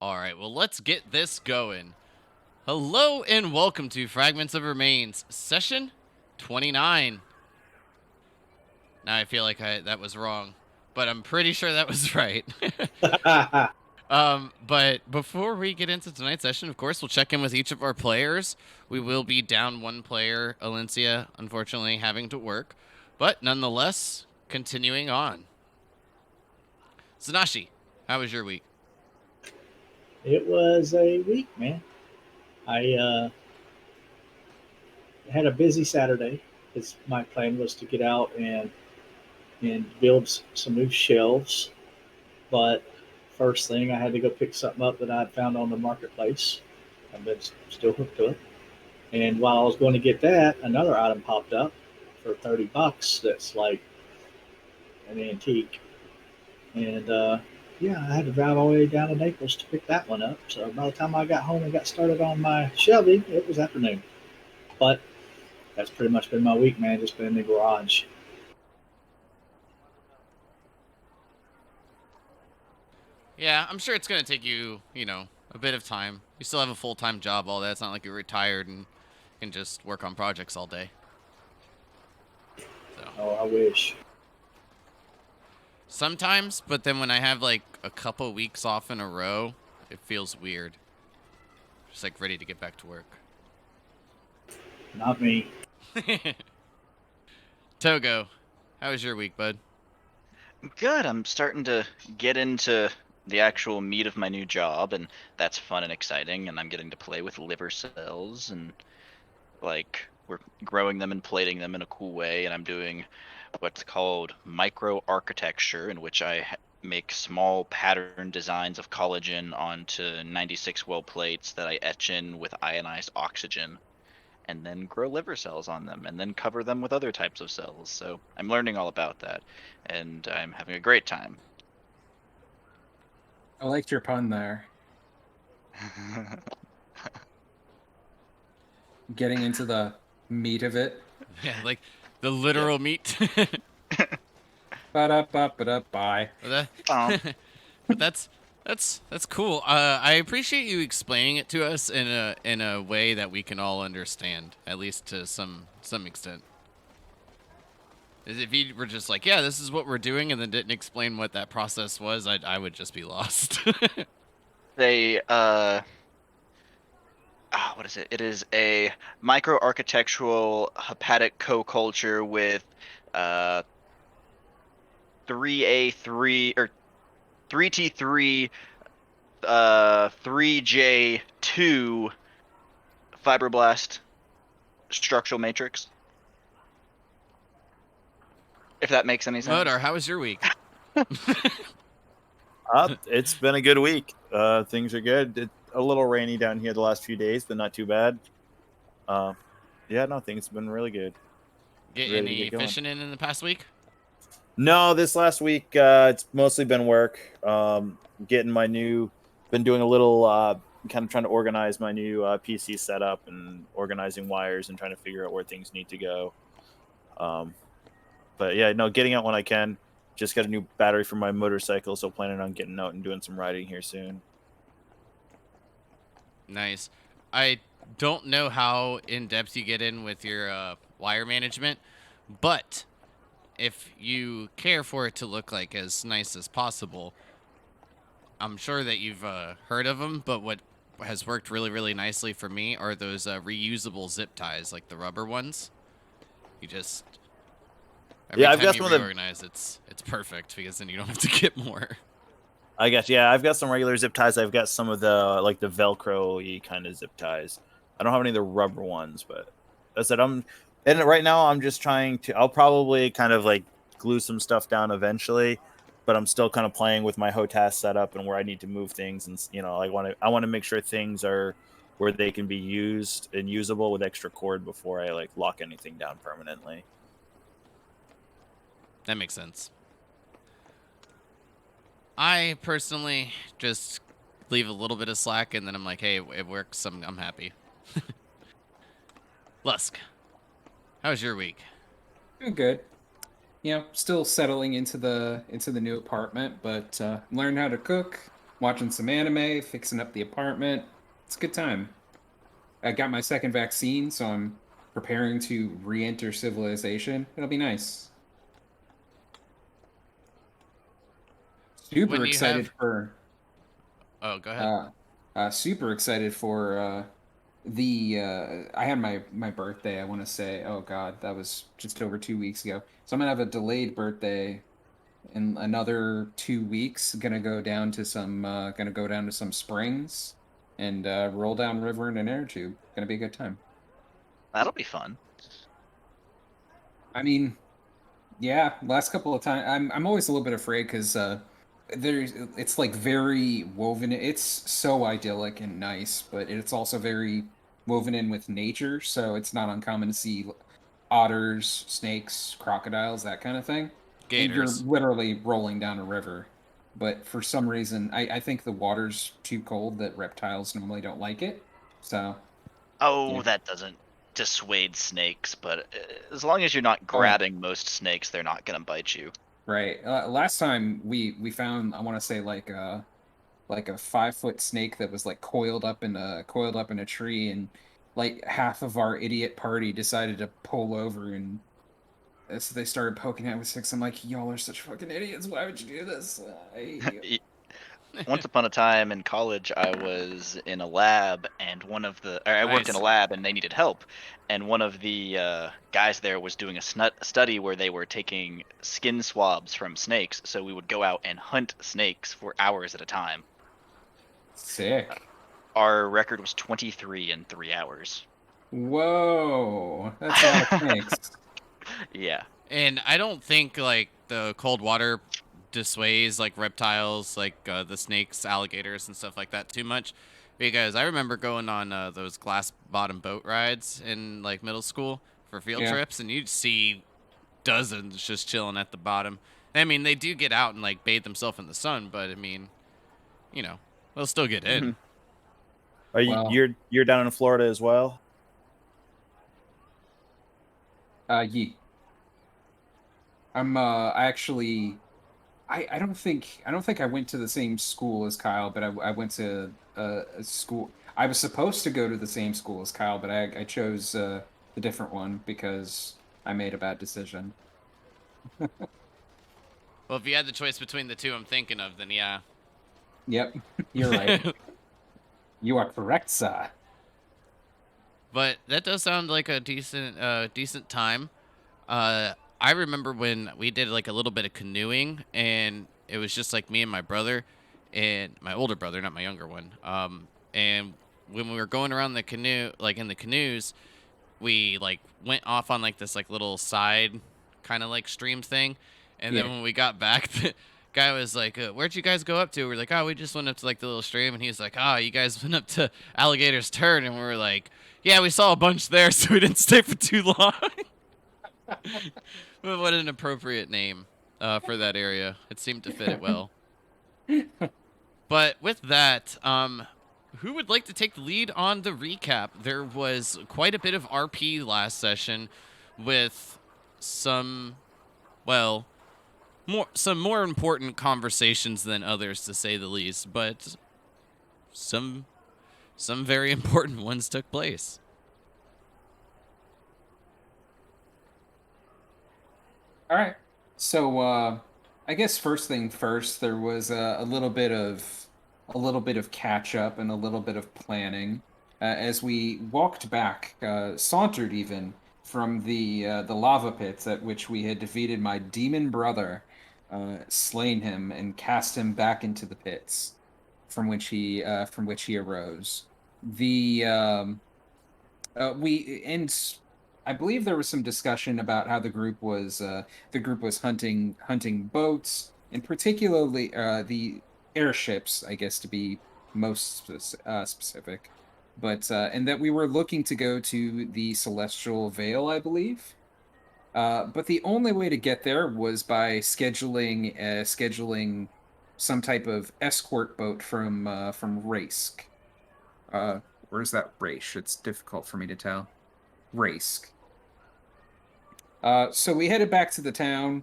All right, well, let's get this going. Hello and welcome to Fragments of Remains, session 29. Now I feel like that was wrong, but I'm pretty sure that was right. But before we get into tonight's session, of course, we'll check in with each of our players. We will be down one player, Alencia, unfortunately having to work, but nonetheless, continuing on. Sanashi, how was your week? It was a week, man. I had a busy Saturday because my plan was to get out and build some new shelves. But first thing, I had to go pick something up that I had found on the marketplace. I've been still hooked to it. And while I was going to get that, another item popped up for $30. That's like an antique. And yeah, I had to drive all the way down to Naples to pick that one up. So by the time I got home and got started on my shelving, it was afternoon. But that's pretty much been my week, man. Just been in the garage. Yeah, I'm sure it's going to take you, a bit of time. You still have a full-time job, all that. It's not like you're retired and can just work on projects all day. So, Oh, I wish. sometimes, but then when I have like a couple weeks off in a row, it feels weird. Just like ready to get back to work. Not me. Togo, how was your week, bud? Good. I'm starting to get into the actual meat of my new job, and that's fun and exciting. And I'm getting to play with liver cells, and we're growing them and plating them in a cool way. And I'm doing what's called micro architecture, in which I make small pattern designs of collagen onto 96 well plates that I etch in with ionized oxygen and then grow liver cells on them and then cover them with other types of cells. So I'm learning all about that and I'm having a great time. I liked your pun there. Getting into the meat of it. Yeah, like the literal meat. Bye. But um, but that's cool. I appreciate you explaining it to us in a way that we can all understand, at least to some extent. As if you were just like, yeah, this is what we're doing, and then didn't explain what that process was, I would just be lost. they what is it? It is a micro architectural hepatic co-culture with uh 3A3 or 3T3 3J2 fibroblast structural matrix. If that makes any sense. Modar, how was your week? It's been a good week. Things are good. It's a little rainy down here the last few days, but not too bad. Yeah, no, things have been really good. Get Ready to any get going. fishing in the past week? No, this last week it's mostly been work. Getting my new, been doing a little kind of trying to organize my new PC setup and organizing wires and trying to figure out where things need to go. Um, but yeah, no, getting out when I can. Just got a new battery for my motorcycle, so planning on getting out and doing some riding here soon. Nice. I don't know how in depth you get in with your wire management, but if you care for it to look like as nice as possible, I'm sure that you've heard of them. But what has worked really, really nicely for me are those reusable zip ties, like the rubber ones. You just every Yeah, I've time got you some of the reorganize, it's perfect because then you don't have to get more. I got yeah. I've got some regular zip ties. I've got some of the like the Velcro-y kind of zip ties. I don't have any of the rubber ones, but that's it. And right now I'm just trying to. I'll probably kind of like glue some stuff down eventually, but I'm still kind of playing with my HOTAS setup and where I need to move things, and I want to make sure things are where they can be used and usable with extra cord before I like lock anything down permanently. That makes sense. I personally just leave a little bit of slack, and then I'm like, hey, it works. I'm happy. Lusk, how was your week? Doing good. Still settling into the new apartment, but learned how to cook. watching some anime, fixing up the apartment. It's a good time. I got my second vaccine, so I'm preparing to re-enter civilization. It'll be nice. Super When you excited have, for oh, go ahead. super excited for the I had my birthday, I want to say. Oh God, that was just over 2 weeks ago. So I'm gonna have a delayed birthday in another 2 weeks. Gonna go down to some springs and roll down river in an air tube. Gonna be a good time. That'll be fun. I mean, yeah, last couple of times I'm always a little bit afraid because there's it's like very woven. It's so idyllic and nice, but it's also very woven in with nature, so it's not uncommon to see otters, snakes, crocodiles, that kind of thing. And you're Gators. literally rolling down a river. But for some reason, I think the water's too cold that reptiles normally don't like it. So, Oh, yeah. that doesn't dissuade snakes, but as long as you're not Oh, grabbing most snakes, they're not gonna bite you. right. Last time we found, I want to say like a 5 foot snake that was like coiled up in a tree, and like half of our idiot party decided to pull over, and so they started poking at it with sticks. I'm like, y'all are such fucking idiots. Why would you do this? I hate you. Once upon a time in college, I was in a lab, and I worked in a Nice. lab, and they needed help. And one of the guys there was doing a study where they were taking skin swabs from snakes. So we would go out and hunt snakes for hours at a time. Sick. Our record was 23 in 3 hours. Whoa, that's a lot of snakes. Yeah. And I don't think like the cold water dissuades like reptiles, like the snakes, alligators, and stuff like that too much. Because I remember going on those glass bottom boat rides in like middle school for field Yeah. trips, and you'd see dozens just chilling at the bottom. I mean, they do get out and like bathe themselves in the sun, but I mean, you know, they'll still get in. Are you Well, you're down in Florida as well? yeah. I actually I don't think I went to the same school as Kyle, but I went to a school. I was supposed to go to the same school as Kyle, but I chose the different one because I made a bad decision. Well, if you had the choice between the two I'm thinking of, then yeah. Yep, you're right. You are correct, sir. But that does sound like a decent time. I remember when we did like a little bit of canoeing, and it was just like me and my brother, and my older brother, not my younger one. And when we were going around the canoe, like in the canoes, we like went off on like this like little side kind of like stream thing, and then Yeah. when we got back, the guy was like, "Where'd you guys go up to?" We're like, "Oh, we just went up to like the little stream," and he's like, "Oh, you guys went up to Alligator's Turn," and we were like, "Yeah, we saw a bunch there, so we didn't stay for too long." But what an appropriate name for that area. It seemed to fit it well. But with that, who would like to take the lead on the recap? There was quite a bit of RP last session with some, well, some more important conversations than others, to say the least, but some very important ones took place. All right. So I guess first thing first, there was a little bit of catch up and a little bit of planning as we walked back, sauntered even from the lava pits at which we had defeated my demon brother, slain him and cast him back into the pits from which he arose. The we and I believe there was some discussion about how the group was hunting boats, and particularly the airships, I guess to be most specific. But and that we were looking to go to the Celestial Vale, I believe. But the only way to get there was by scheduling some type of escort boat from Raisk. Where's that Raish? It's difficult for me to tell. Raisk. So we headed back to the town,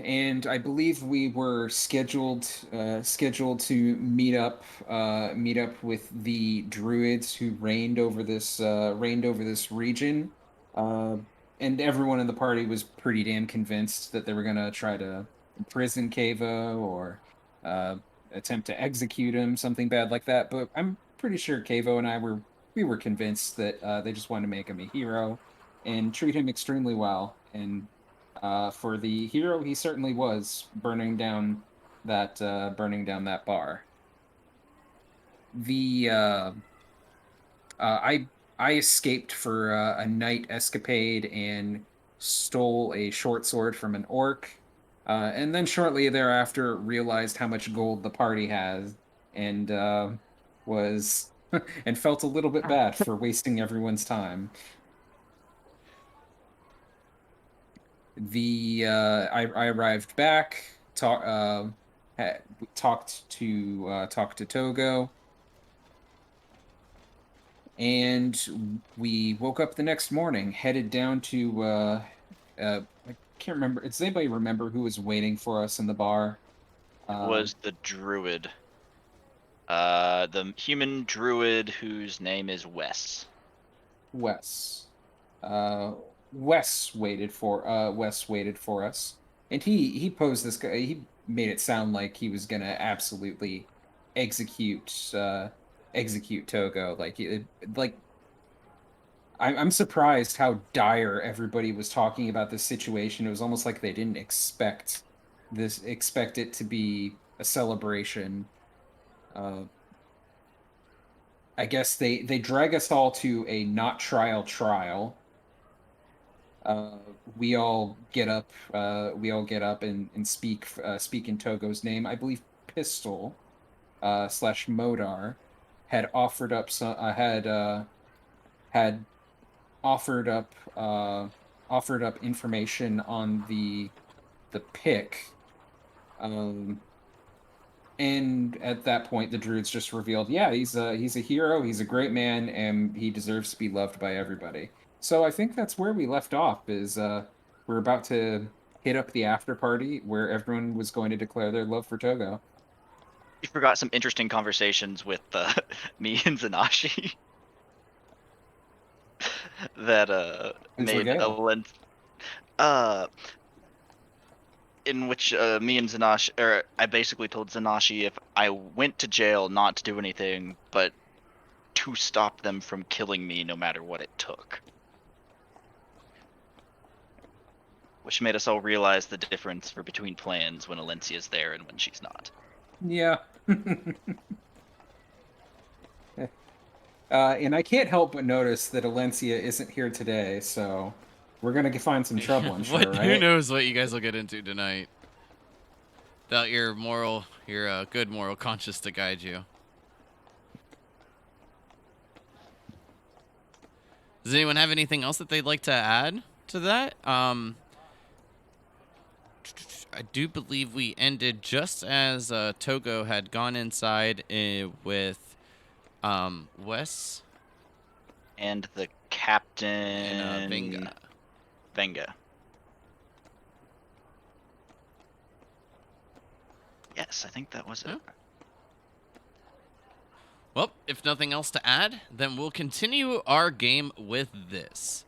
and I believe we were scheduled to meet up with the druids who reigned over this region. Uh, and everyone in the party was pretty damn convinced that they were gonna try to imprison Kavo or uh, attempt to execute him, something bad like that. But I'm pretty sure Kavo and I were convinced that they just wanted to make him a hero and treat him extremely well. And for the hero, he certainly was burning down that bar. The I escaped for a night escapade and stole a short sword from an orc, and then shortly thereafter realized how much gold the party has, and was and felt a little bit bad for wasting everyone's time. I arrived back, talked to Togo, and we woke up the next morning, headed down to I can't remember. Does anybody remember who was waiting for us in the bar? It was the druid. The human druid whose name is Wes. Wes. Wes waited for us, and he posed this guy. He made it sound like he was gonna absolutely execute Togo. I'm surprised how dire everybody was talking about this situation. It was almost like they didn't expect it to be a celebration. I guess they drag us all to a not trial. We all get up. And speak in Togo's name. I believe Pistol slash Modar had offered up some. Had offered up information on the pick. And at that point, the druids just revealed, yeah, he's a hero. He's a great man, and he deserves to be loved by everybody. So I think that's where we left off. Is we're about to hit up the after party where everyone was going to declare their love for Togo. You forgot some interesting conversations with me and Zanashi. That made in which me and Zanashi, or I basically told Zanashi if I went to jail not to do anything, but to stop them from killing me no matter what it took. Which made us all realize the difference between plans when Alencia's there and when she's not. Yeah. And I can't help but notice that Alencia isn't here today, so we're gonna find some trouble, I'm sure, right? Who knows what you guys will get into tonight? Without your good moral conscience to guide you. Does anyone have anything else that they'd like to add to that? I do believe we ended just as Togo had gone inside with Wes and the captain and Venga. Yes, I think that was it. Huh? Well, if nothing else to add, then we'll continue our game with this.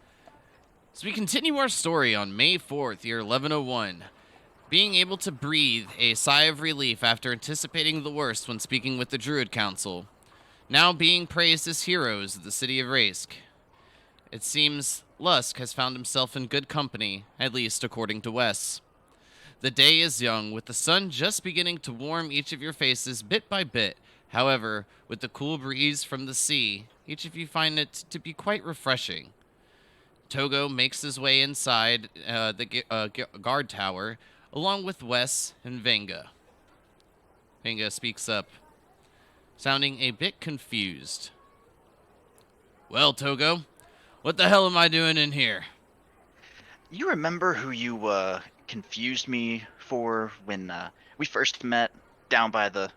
As we continue our story on May 4th, year 1101, being able to breathe a sigh of relief after anticipating the worst when speaking with the Druid Council, now being praised as heroes of the city of Raisk, it seems Lusk has found himself in good company, at least according to Wes. The day is young, with the sun just beginning to warm each of your faces bit by bit. However, with the cool breeze from the sea, each of you find it to be quite refreshing. Togo makes his way inside the guard tower, along with Wes and Venga. Venga speaks up, sounding a bit confused. Well, Togo, what the hell am I doing in here? You remember who you confused me for when we first met down by the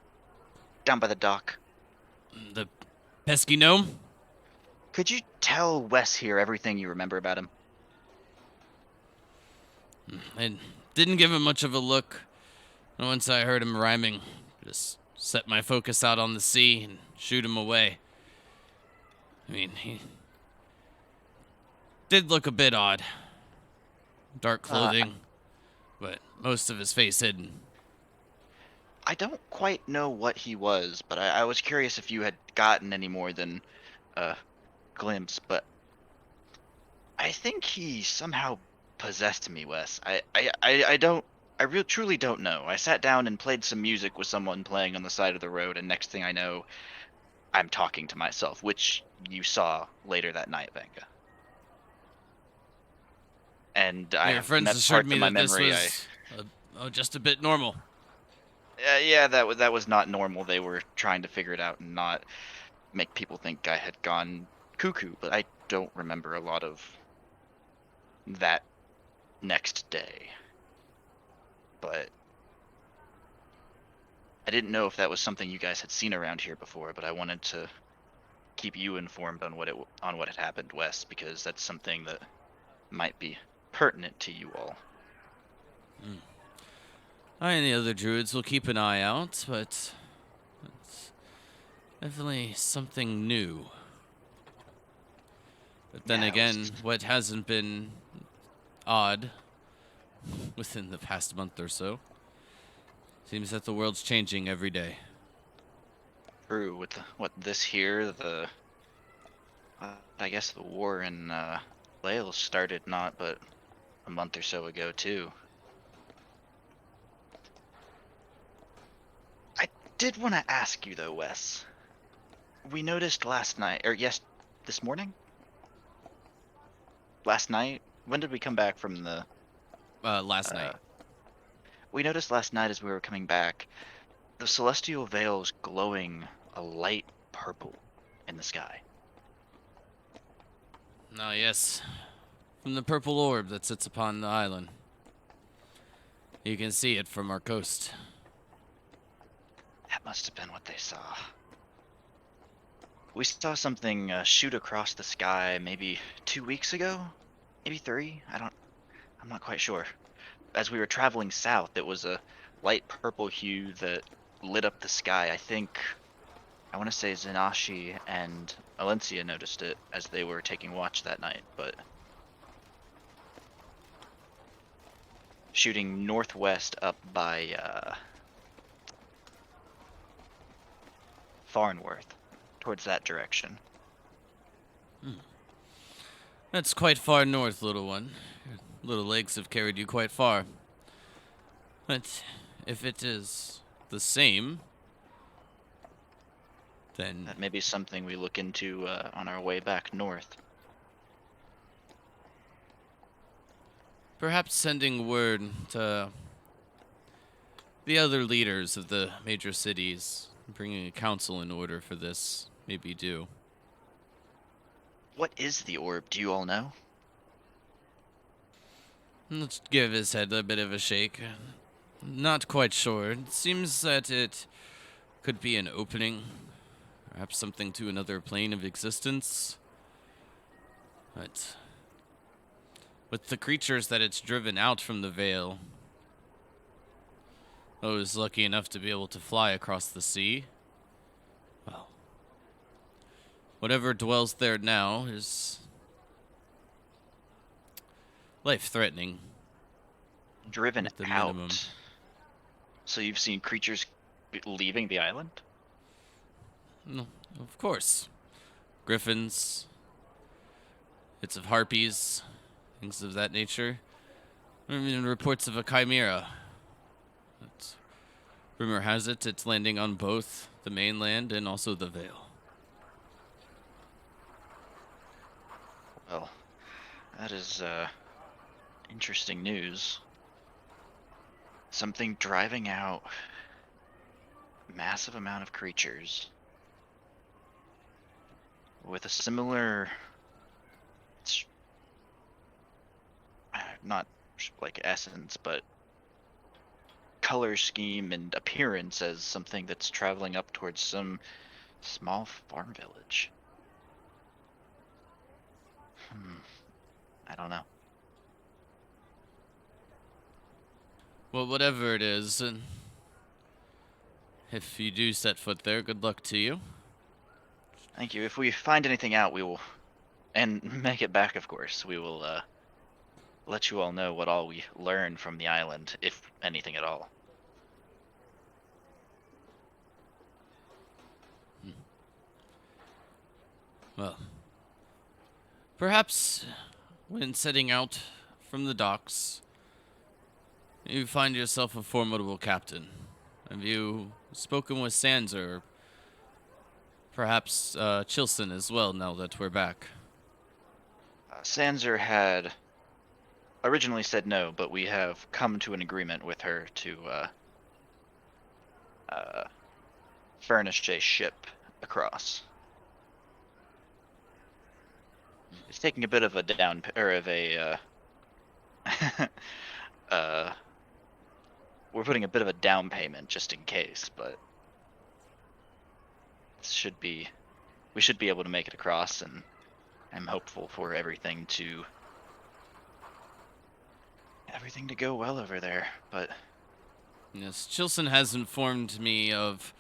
dock? The pesky gnome? Could you tell Wes here everything you remember about him? It didn't give him much of a look. And once I heard him rhyming, just set my focus out on the sea and shoot him away. I mean, he did look a bit odd. Dark clothing, but most of his face hidden. I don't quite know what he was, but I was curious if you had gotten any more than a glimpse, but I think he somehow possessed me, Wes. I truly don't know. I sat down and played some music with someone playing on the side of the road, and next thing I know, I'm talking to myself, which you saw later that night, Venga. And I Your have friends met assured parts me of my that this memory. was just a bit normal. Yeah, that was not normal. They were trying to figure it out and not make people think I had gone cuckoo, but I don't remember a lot of that next day. But I didn't know if that was something you guys had seen around here before, but I wanted to keep you informed on what had happened west, because that's something that might be pertinent to you all. I and the other druids will keep an eye out, but it's definitely something new. But then Yeah, again, what hasn't been odd within the past month or so? Seems that the world's changing every day. True with this here, I guess the war in Lael started not but a month or so ago too. I did want to ask you though, Wes. We noticed last night, or this morning? Last night? When did we come back from the... Last night. We noticed last night as we were coming back, the celestial veil's glowing a light purple in the sky. Ah, yes. From the purple orb that sits upon the island. You can see it from our coast. That must have been what they saw. We saw something shoot across the sky maybe 2 weeks ago? Maybe 3? I'm not quite sure. As we were traveling south, it was a light purple hue that lit up the sky. I want to say Zanashi and Alencia noticed it as they were taking watch that night, but shooting northwest up by Farnworth, towards that direction. That's quite far north, little one. Your little legs have carried you quite far. But if it is the same, then That may be something we look into on our way back north. perhaps sending word to the other leaders of the major cities, bringing a council in order for this, may be due. What is the orb? Do you all know? Let's give his head a bit of a shake. Not quite sure. It seems that it could be an opening, perhaps something to another plane of existence. But with the creatures that it's driven out from the Vale, I was lucky enough to be able to fly across the sea. Well, whatever dwells there now is life-threatening. Driven At the out. minimum. So you've seen creatures leaving the island? No, of course. Griffins, bits of harpies, things of that nature. Even reports of a chimera. But rumor has it it's landing on both the mainland and also the Vale. Well, that is interesting news. Something driving out massive amount of creatures with a similar, not like essence, but color scheme and appearance as something that's traveling up towards some small farm village. I don't know. Well, whatever it is, and if you do set foot there, good luck to you. Thank you. If we find anything out, we will, and make it back, of course. We will let you all know what all we learn from the island, if anything at all. Well, perhaps when setting out from the docks, you find yourself a formidable captain. Have you spoken with Sansa, or perhaps Chilson as well, now that we're back? Sanser had originally said no, but we have come to an agreement with her to furnish a ship across. It's taking a bit of a we're putting a bit of a down payment just in case, but we should be able to make it across, and I'm hopeful for everything to go well over there. But Yes, Chilson has informed me of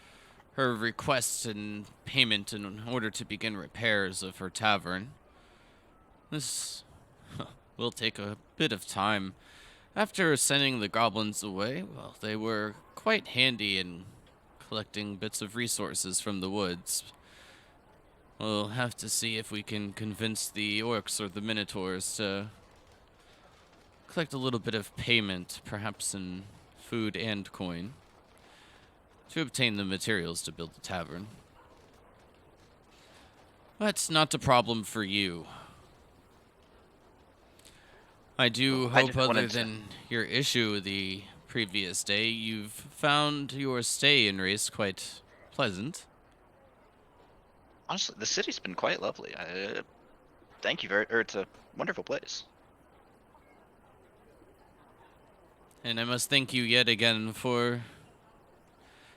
her request and payment in order to begin repairs of her tavern. This will take a bit of time. After sending the goblins away, well, they were quite handy in collecting bits of resources from the woods. We'll have to see if we can convince the orcs or the minotaurs to collect a little bit of payment, perhaps in food and coin, to obtain the materials to build the tavern. That's not a problem for you. I do I hope, just other wanted to- than your issue the previous day, you've found your stay in Race quite pleasant. honestly, the city's been quite lovely. Thank you it's a wonderful place. And I must thank you yet again for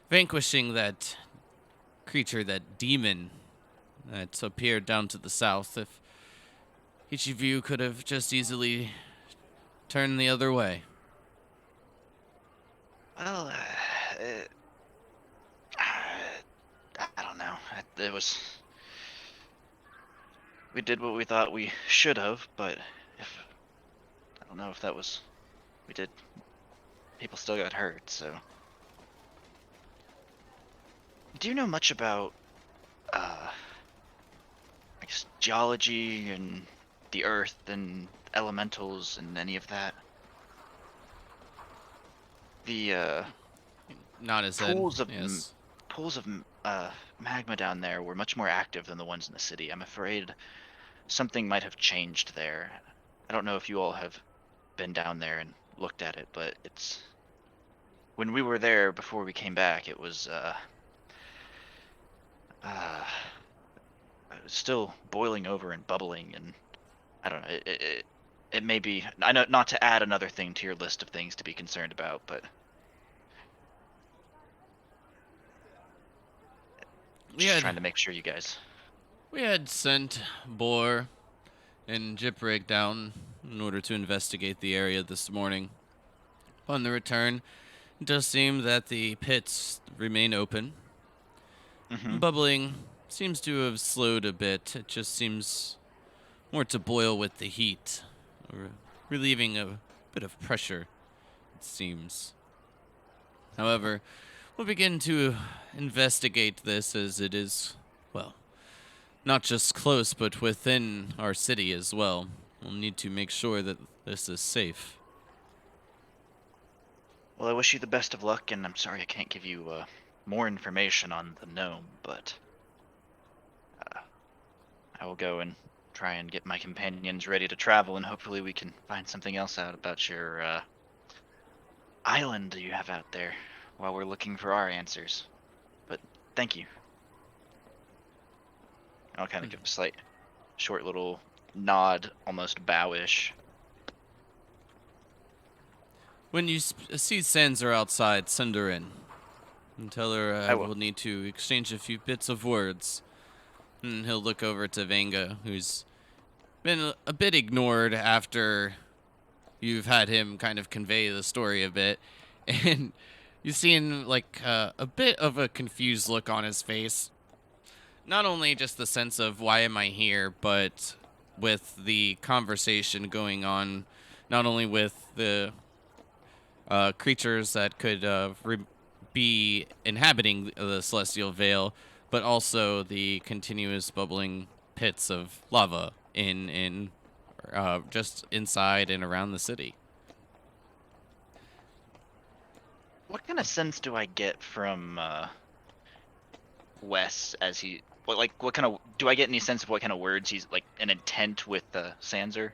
vanquishing that creature, that demon that appeared down to the south. If each of you could have just easily turned the other way. Well, I don't know. It was. We did what we thought we should have, but I don't know if that was. We did. People still got hurt, so. Do you know much about, I guess, geology and the earth and elementals and any of that? The Not as said. pools of Yes. pools of magma down there were much more active than the ones in the city. I'm afraid something might have changed there. I don't know if you all have been down there and looked at it, but it's when we were there before we came back, it was still boiling over and bubbling, and I don't know. It may be. I know not to add another thing to your list of things to be concerned about, but just trying to make sure you guys. We had sent Boar and Jiprig down in order to investigate the area this morning. Upon the return, it does seem that the pits remain open. Mm-hmm. Bubbling seems to have slowed a bit. It just seems more to boil with the heat, relieving a bit of pressure, it seems. However, we'll begin to investigate this, as it is, well, not just close, but within our city as well. We'll need to make sure that this is safe. Well, I wish you the best of luck, and I'm sorry I can't give you more information on the gnome, but I will go and try and get my companions ready to travel, and hopefully we can find something else out about your island you have out there while we're looking for our answers. But thank you. I'll kind of give a slight, short little nod, almost bowish. When you see Sansa outside, send her in. And tell her I will. we'll need to exchange a few bits of words. And he'll look over to Vanga, who's been a bit ignored after you've had him kind of convey the story a bit. and you're seeing like a bit of a confused look on his face. Not only just the sense of why am I here, but with the conversation going on, not only with the creatures that could be inhabiting the celestial veil, but also the continuous bubbling pits of lava in just inside and around the city. What kind of sense do I get from Wes as he what kind of do I get any sense of what kind of words he's like an intent with Sanser?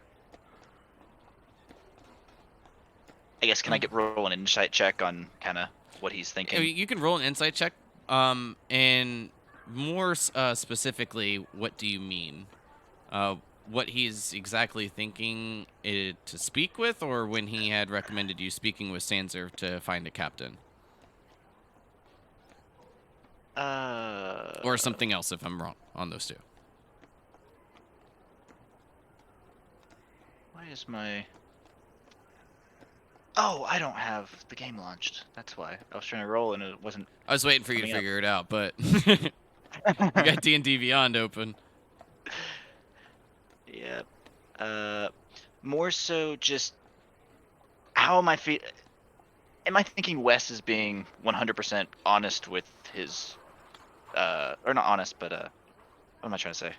I guess can I roll an insight check on kind of what he's thinking? You can roll an insight check. And more specifically, what do you mean? What he's exactly thinking it to speak with, or when he had recommended you speaking with Sanser to find a captain, or something else if I'm wrong on those two. Why is my... Oh, I don't have the game launched. That's why. I was trying to roll and it wasn't... I was waiting for you to coming up. figure it out, but you got D&D Beyond open. Yeah. More so just... How am I Am I thinking Wes is being 100% honest with his... or not honest, but... what am I trying to say?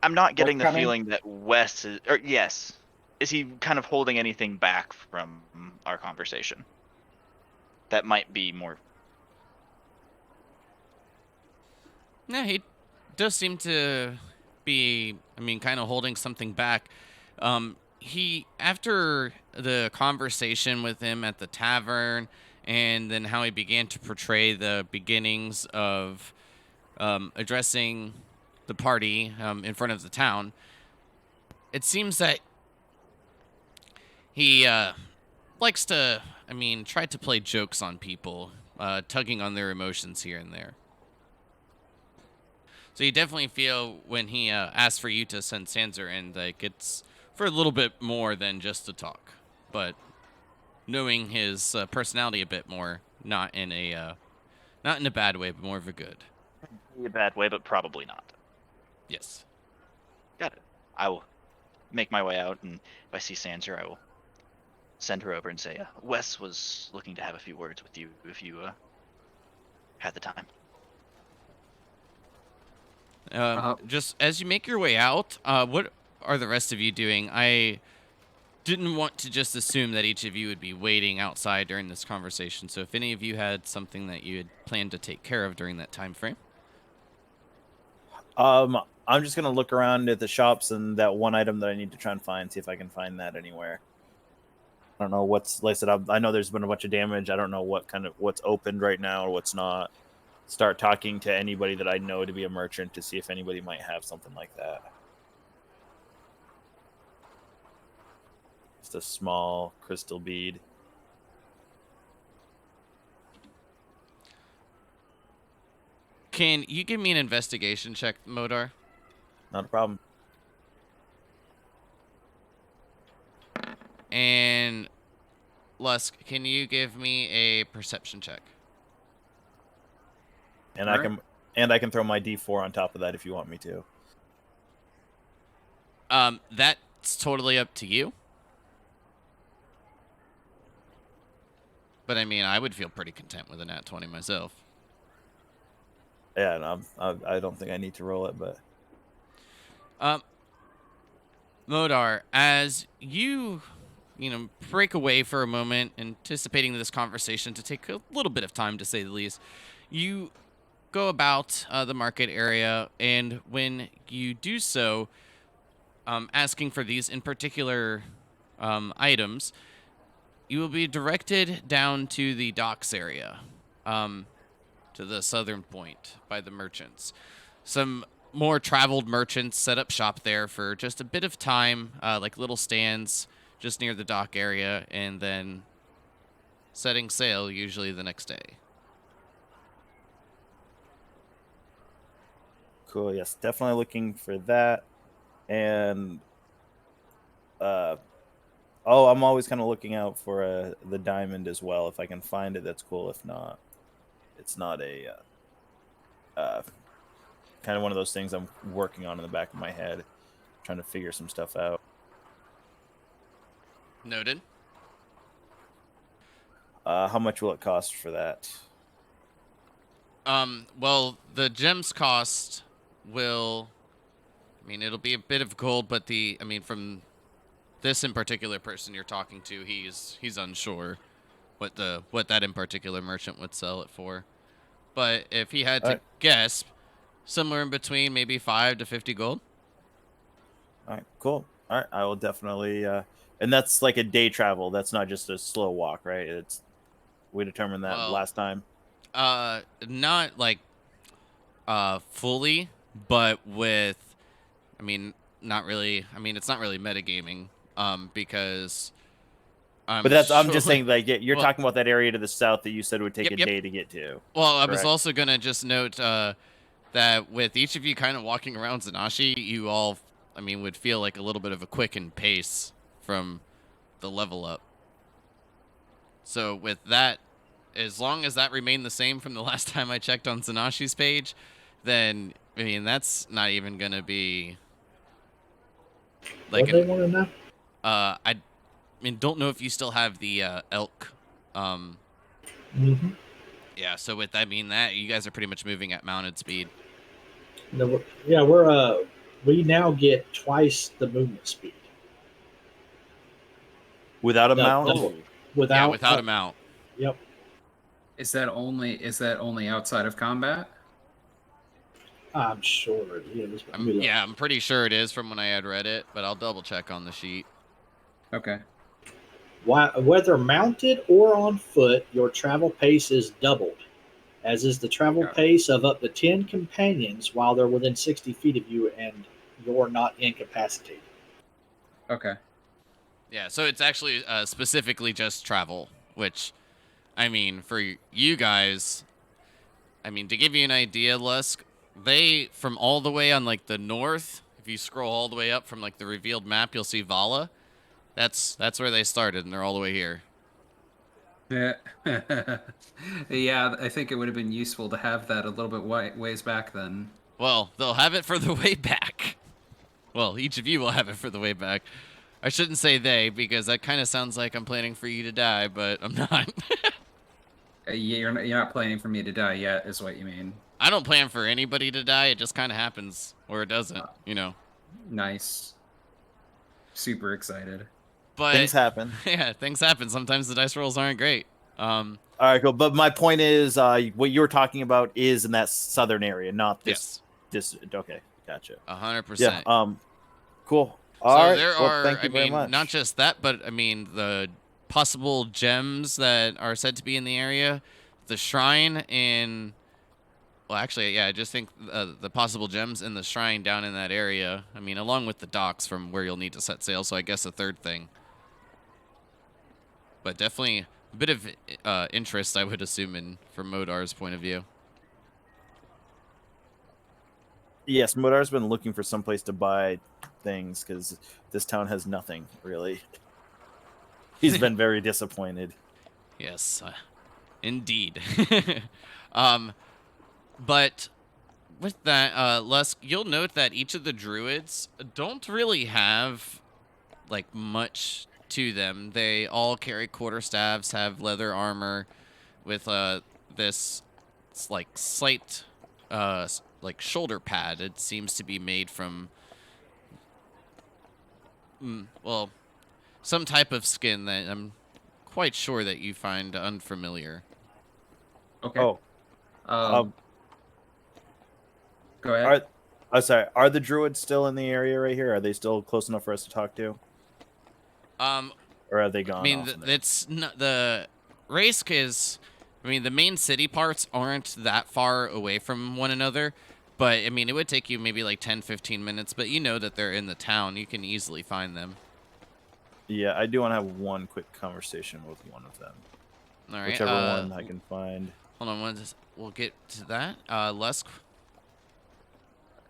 I'm not getting the Forthcoming? feeling that Wes is... Or, yes. Is he kind of holding anything back from our conversation? That might be more... Yeah, he does seem to be, I mean, kind of holding something back. He, after the conversation with him at the tavern, and then how he began to portray the beginnings of addressing the party in front of the town, it seems that he likes to, I mean, try to play jokes on people, tugging on their emotions here and there. So you definitely feel when he asks for you to send Sanser in, like it's for a little bit more than just to talk, but knowing his personality a bit more, not in a bad way, but more of a good. In a bad way, but probably not. Yes. Got it. I will make my way out, and if I see Sanser, I will send her over and say, Wes was looking to have a few words with you if you had the time. Just as you make your way out, what are the rest of you doing? I didn't want to just assume that each of you would be waiting outside during this conversation. So if any of you had something that you had planned to take care of during that time frame. I'm just gonna look around at the shops and that one item that I need to try and find, see if I can find that anywhere. I don't know what's, like I said, I know there's been a bunch of damage. I don't know what's opened right now or what's not. Start talking to anybody that I know to be a merchant to see if anybody might have something like that. Just a small crystal bead. Can you give me an investigation check, Modar? Not a problem. And Lusk, can you give me a perception check? And Alright. I can throw my D4 on top of that if you want me to. That's totally up to you. But I mean, I would feel pretty content with a nat 20 myself. Yeah, no, I don't think I need to roll it, but Modar, as you break away for a moment, anticipating this conversation to take a little bit of time, to say the least, you go about the market area, and when you do so, asking for these in particular items, you will be directed down to the docks area, to the southern point by the merchants. Some more traveled merchants set up shop there for just a bit of time, like little stands just near the dock area, and then setting sail usually the next day. cool. Yes, definitely looking for that. And Oh, I'm always kind of looking out for the diamond as well. If I can find it, that's cool. If not, it's not a kind of one of those things I'm working on in the back of my head, trying to figure some stuff out. Noted. How much will it cost for that? Well, the gems cost will, I mean, it'll be a bit of gold, but from this in particular person you're talking to, he's unsure what that in particular merchant would sell it for. But if he had to Alright. guess, somewhere in between maybe 5 to 50 gold. All right, cool. All right, I will definitely. And that's like a day travel. That's not just a slow walk, right? It's we determined that Well, last time. Not like fully, but with, I mean, not really. I mean, it's not really metagaming, because But that's I'm just sure- saying like you're Well- talking about that area to the south that you said would take Yep, a yep. day to get to. Well, I was Correct. also gonna just note that with each of you kind of walking around Zanashi, you all, I mean, would feel like a little bit of a quickened pace from the level up. So with that, as long as that remained the same from the last time I checked on Zanashi's page, then I mean that's not even gonna be like what they want to know? I mean don't know if you still have the elk. Mm-hmm. Yeah. So with that, I mean that you guys are pretty much moving at mounted speed. No, yeah, we're we now get twice the movement speed. Without a No, mount. double. Without Yeah, without a mount. Yep. Is that only outside of combat? I'm sure it is. Let me look. Yeah, I'm pretty sure it is from when I had read it, but I'll double check on the sheet. Okay. Whether mounted or on foot, your travel pace is doubled, as is the travel Yeah. pace of up to 10 companions while they're within 60 feet of you and you're not incapacitated. Okay. Yeah, so it's actually specifically just travel, which, I mean, for you guys, I mean, to give you an idea, Lusk, they, from all the way on, like, the north, if you scroll all the way up from, like, the revealed map, you'll see Vala. That's where they started, and they're all the way here. Yeah. Yeah, I think it would have been useful to have that a little bit ways back then. Well, they'll have it for the way back. Well, each of you will have it for the way back. I shouldn't say they, because that kind of sounds like I'm planning for you to die, but I'm not. You're not planning for me to die yet, is what you mean. I don't plan for anybody to die. It just kind of happens, or it doesn't, you know. Nice. Super excited. But Things happen. yeah, things happen. Sometimes the dice rolls aren't great. All right, cool. But my point is, what you're talking about is in that southern area, not this. Yes, This. Okay, gotcha. 100%. Yeah. Cool. So All right. there well, are, thank you I very mean, much. not just that, but I mean the possible gems that are said to be in the area, the shrine in. Well, actually, yeah, I just think the possible gems in the shrine down in that area. I mean, along with the docks from where you'll need to set sail. So I guess a third thing. But definitely a bit of interest, I would assume, from Modar's point of view. Yes, Modar's been looking for someplace to buy things because this town has nothing really. He's been very disappointed. Yes, indeed. But with that, Lusk, you'll note that each of the druids don't really have like much to them. They all carry quarterstaffs, have leather armor, with this like slight like shoulder pad. It seems to be made from well, some type of skin that I'm quite sure that you find unfamiliar. Okay. Oh, Go ahead. sorry. Are the druids still in the area right here? Are they still close enough for us to talk to, or have they gone? I mean, off in there? it's not, the race is. I mean, the main city parts aren't that far away from one another, but I mean, it would take you maybe like 10, 15 minutes. But you know that they're in the town; you can easily find them. Yeah, I do want to have one quick conversation with one of them. All right, Whichever one I can find. Hold on, we'll get to that. Lusk.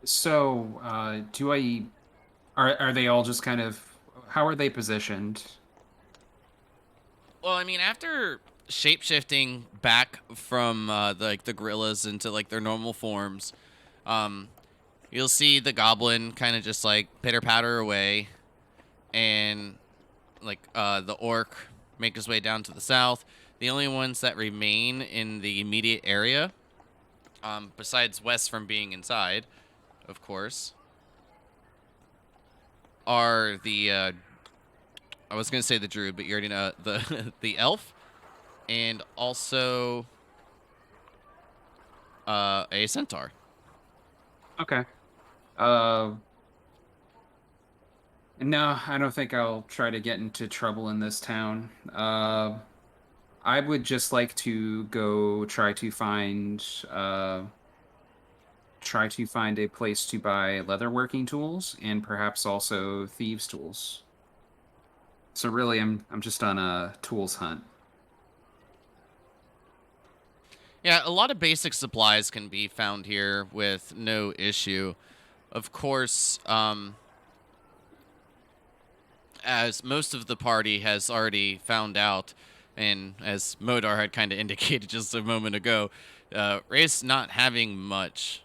So, are they all just kind of? How are they positioned? Well, I mean, after shapeshifting back from the gorillas into like their normal forms, um, you'll see the goblin kind of just like pitter patter away, and like the orc make his way down to the south. The only ones that remain in the immediate area, besides Wes from being inside, of course, are the I was gonna say the druid, but you already know the the elf, and also a centaur. Okay. No, I don't think I'll try to get into trouble in this town. I would just like to go try to find a place to buy leatherworking tools and perhaps also thieves' tools. So really, I'm just on a tools hunt. Yeah, a lot of basic supplies can be found here with no issue. Of course, as most of the party has already found out, and as Modar had kind of indicated just a moment ago, Ray's not having much.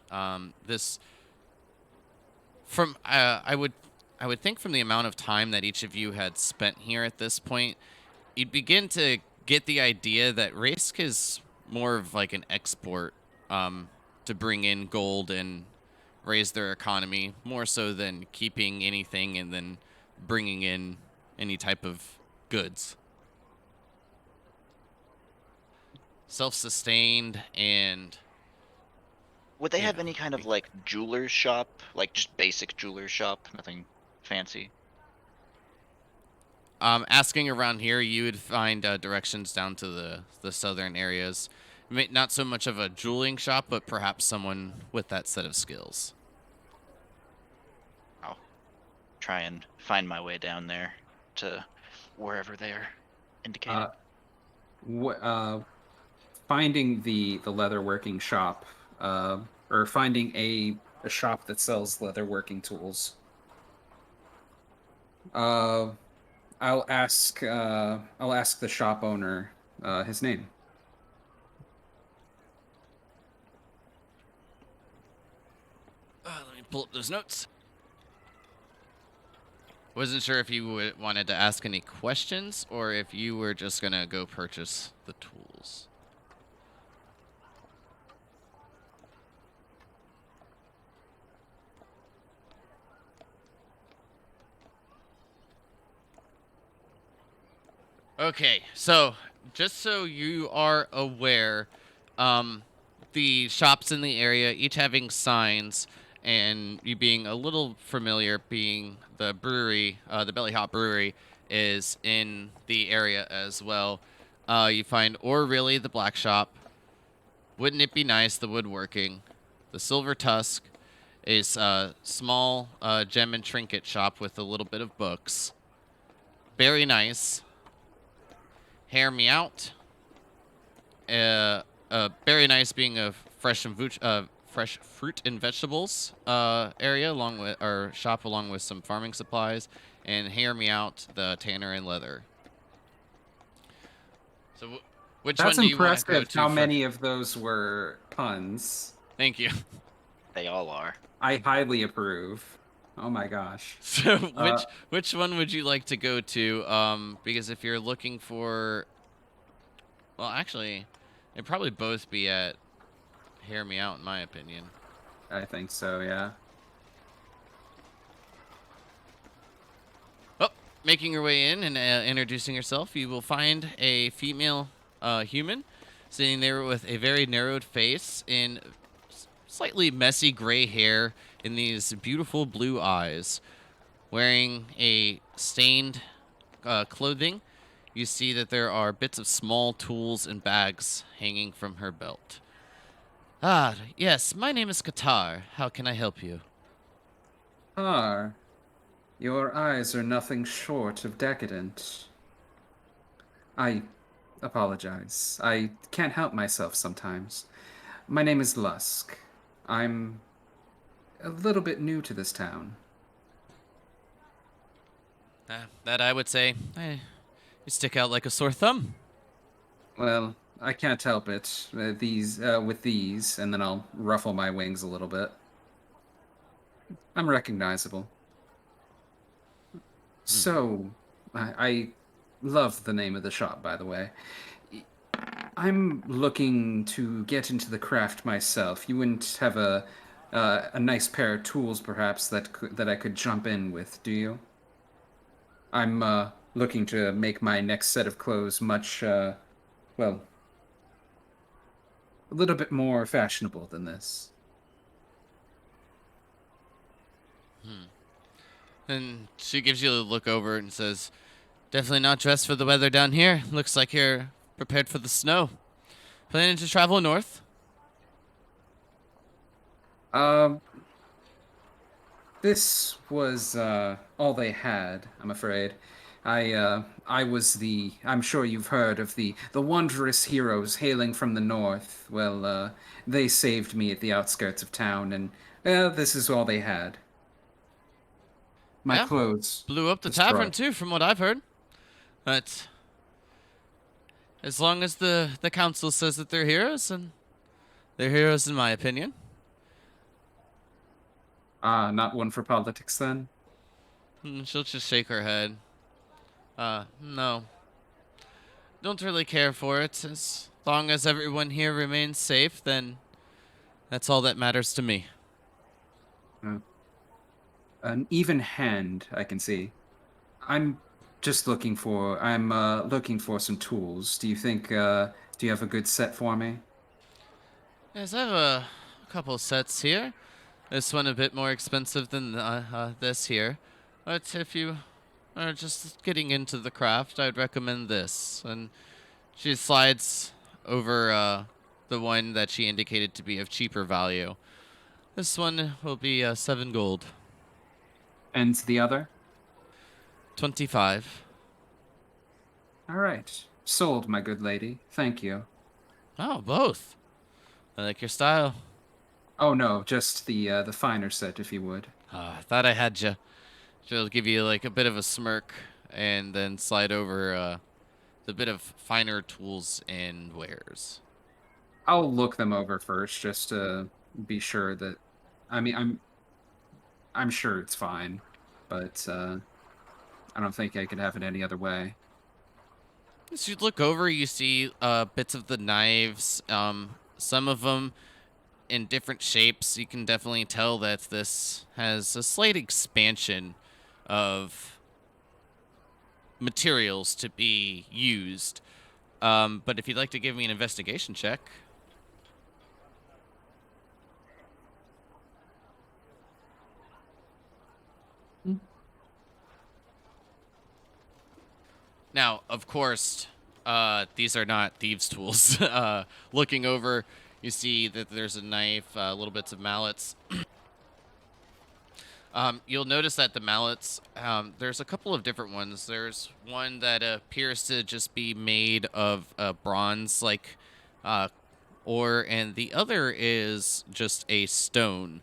This from I would think from the amount of time that each of you had spent here at this point, you'd begin to get the idea that Raysk is more of like an export to bring in gold and raise their economy more so than keeping anything and then bringing in any type of goods. Self-sustained and Would they you have know, any kind of like jeweler's shop, like just basic jeweler's shop, nothing fancy? asking around here, you would find directions down to the southern areas. Not so much of a jeweling shop, but perhaps someone with that set of skills. I'll try and find my way down there to wherever they're indicated. Finding the leatherworking shop, or finding a shop that sells leatherworking tools. I'll ask the shop owner his name. Let me pull up those notes. Wasn't sure if you wanted to ask any questions or if you were just gonna go purchase the tools. Okay, so just so you are aware, the shops in the area, each having signs, and you being a little familiar, being the brewery, the Belly Hop Brewery, is in the area as well. You find Or Really, the Black Shop. Wouldn't It Be Nice, the Woodworking. The Silver Tusk is a small gem and trinket shop with a little bit of books. Very Nice. Hear Me Out. Very Nice being a fresh fruit and vegetables area along with or shop along with some farming supplies, and Hear Me Out, the tanner and leather. So which That's one do you want to go impressive to how for? many of those were puns. Thank you. They all are. I highly approve. Oh my gosh. So Uh, which one would you like to go to? Because if you're looking for, well, actually, it'd probably both be at Hear Me Out, in my opinion. I think so, yeah. Oh, making your way in and introducing yourself, you will find a female human sitting there with a very narrowed face and slightly messy gray hair and these beautiful blue eyes. Wearing a stained clothing, you see that there are bits of small tools and bags hanging from her belt. Ah, yes, my name is Qatar. How can I help you? Ah, your eyes are nothing short of decadent. I apologize. I can't help myself sometimes. My name is Lusk. I'm a little bit new to this town. That I would say, You stick out like a sore thumb. Well, I can't help it. With these, and then I'll ruffle my wings a little bit. I'm recognizable. So, I love the name of the shop, by the way. I'm looking to get into the craft myself. You wouldn't have a nice pair of tools, perhaps, that I could jump in with, do you? I'm looking to make my next set of clothes much, well, a little bit more fashionable than this. And she gives you a look over and says, definitely not dressed for the weather down here. Looks like you're prepared for the snow. Planning to travel north? Um, this was all they had, I'm afraid. I was I'm sure you've heard of the wondrous heroes hailing from the north. Well, they saved me at the outskirts of town, and this is all they had. My Yeah. clothes. Blew up the This tavern brought. too, from what I've heard. But as long as the council says that they're heroes, and they're heroes in my opinion. Not one for politics then? She'll just shake her head. No. Don't really care for it. As long as everyone here remains safe, then that's all that matters to me. An even hand, I can see. I'm looking for some tools. Do you have a good set for me? Yes, I have a couple of sets here. This one a bit more expensive than this here. But if you are just getting into the craft, I'd recommend this. And she slides over the one that she indicated to be of cheaper value. This one will be 7 gold. And the other? 25. All right. Sold, my good lady. Thank you. Oh, both. I like your style. Oh no, just the finer set, if you would. I thought I had you. She'll give you like a bit of a smirk and then slide over the bit of finer tools and wares. I'll look them over first, just to be sure that. I mean, I'm sure it's fine, but I don't think I could have it any other way. As you look over, you see bits of the knives. Some of them in different shapes. You can definitely tell that this has a slight expansion of materials to be used. But if you'd like to give me an investigation check. Now, of course, these are not thieves' tools. Looking over, you see that there's a knife, little bits of mallets. You'll notice that the mallets, there's a couple of different ones. There's one that appears to just be made of bronze, like ore, and the other is just a stone.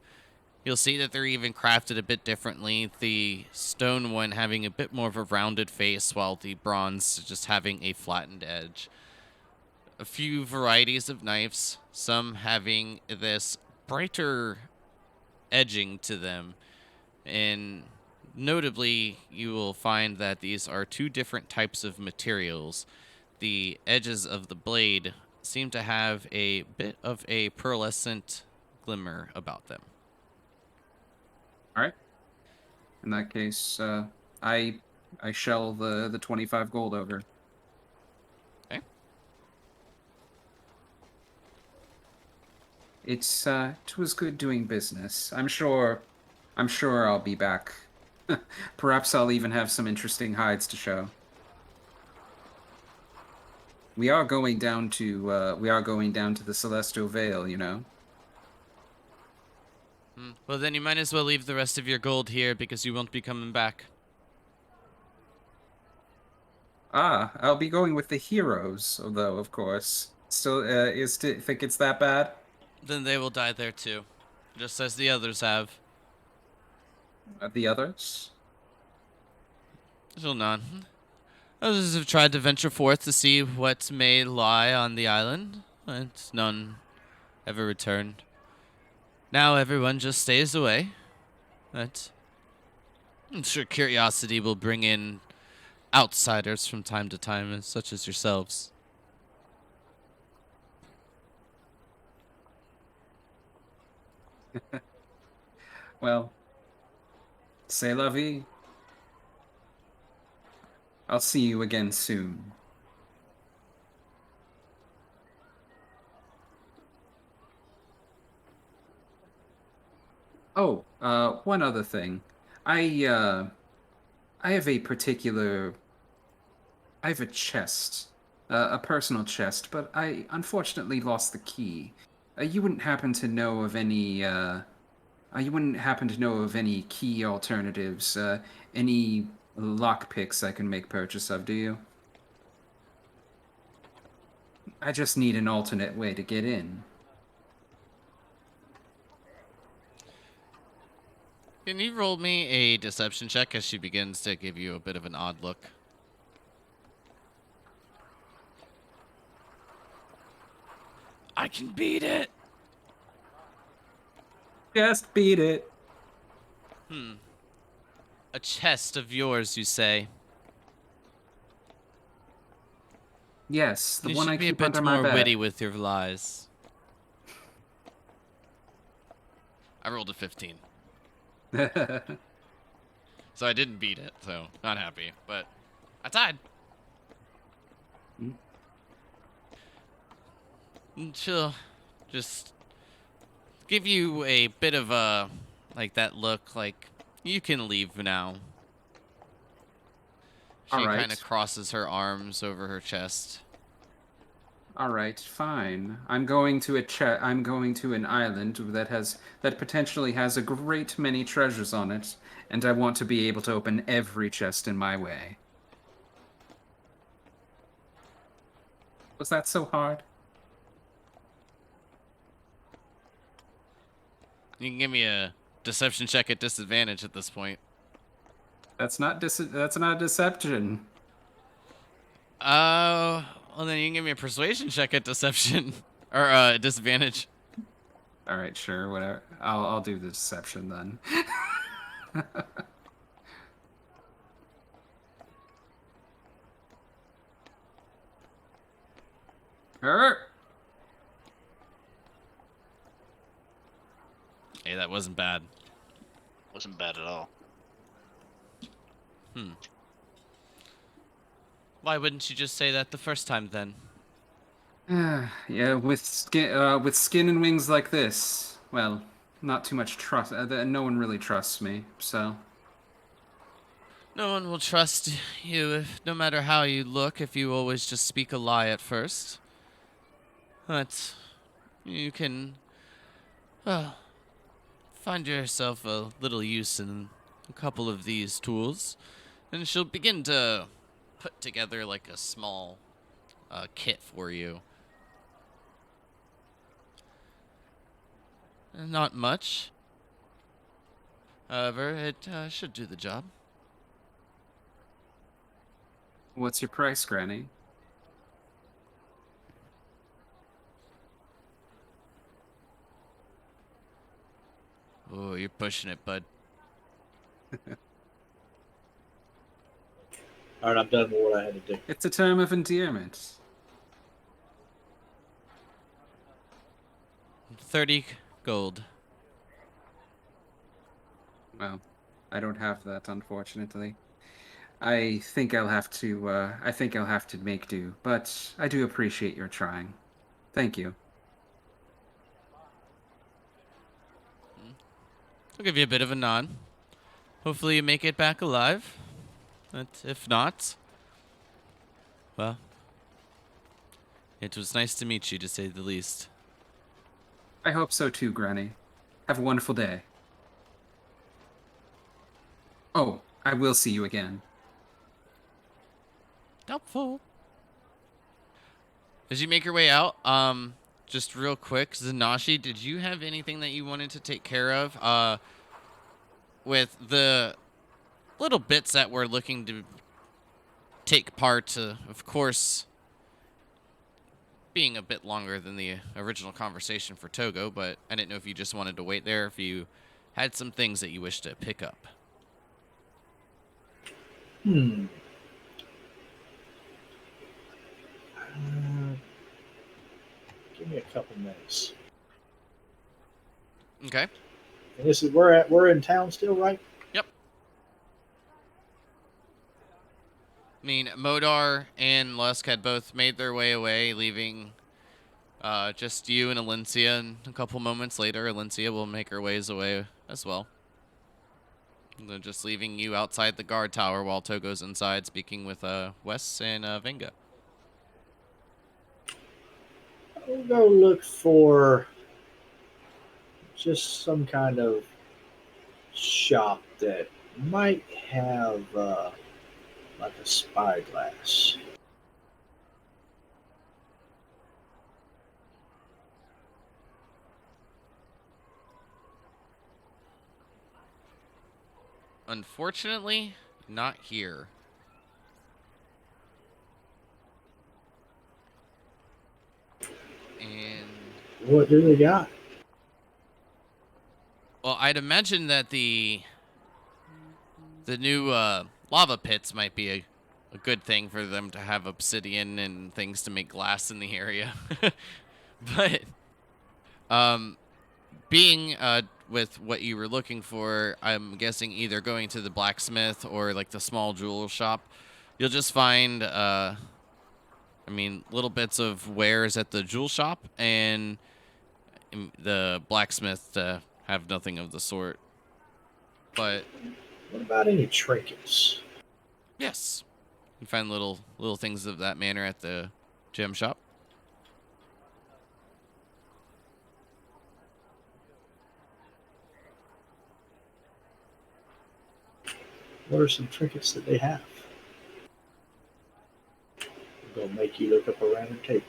You'll see that they're even crafted a bit differently. The stone one having a bit more of a rounded face, while the bronze just having a flattened edge. A few varieties of knives, some having this brighter edging to them. And notably, you will find that these are two different types of materials. The edges of the blade seem to have a bit of a pearlescent glimmer about them. All right. In that case, I shell the 25 gold over. Okay. It was good doing business. I'm sure I'll be back. Perhaps I'll even have some interesting hides to show. We are going down to the Celestial Vale, you know. Well, then you might as well leave the rest of your gold here because you won't be coming back. I'll be going with the heroes, though, of course. Still, think it's that bad? Then they will die there too, just as the others have. The others? She'll nod. Others have tried to venture forth to see what may lie on the island, but none ever returned. Now everyone just stays away, but I'm sure curiosity will bring in outsiders from time to time, such as yourselves. Well, c'est la vie. I'll see you again soon. Oh, one other thing. I have a particular. I have a chest, a personal chest, but I unfortunately lost the key. You wouldn't happen to know of any. You wouldn't happen to know of any key alternatives, any lockpicks I can make purchase of, do you? I just need an alternate way to get in. Can you roll me a deception check as she begins to give you a bit of an odd look? I can beat it. Just beat it. A chest of yours, you say? Yes, the You one should I be a keep bit under my more bed. witty with your lies. I rolled a 15. So I didn't beat it, so not happy. But I tied. And she'll just give you a bit of a, like that look, like, you can leave now. She All right. kind of crosses her arms over her chest. All right, fine. I'm going to I'm going to an island that potentially has a great many treasures on it, and I want to be able to open every chest in my way. Was that so hard? You can give me a deception check at disadvantage at this point. That's not deception. Well then you can give me a persuasion check at deception. Or, disadvantage. All right, sure, whatever. I'll do the deception then. Hey, that wasn't bad. Wasn't bad at all. Why wouldn't you just say that the first time then? Yeah, with skin and wings like this, well, not too much trust. No one really trusts me, so. No one will trust you if, no matter how you look, if you always just speak a lie at first. But you can find yourself a little use in a couple of these tools, and she'll begin to put together like a small kit for you. Not much. However, it should do the job. What's your price, Granny? Oh, you're pushing it, bud. All right, I've done what I had to do. It's a term of endearment. 30 gold. Well, I don't have that, unfortunately. I think I'll have to make do, but I do appreciate your trying. Thank you. I'll give you a bit of a nod. Hopefully you make it back alive. But if not, well, it was nice to meet you, to say the least. I hope so too, Granny. Have a wonderful day. Oh, I will see you again. Doubtful. As you make your way out, just real quick, Zanashi, did you have anything that you wanted to take care of? With the little bits that we're looking to take part, of course, being a bit longer than the original conversation for Togo, but I didn't know if you just wanted to wait there, if you had some things that you wish to pick up. Hmm. Give me a couple minutes. Okay. And this is we're in town still, right? Yep. I mean, Modar and Lusk had both made their way away, leaving just you and Alencia, and a couple moments later, Alencia will make her ways away as well. And they're just leaving you outside the guard tower while Togo's inside speaking with Wes and Venga. I'll go look for just some kind of shop that might have like a spyglass. Unfortunately, not here. And What do they got? well, I'd imagine that the new lava pits might be a good thing for them to have obsidian and things to make glass in the area. But being with what you were looking for, I'm guessing either going to the blacksmith or like the small jewel shop, you'll just find I mean, little bits of wares at the jewel shop, and the blacksmith have nothing of the sort. But What about any trinkets? yes, you find little things of that manner at the gem shop. What are some trinkets that they have? I'm gonna make you look up a random table.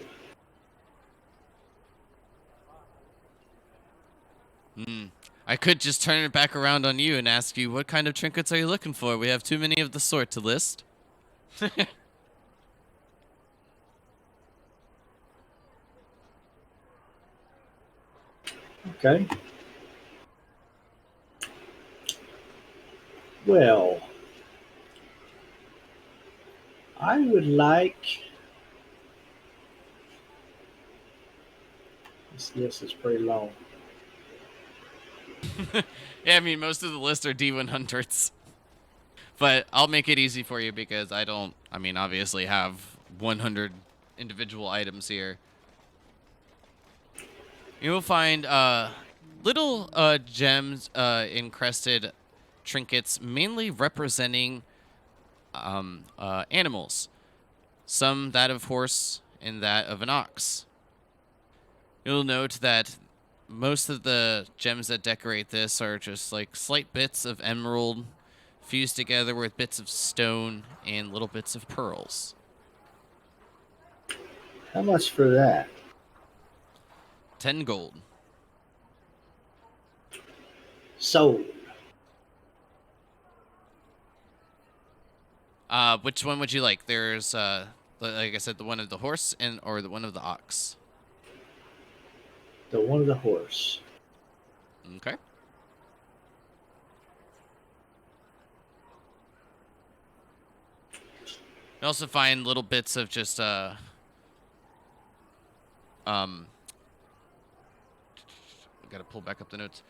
I could just turn it back around on you and ask you, what kind of trinkets are you looking for? We have too many of the sort to list. Okay. Well, I would like. This list is pretty long. Yeah, I mean, most of the list are D100s. But I'll make it easy for you because I don't, I mean, obviously have 100 individual items here. You will find little gems, encrusted trinkets, mainly representing animals. Some that of horse and that of an ox. You'll note that most of the gems that decorate this are just like slight bits of emerald fused together with bits of stone and little bits of pearls. How much for that? 10 gold. Sold. Which one would you like? There's like I said, the one of the horse or the one of the ox. The one of the horse. Okay. You also find little bits of just gotta pull back up the notes.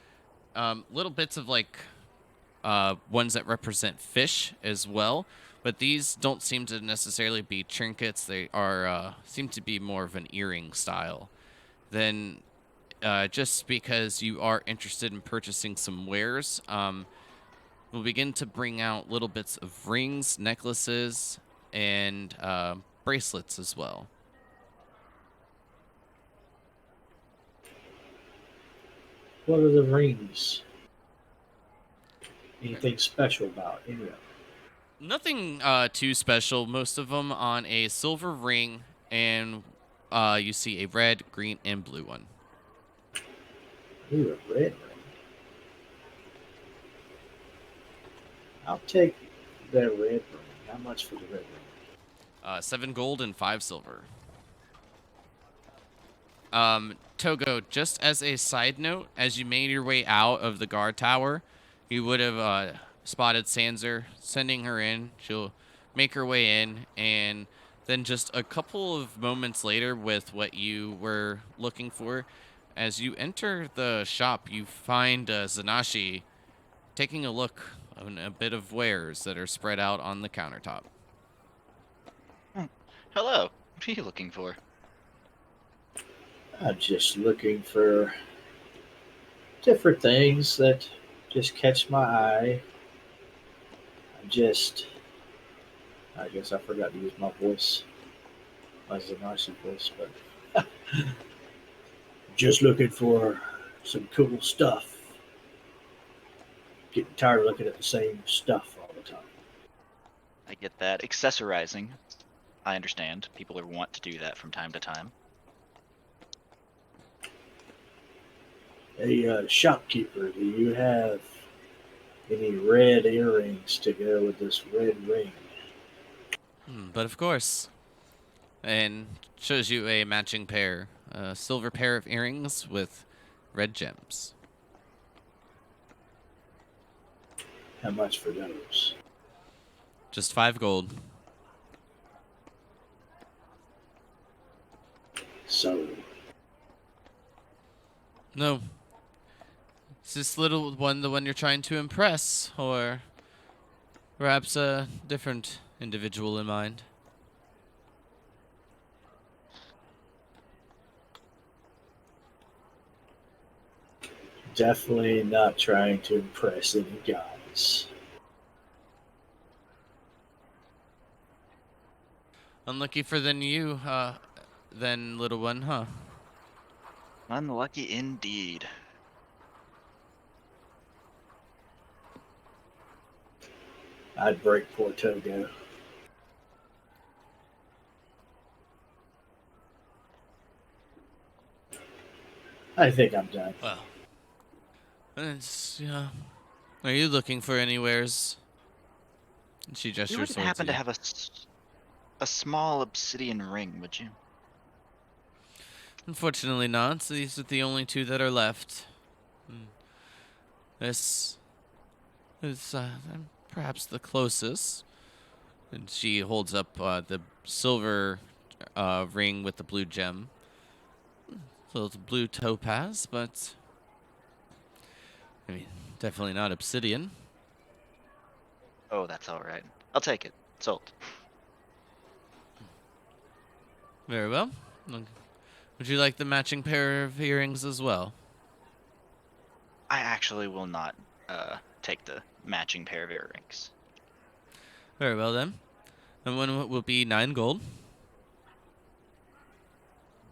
Little bits of like ones that represent fish as well, but these don't seem to necessarily be trinkets. They are seem to be more of an earring style. Then just because you are interested in purchasing some wares, we'll begin to bring out little bits of rings, necklaces, and bracelets as well. What are the rings? Anything special about any of them? Nothing too special. Most of them on a silver ring, and you see a red, green, and blue one. Ooh, a red ring. I'll take that red ring. How much for the red ring? 7 gold and 5 silver. Togo, just as a side note, as you made your way out of the guard tower, you would have spotted Sanser, sending her in. She'll make her way in, and then just a couple of moments later, with what you were looking for, as you enter the shop, you find Zanashi taking a look on a bit of wares that are spread out on the countertop. Hello. What are you looking for? I'm just looking for different things that just catch my eye. I guess I forgot to use my voice, my Zanashi voice, but just looking for some cool stuff. Getting tired of looking at the same stuff all the time. I get that. Accessorizing. I understand. People are want to do that from time to time. Hey, shopkeeper, do you have any red earrings to go with this red ring? But of course, and shows you a matching pair, a silver pair of earrings with red gems. How much for those? Just 5 gold. So, No. Is this little one the one you're trying to impress, or perhaps a different individual in mind? definitely not trying to impress any guys. Unlucky for then little one, huh? Unlucky indeed. I'd break poor Togo. I think I'm done. Well, are you looking for anywheres? And she You gestures wouldn't towards happen to you. have a small obsidian ring, would you? Unfortunately not. So these are the only 2 that are left. This is perhaps the closest. And she holds up the silver ring with the blue gem. So it's a blue topaz, but I mean, definitely not obsidian. Oh, that's all right. I'll take it. Sold. Very well. Would you like the matching pair of earrings as well? I actually will not take the matching pair of earrings. Very well then. And one will be 9 gold.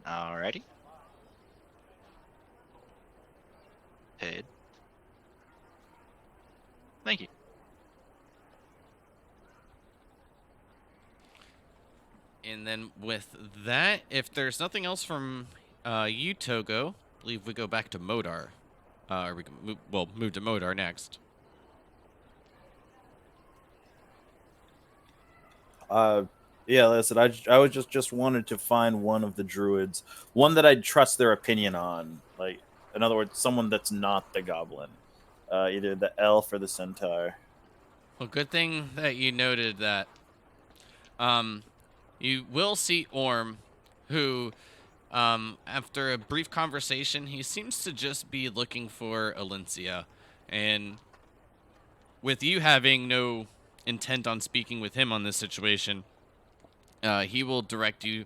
Alrighty. Paid. Thank you. And then with that, if there's nothing else from you, Togo, I believe we go back to Modar. Or we can move to Modar next. Yeah, listen, I was just wanted to find one of the druids, one that I'd trust their opinion on. Like, in other words, someone that's not the goblin, either the elf or the centaur. Well, good thing that you noted that. You will see Orm, who, after a brief conversation, he seems to just be looking for Alencia. And with you having no intent on speaking with him on this situation, he will direct you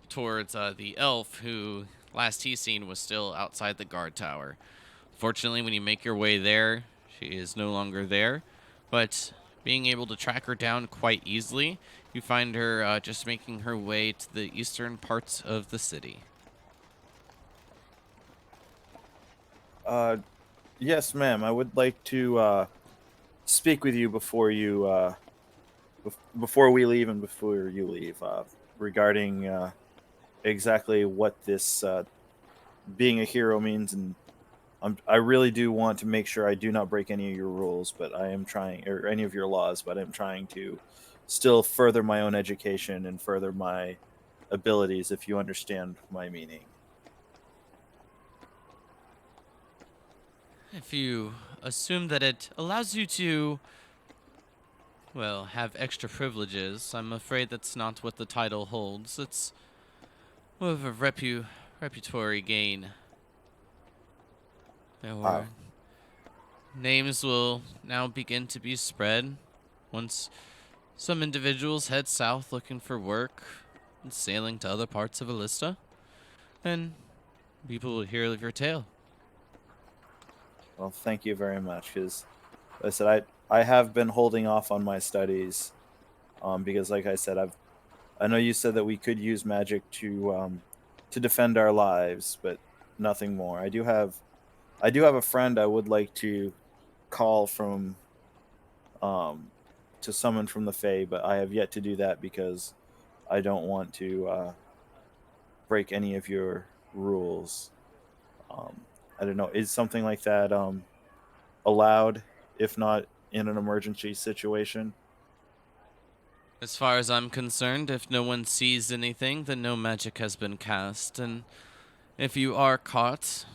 towards the elf who, last he seen, was still outside the guard tower. Fortunately, when you make your way there, she is no longer there, but being able to track her down quite easily, you find her just making her way to the eastern parts of the city. Yes, ma'am. I would like to speak with you before before we leave and before you leave, regarding exactly what this being a hero means, and I really do want to make sure I do not break any of your rules, but I am trying, or any of your laws, but I'm trying to still further my own education and further my abilities, if you understand my meaning. If you assume that it allows you to, well, have extra privileges, I'm afraid that's not what the title holds. It's more of a reputory gain. Our names will now begin to be spread once some individuals head south looking for work and sailing to other parts of Elista, and people will hear of your tale. Well, thank you very much. Because I said I have been holding off on my studies, because like I said, I know you said that we could use magic to defend our lives, but nothing more. I do have a friend I would like to call from to summon from the Fae, but I have yet to do that because I don't want to break any of your rules. I don't know. Is something like that allowed, if not in an emergency situation? As far as I'm concerned, if no one sees anything, then no magic has been cast, and if you are caught,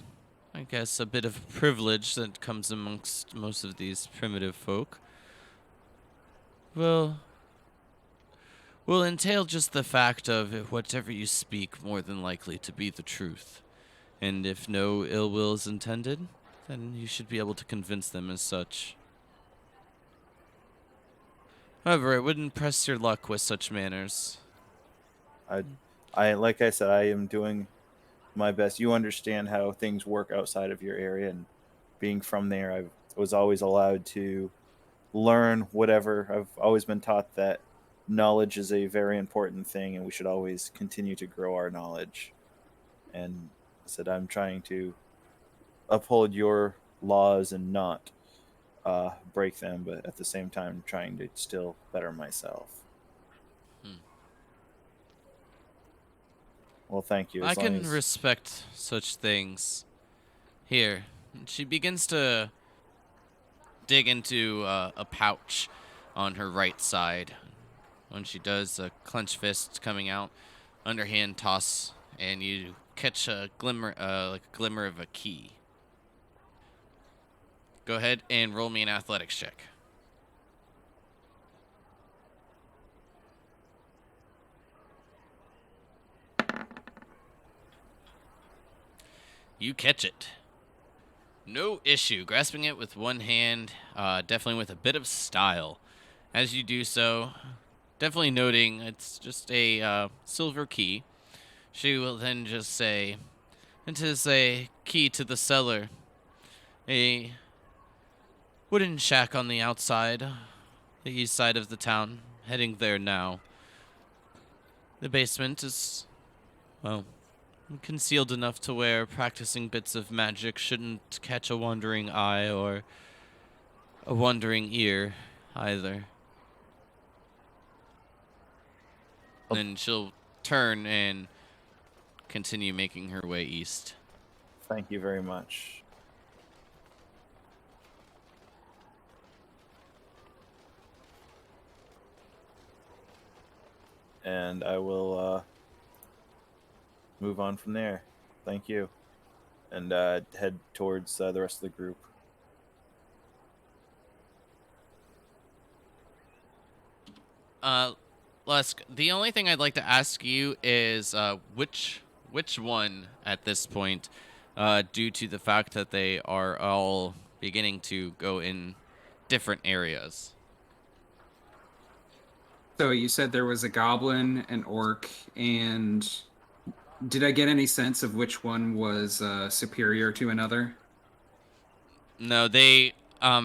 I guess a bit of privilege that comes amongst most of these primitive folk will entail just the fact of whatever you speak more than likely to be the truth. And if no ill will is intended, then you should be able to convince them as such. However, it wouldn't press your luck with such manners. I like I said, I am doing my best. You understand how things work outside of your area, and being from there, I was always allowed to learn whatever. I've always been taught that knowledge is a very important thing, and we should always continue to grow our knowledge. And I said, I'm trying to uphold your laws and not break them, but at the same time, trying to still better myself. Well, thank you. I can respect such things. Here, she begins to dig into a pouch on her right side. When she does, a clenched fist coming out, underhand toss, and you catch a glimmer, like a glimmer of a key. Go ahead and roll me an athletics check. You catch it. No issue. Grasping it with one hand, definitely with a bit of style. As you do so, definitely noting it's just a silver key. She will then just say, "It is a key to the cellar. A wooden shack on the outside, the east side of the town. Heading there now. The basement is, well, concealed enough to where practicing bits of magic shouldn't catch a wandering eye or a wandering ear either." And then she'll turn and continue making her way east. Thank you very much. And I will move on from there. Thank you. And head towards the rest of the group. Lusk, the only thing I'd like to ask you is which one at this point, due to the fact that they are all beginning to go in different areas. So you said there was a goblin, an orc, and did I get any sense of which one was superior to another? No, they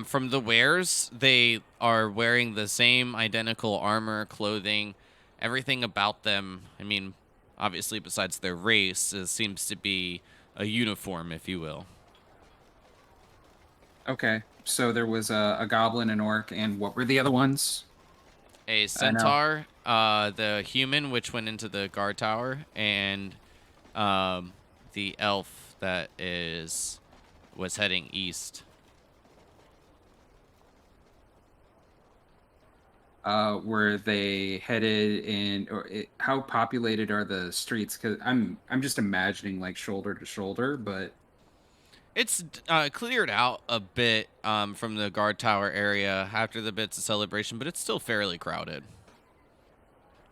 from the wares, they are wearing the same identical armor, clothing, everything about them. I mean, obviously besides their race, it seems to be a uniform, if you will. Okay, so there was a goblin, an orc, and what were the other ones? A centaur, the human, which went into the guard tower, and the elf that was heading east. were they headed in, or how populated are the streets? Because I'm just imagining like shoulder to shoulder, but It's cleared out a bit from the guard tower area after the bits of celebration, but it's still fairly crowded.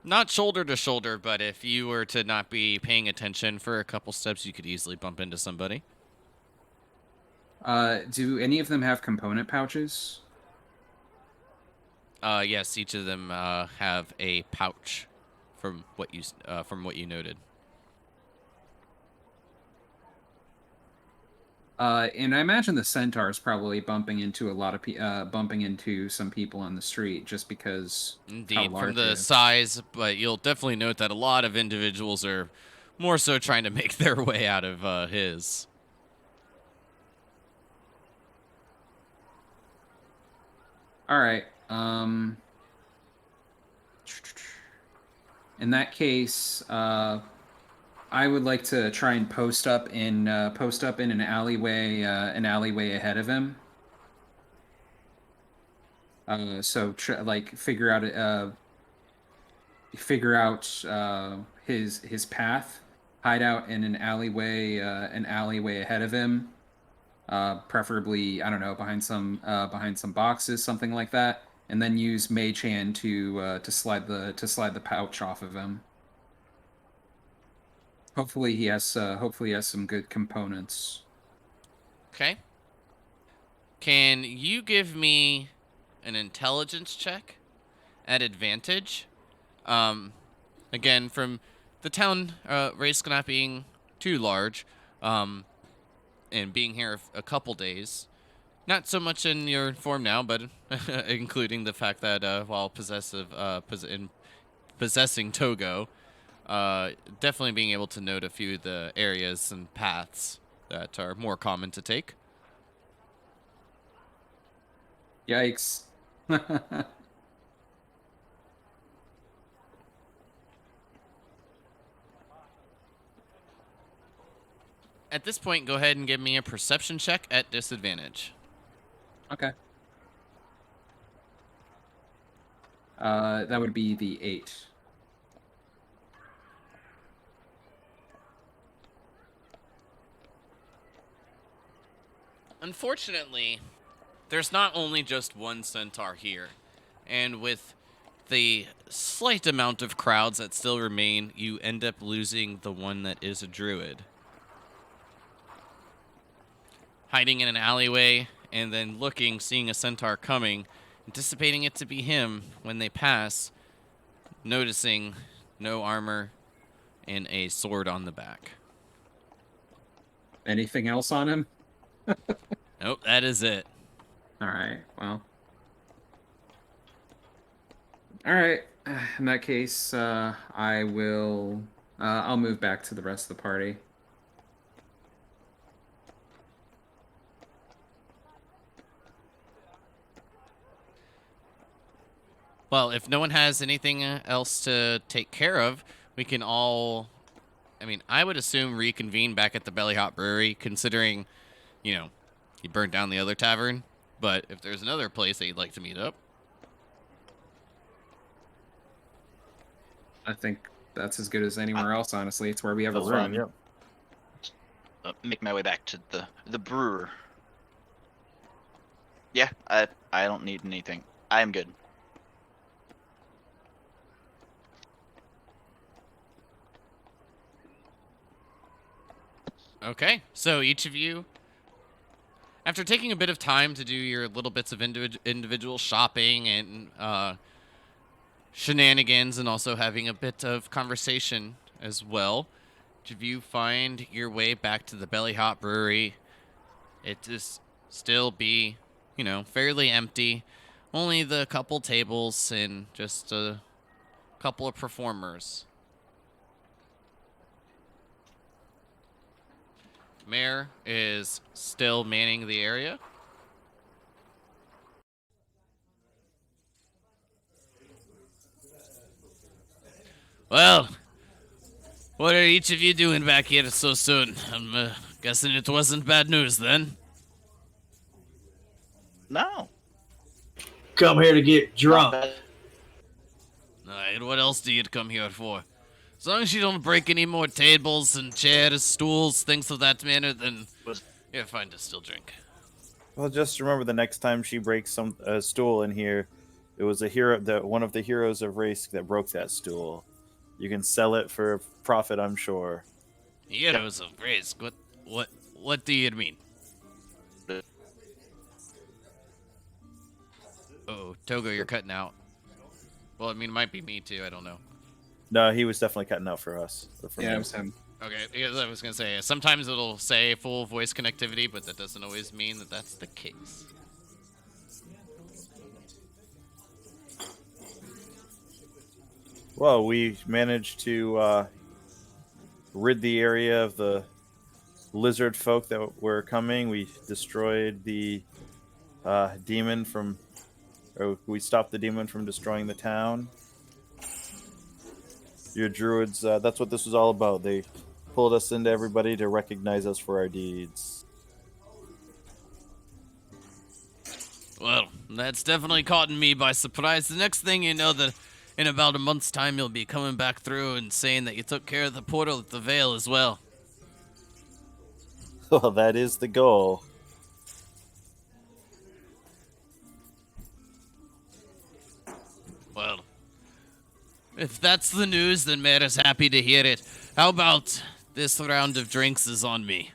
Not shoulder to shoulder, but if you were to not be paying attention for a couple steps, you could easily bump into somebody. do any of them have component pouches? Yes, each of them have a pouch, from what you noted. And I imagine the centaur is probably bumping into bumping into some people on the street just because Indeed, large from it the is. size, but you'll definitely note that a lot of individuals are more so trying to make their way out of his. All right. In that case, I would like to try and post up in an alleyway ahead of him. So figure out his path, hide out in an alleyway ahead of him. Preferably, I don't know, behind some boxes, something like that, and then use Mage Hand to slide the pouch off of him. Hopefully he has some good components. Okay. Can you give me an intelligence check at advantage? Again, from the town race not being too large, and being here a couple days, not so much in your form now, but including the fact that while possessing Togo, definitely being able to note a few of the areas and paths that are more common to take. Yikes. At this point, go ahead and give me a perception check at disadvantage. Okay. That would be the 8. Unfortunately, there's not only just one centaur here, and with the slight amount of crowds that still remain, you end up losing the one that is a druid. Hiding in an alleyway, and then seeing a centaur coming, anticipating it to be him when they pass, noticing no armor and a sword on the back. Anything else on him? Nope, that is it. All right. Well. All right. In that case, I will. I'll move back to the rest of the party. Well, if no one has anything else to take care of, we can all, I would assume reconvene back at the Belly Hot Brewery, considering, he burned down the other tavern. But if there's another place that you'd like to meet up. I think that's as good as anywhere else, honestly. It's where we have a That's right, room. yeah. Make my way back to the brewer. Yeah, I don't need anything. I'm good. Okay, so each of you, after taking a bit of time to do your little bits of individual shopping and shenanigans, and also having a bit of conversation as well, each of you find your way back to the Belly Hot Brewery. It is still be, fairly empty. Only the couple tables and just a couple of performers. Mayor is still manning the area. Well, what are each of you doing back here so soon? I'm guessing it wasn't bad news then. No. Come here to get not drunk. bad. Alright, what else do you come here for? As long as you don't break any more tables and chairs, stools, things of that manner, then you're fine to still drink. Well, just remember the next time she breaks a stool in here, it was one of the heroes of race that broke that stool. You can sell it for profit, I'm sure. Heroes of race? What do you mean? Oh, Togo, you're cutting out. Well, I mean, it might be me too. I don't know. No, he was definitely cutting out for us. Or for Yeah, me. it was him. Okay, because I was gonna say sometimes it'll say full voice connectivity, but that doesn't always mean that that's the case. Well, we managed to rid the area of the lizard folk that were coming. We destroyed the demon from. Or we stopped the demon from destroying the town. Your druids, that's what this was all about. They pulled us into everybody to recognize us for our deeds. Well, that's definitely caught me by surprise. The next thing you know, that in about a month's time, you'll be coming back through and saying that you took care of the portal at the Vale as well. Well, that is the goal. Well, if that's the news, then Mara's happy to hear it. How about this round of drinks is on me?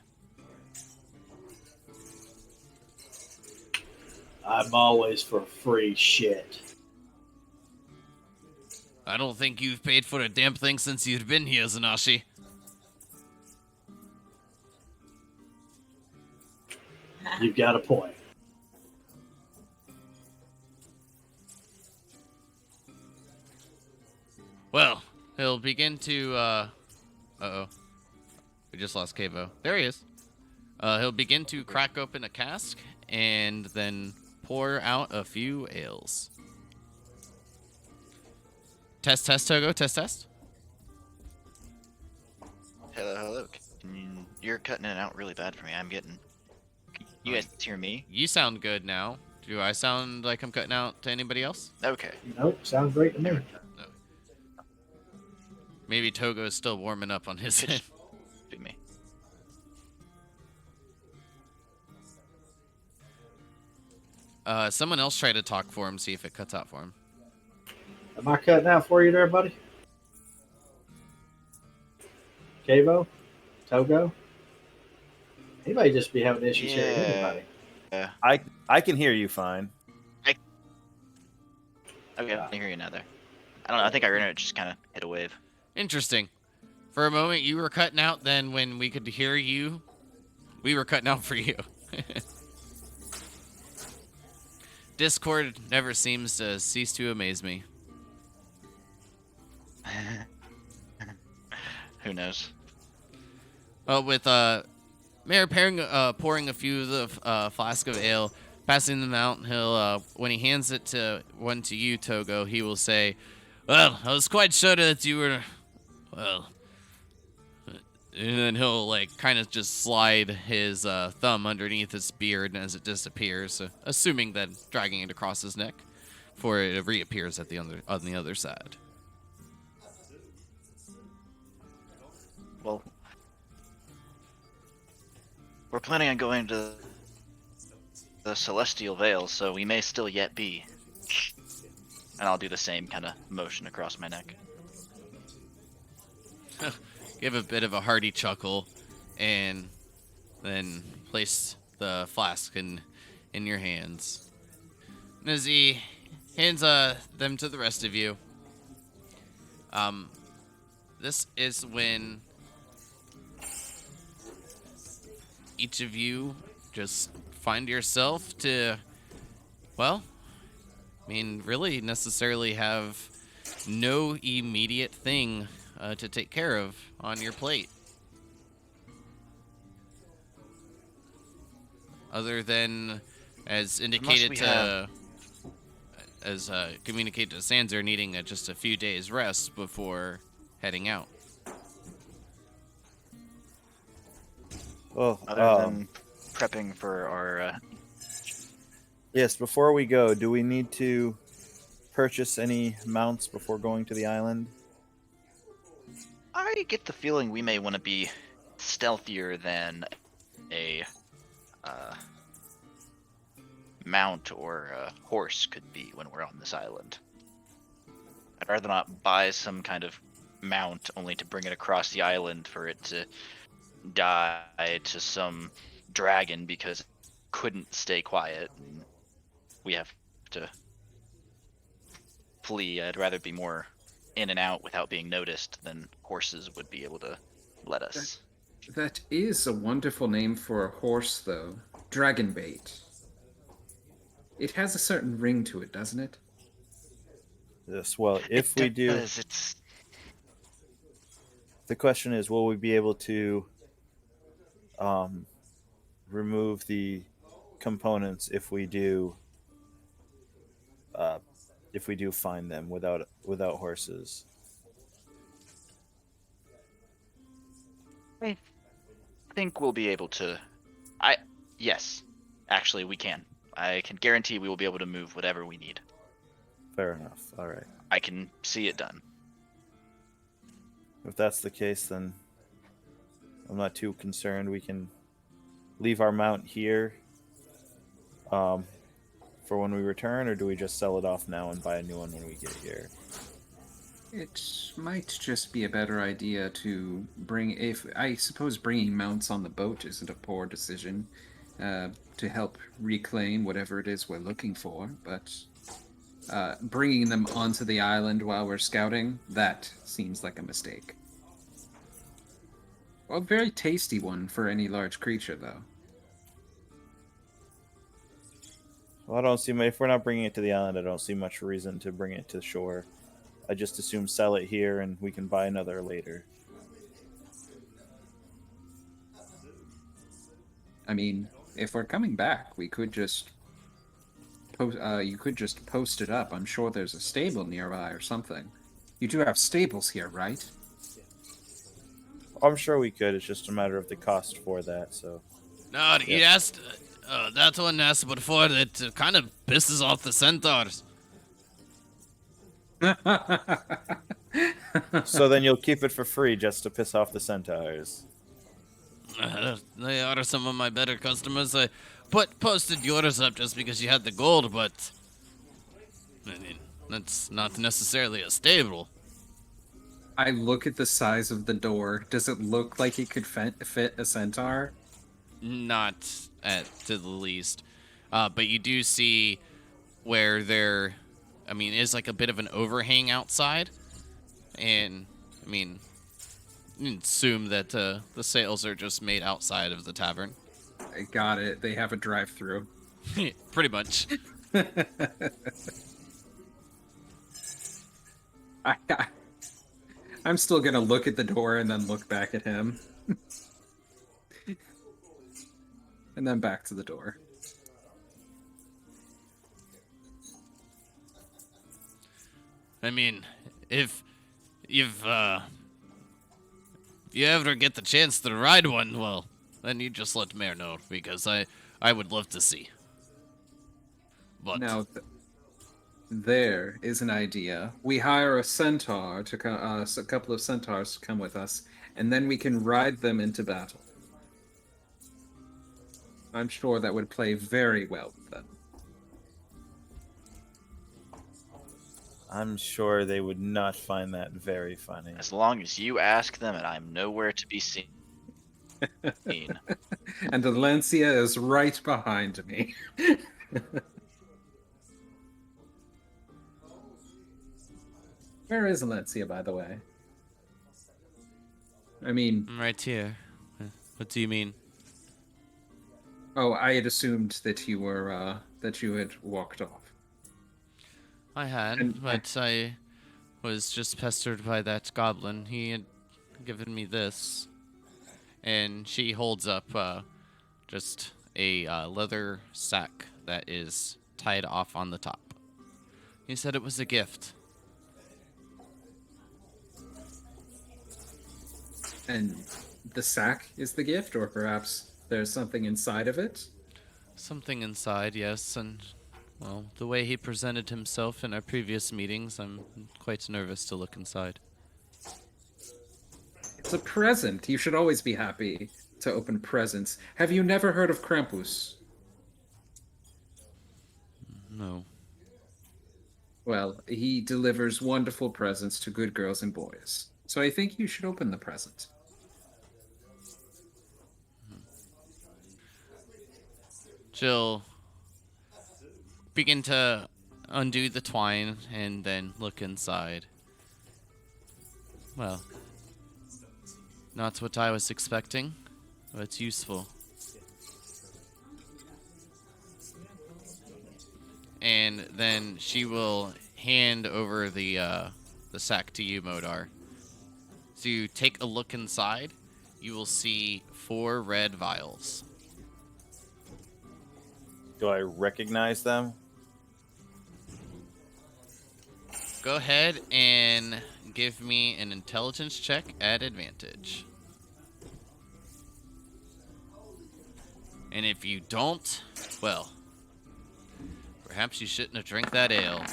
I'm always for free shit. I don't think you've paid for a damn thing since you've been here, Zanashi. You've got a point. Well, he'll begin to, uh-oh. We just lost Kavo. There he is. He'll begin to crack open a cask and then pour out a few ales. Test, Togo. Test. Hello. You're cutting it out really bad for me. You guys hear me? You sound good now. Do I sound like I'm cutting out to anybody else? Okay. Nope, sounds great to me. No. Maybe Togo is still warming up on his end. Be me. Someone else try to talk for him, see if it cuts out for him. Am I cutting out for you there, buddy? Kavo? Togo? He may just be having issues hearing anybody. Yeah. I can hear you fine. Okay, I can hear you now there. I don't know. I think our internet just kind of hit a wave. Interesting. For a moment, you were cutting out. Then, when we could hear you, we were cutting out for you. Discord never seems to cease to amaze me. Who knows? Well, with Mayor pouring a few of the flask of ale, passing them out, he'll when he hands it to one to you, Togo, he will say, "Well, I was quite sure that you were, well." And then he'll like kind of just slide his thumb underneath his beard as it disappears, assuming that dragging it across his neck, before it reappears at on the other side. Well, we're planning on going to the Celestial Vale, so we may still yet be. And I'll do the same kind of motion across my neck. Give a bit of a hearty chuckle, and then place the flask in your hands. And as he hands them to the rest of you, this is when each of you just find yourself to, well, I mean, really necessarily have no immediate thing to take care of on your plate. Other than, as indicated communicated to Sanser, needing just a few days rest before heading out. Well, Other than prepping for our... yes, before we go, do we need to purchase any mounts before going to the island? I get the feeling we may want to be stealthier than a mount or a horse could be when we're on this island. I'd rather not buy some kind of mount only to bring it across the island for it to die to some dragon because it couldn't stay quiet and we have to flee. I'd rather be more in and out without being noticed than horses would be able to let us. That is a wonderful name for a horse, though. Dragonbait. It has a certain ring to it, doesn't it? Yes. Well, if we do, It's the question is, will we be able to remove the components if we do find them without horses? I think we'll be able to. Yes, actually, we can. I can guarantee we will be able to move whatever we need. Fair enough. All right. I can see it done. If that's the case, then I'm not too concerned. We can leave our mount here for when we return, or do we just sell it off now and buy a new one when we get here? It might just be a better idea to bring. I suppose bringing mounts on the boat isn't a poor decision to help reclaim whatever it is we're looking for, but bringing them onto the island while we're scouting, that seems like a mistake. A very tasty one for any large creature, though. Well, I don't see if we're not bringing it to the island, I don't see much reason to bring it to shore. I just assume sell it here and we can buy another later. I mean, if we're coming back, we could just you could just post it up. I'm sure there's a stable nearby or something. You do have stables here, right? I'm sure we could. It's just a matter of the cost for that. So. No, he asked. That one asked before that kind of pisses off the centaurs. So then you'll keep it for free just to piss off the centaurs. They are some of my better customers. I posted yours up just because you had the gold, but I mean, that's not necessarily a stable. I look at the size of the door. Does it look like it could fit a centaur? Not to the least. But you do see where there, is like a bit of an overhang outside. And, you can assume that the sales are just made outside of the tavern. I got it. They have a drive-through. Pretty much. I'm still gonna look at the door and then look back at him. And then back to the door. If you ever get the chance to ride one, well, then you just let Mare know, because I would love to see. But Now, there is an idea. We hire a centaur to a couple of centaurs to come with us, and then we can ride them into battle. I'm sure that would play very well with them. I'm sure they would not find that very funny. As long as you ask them and I'm nowhere to be seen. And Alencia is right behind me. Where is Alencia, by the way? I'm right here. What do you mean? Oh, I had assumed that you were that you had walked off. I had, And- but I was just pestered by that goblin. He had given me this. And she holds up just a leather sack that is tied off on the top. He said it was a gift. And the sack is the gift, or perhaps there's something inside of it? Something inside, yes, and Well, the way he presented himself in our previous meetings, I'm quite nervous to look inside. It's a present. You should always be happy to open presents. Have you never heard of Krampus? No. Well, he delivers wonderful presents to good girls and boys. So I think you should open the present. She'll begin to undo the twine and then look inside. Well, not what I was expecting, but it's useful. And then she will hand over the sack to you, Modar. So you take a look inside. You will see 4 red vials. Do I recognize them? Go ahead and give me an intelligence check at advantage. And if you don't, well, perhaps you shouldn't have drank that ale.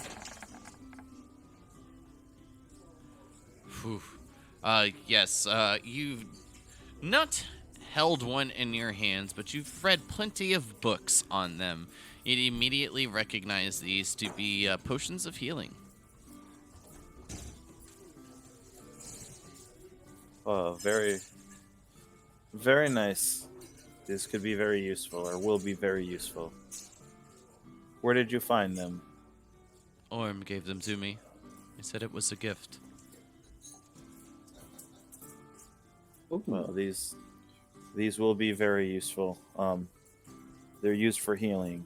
Whew. Yes, you've not held one in your hands, but you've read plenty of books on them. You'd immediately recognize these to be potions of healing. Oh, very, very nice. This could be very useful, or will be very useful. Where did you find them? Orm gave them to me. He said it was a gift. Well, these will be very useful. They're used for healing.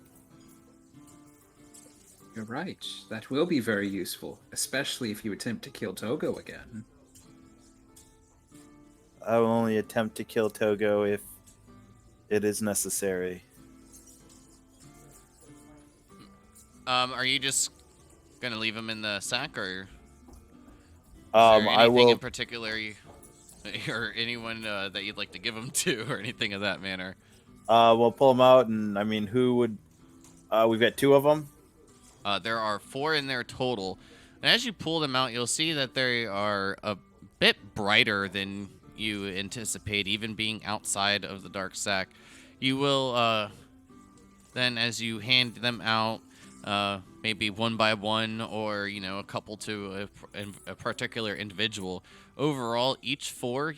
You're right. That will be very useful, especially if you attempt to kill Togo again. I will only attempt to kill Togo if it is necessary. Are you just gonna leave them in the sack, or is I there anything will. in particular or anyone that you'd like to give them to, or anything of that manner? We'll pull them out, and I mean, who would? We've got 2 of them. There are 4 in there total. And as you pull them out, you'll see that they are a bit brighter than you anticipate, even being outside of the dark sack. You will then, as you hand them out, maybe one by one, or a couple to a particular individual. Overall, each 4,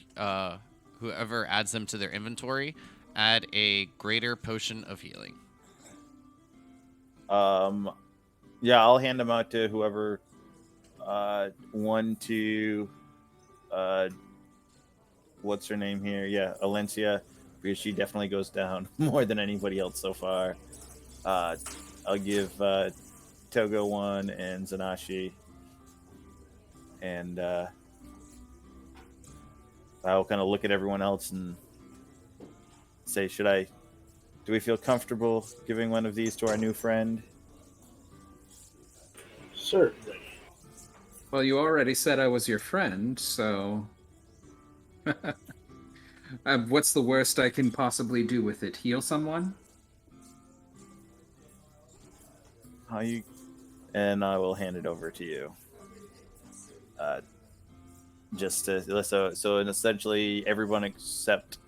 whoever adds them to their inventory, add a greater potion of healing. Yeah, I'll hand them out to whoever. One to, what's her name here? Yeah, Alencia, because she definitely goes down more than anybody else so far. I'll give Togo one and Zanashi, and I'll kind of look at everyone else and say, do we feel comfortable giving one of these to our new friend? Certainly. Well, you already said I was your friend, so... what's the worst I can possibly do with it? Heal someone? And I will hand it over to you. Just to so and essentially everyone except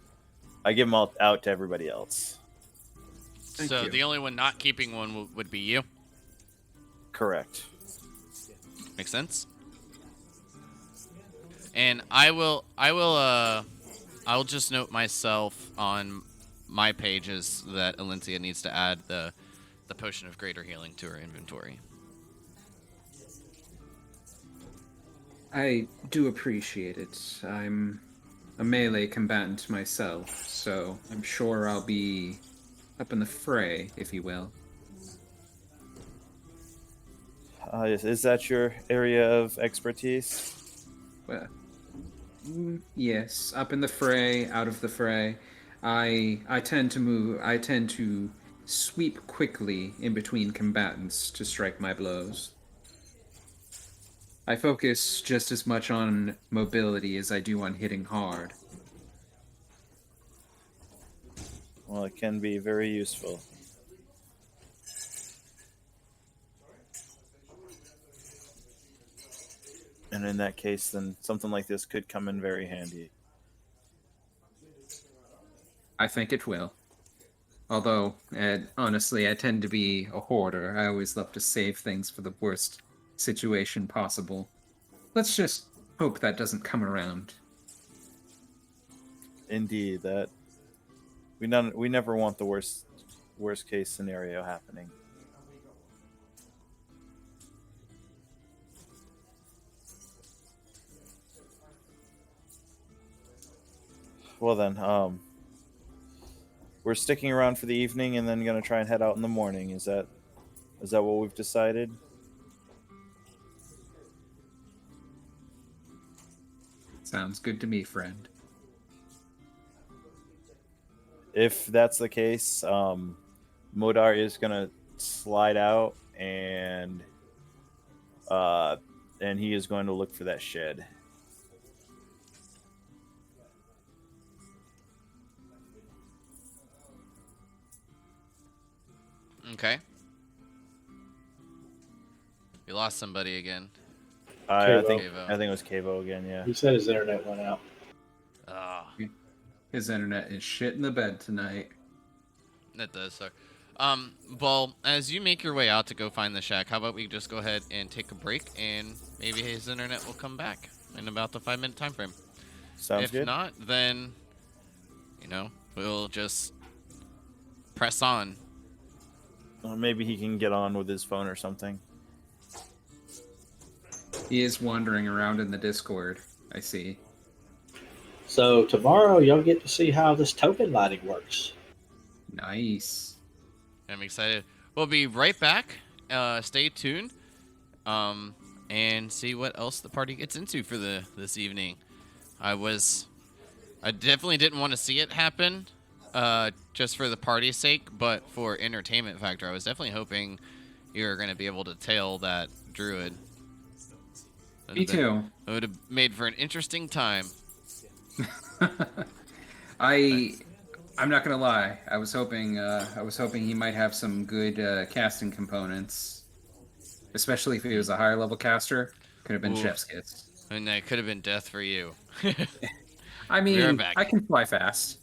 I give them all out to everybody else. Thank So you. the only one not keeping one would be you. Correct. Makes sense. And I'll just note myself on my pages that Alencia needs to add the potion of greater healing to her inventory. I do appreciate it. I'm a melee combatant myself, so I'm sure I'll be up in the fray, if you will. Is that your area of expertise? Well, yes, up in the fray, out of the fray. I tend to sweep quickly in between combatants to strike my blows. I focus just as much on mobility as I do on hitting hard. Well, it can be very useful. And in that case, then something like this could come in very handy. I think it will. Although, honestly, I tend to be a hoarder. I always love to save things for the worst situation possible. Let's just hope that doesn't come around. Indeed, that we never want the worst case scenario happening. Well then, we're sticking around for the evening and then gonna try and head out in the morning. Is that what we've decided? Sounds good to me, friend. If that's the case, Modar is gonna slide out and he is going to look for that shed. Okay. We lost somebody again. I think Kavo. it was Kavo again. Yeah. He said his internet went out. Ah, His internet is shit in the bed tonight. that does suck. Well, as you make your way out to go find the shack, how about we just go ahead and take a break, and maybe his internet will come back in about the 5-minute time frame. Sounds If good. not, then we'll just press on. Maybe he can get on with his phone or something. He is wandering around in the Discord, I see. So tomorrow you'll get to see how this token lighting works. Nice. I'm excited. We'll be right back. Stay tuned. And see what else the party gets into for this evening. I definitely didn't want to see it happen, just for the party's sake, but for entertainment factor, I was definitely hoping you were going to be able to tail that druid. Me too. It would have made for an interesting time. I'm not gonna lie. I was hoping he might have some good casting components, especially if he was a higher level caster. Could have been Ooh. chef's kiss. And that could have been death for you. I We are mean, back. I can fly fast.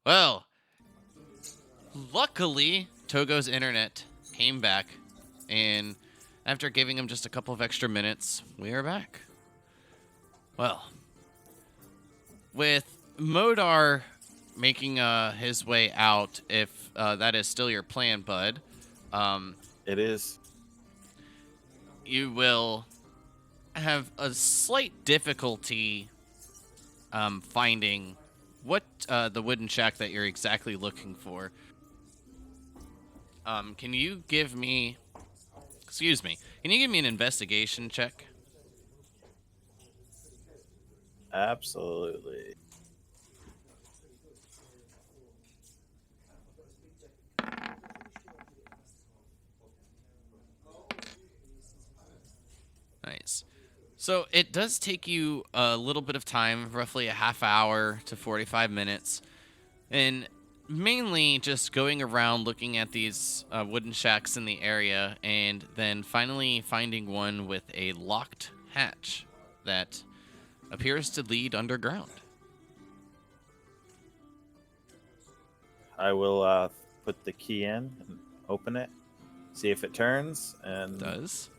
Well, luckily, Togo's internet came back, and after giving him just a couple of extra minutes, we are back. Well, with Modar making his way out, if that is still your plan, bud, It is. you will have a slight difficulty finding what the wooden shack that you're exactly looking for. Can you give me... Excuse me. Can you give me an investigation check? Absolutely. Nice. So it does take you a little bit of time, roughly a half hour to 45 minutes, and mainly just going around looking at these wooden shacks in the area, and then finally finding one with a locked hatch that appears to lead underground. I will put the key in and open it, see if it turns, and Does.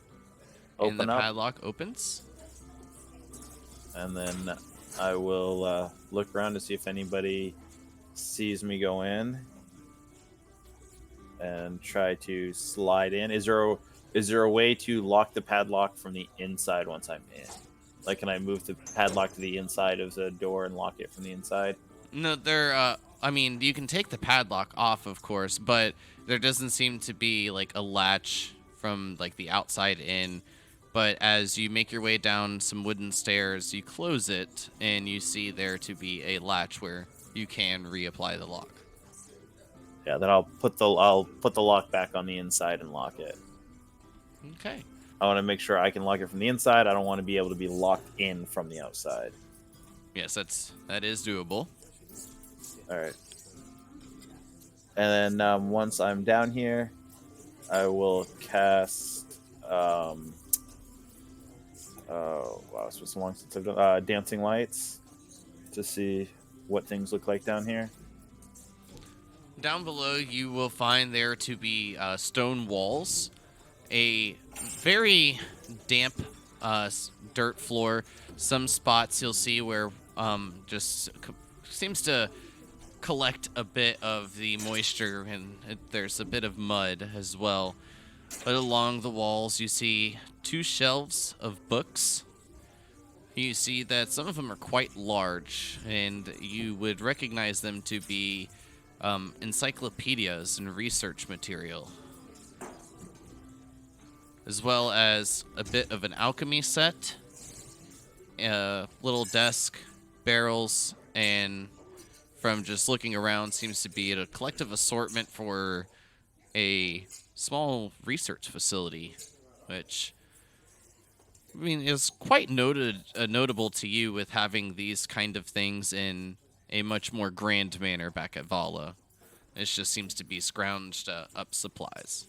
And the open up. padlock opens. And then I will look around to see if anybody sees me go in and try to slide in. Is there a way to lock the padlock from the inside once I'm in? Like, can I move the padlock to the inside of the door and lock it from the inside? No, I mean, you can take the padlock off, of course, but there doesn't seem to be like a latch from like the outside in. But as you make your way down some wooden stairs, you close it, and you see there to be a latch where you can reapply the lock. Yeah, then I'll put the lock back on the inside and lock it. Okay. I want to make sure I can lock it from the inside. I don't want to be able to be locked in from the outside. Yes, that is doable. All right. And then once I'm down here, I will cast. Oh wow, it's been so long since I've done dancing lights to see what things look like down here. Down below, you will find there to be stone walls, a very damp dirt floor. Some spots you'll see where seems to collect a bit of the moisture, and there's a bit of mud as well. But along the walls, you see 2 shelves of books. You see that some of them are quite large, and you would recognize them to be encyclopedias and research material, as well as a bit of an alchemy set, a little desk, barrels, and from just looking around, seems to be a collective assortment for a small research facility, which, I mean, is quite notable to you with having these kind of things in a much more grand manner back at Vala. It just seems to be scrounged up supplies.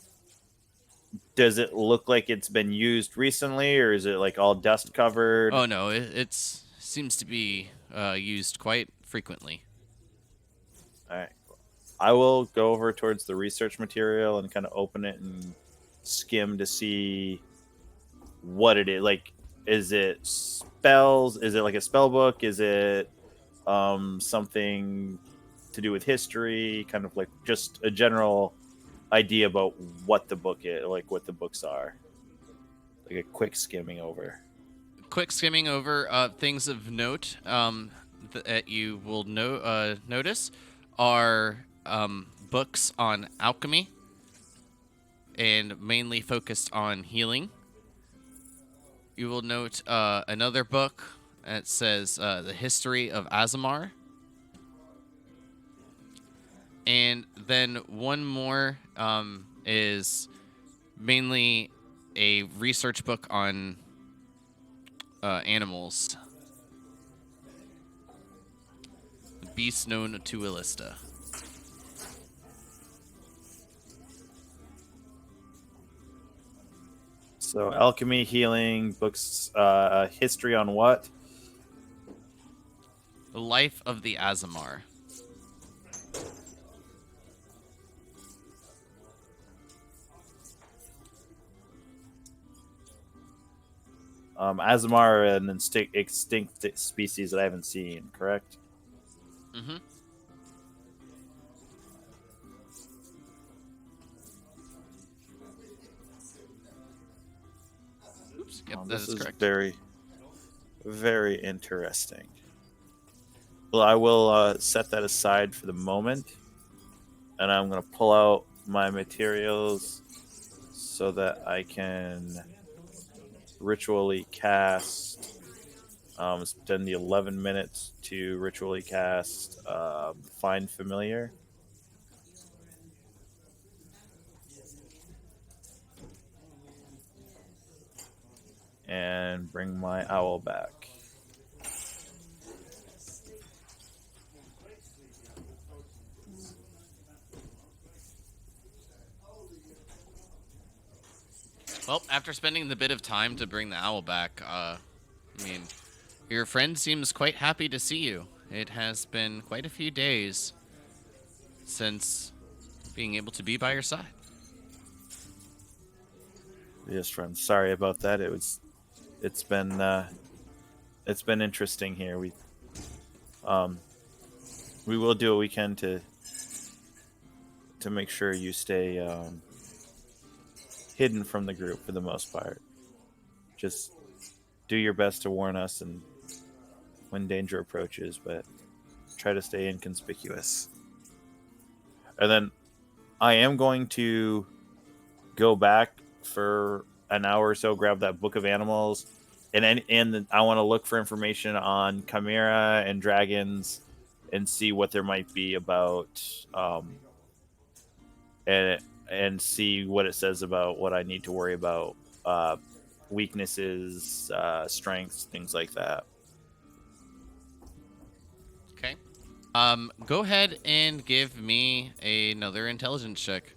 Does it look like it's been used recently, or is it like all dust covered? Oh no, it seems to be used quite frequently. All right. I will go over towards the research material and kind of open it and skim to see what it is. Like, is it spells? Is it like a spell book? Is it something to do with history? Kind of like just a general idea about what the book is, like what the books are. Like a quick skimming over. Quick skimming over things of note that you will notice are books on alchemy and mainly focused on healing. You will note another book that says The History of Azamar. And then one more is mainly a research book on animals. The beasts known to Elista. So alchemy, healing, books, history on what? The Life of the Azamar. Azamar are an extinct species that I haven't seen, correct? Mm-hmm. Oops. Yep, that This is is correct. very, very interesting. Well, I will set that aside for the moment, and I'm going to pull out my materials so that I can ritually cast. Spend the 11 minutes to ritually cast Find Familiar. And bring my owl back. Well, after spending the bit of time to bring the owl back, I mean, your friend seems quite happy to see you. It has been quite a few days since being able to be by your side. Yes, friend. Sorry about that. It's been interesting here. Um, we will do what we can to make sure you stay hidden from the group for the most part. Just do your best to warn us and when danger approaches, but try to stay inconspicuous. And then I am going to go back for an hour or so, grab that book of animals, and I want to look for information on chimera and dragons, and see what there might be about, and see what it says about what I need to worry about, weaknesses, strengths, things like that. Okay. Go ahead and give me another intelligence check.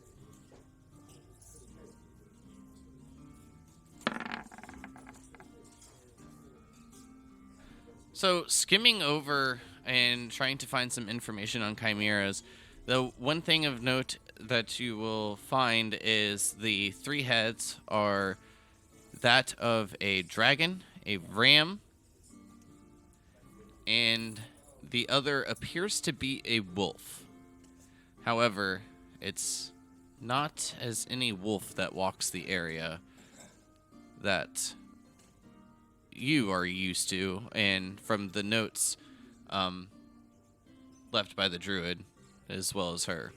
So, skimming over and trying to find some information on chimeras, the one thing of note that you will find is the three heads are that of a dragon, a ram, and the other appears to be a wolf. However, it's not as any wolf that walks the area that you are used to, and from the notes left by the druid as well as her.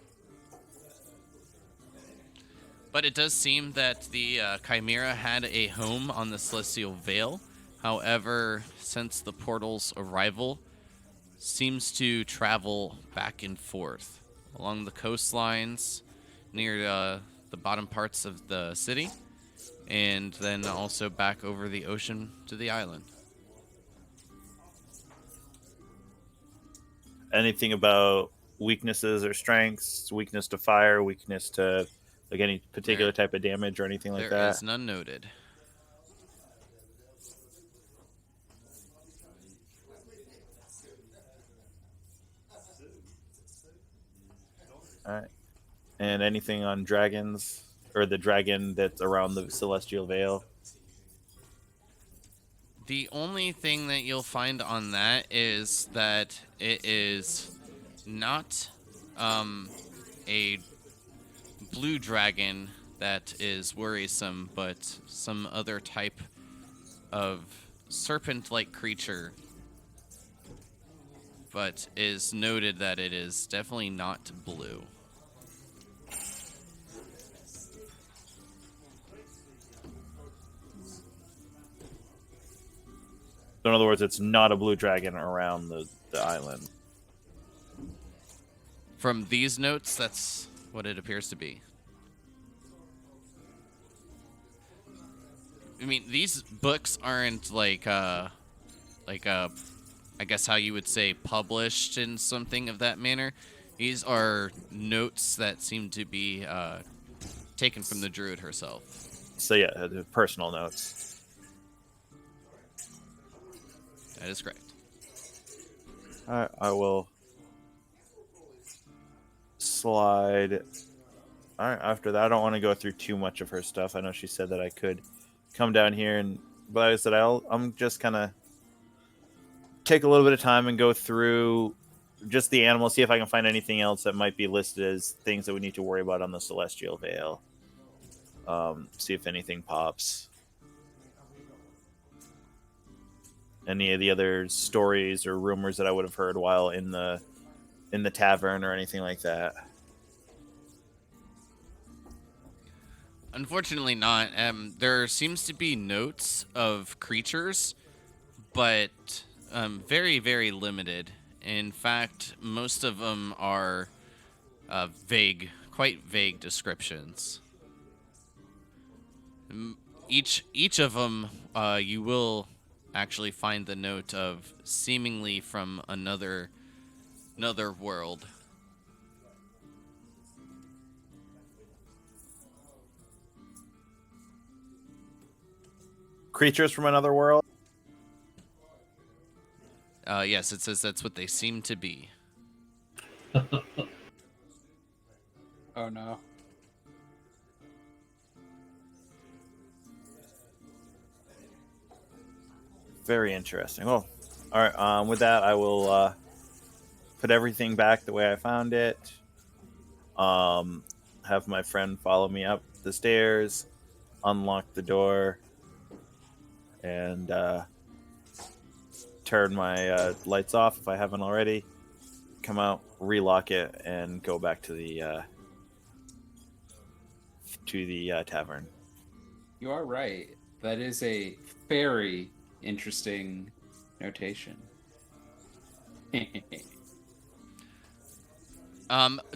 But it does seem that the chimera had a home on the Celestial Vale. However, since the portal's arrival, seems to travel back and forth along the coastlines near the bottom parts of the city, and then also back over the ocean to the island. Anything about weaknesses or strengths? Weakness to fire, weakness to like any particular type of damage or anything like There that? is none noted. All right. And anything on dragons or the dragon that's around the Celestial Vale? The only thing that you'll find on that is that it is not a blue dragon that is worrisome, but some other type of serpent-like creature. But is noted that it is definitely not blue. So in other words, it's not a blue dragon around the island. From these notes, that's what it appears to be. I mean, these books aren't like I guess how you would say published in something of that manner. These are notes that seem to be taken from the druid herself. So yeah, the personal notes. That is correct. I will slide. All right. After that, I don't want to go through too much of her stuff. I know she said that I could come down here and but like I said, I'm just kind of take a little bit of time and go through just the animals, see if I can find anything else that might be listed as things that we need to worry about on the Celestial Veil. See if anything pops. Any of the other stories or rumors that I would have heard while in the tavern or anything like that. Unfortunately, not. There seems to be notes of creatures, but very, very limited. In fact, most of them are vague, quite vague descriptions. Each of them, you will actually find the note of seemingly from another world. Creatures from another world? Yes, it says that's what they seem to be. Oh no. Very interesting. Well, all right. With that, I will put everything back the way I found it. Have my friend follow me up the stairs, unlock the door, and turn my lights off if I haven't already. Come out, relock it, and go back to the tavern. You are right. That is a very interesting notation.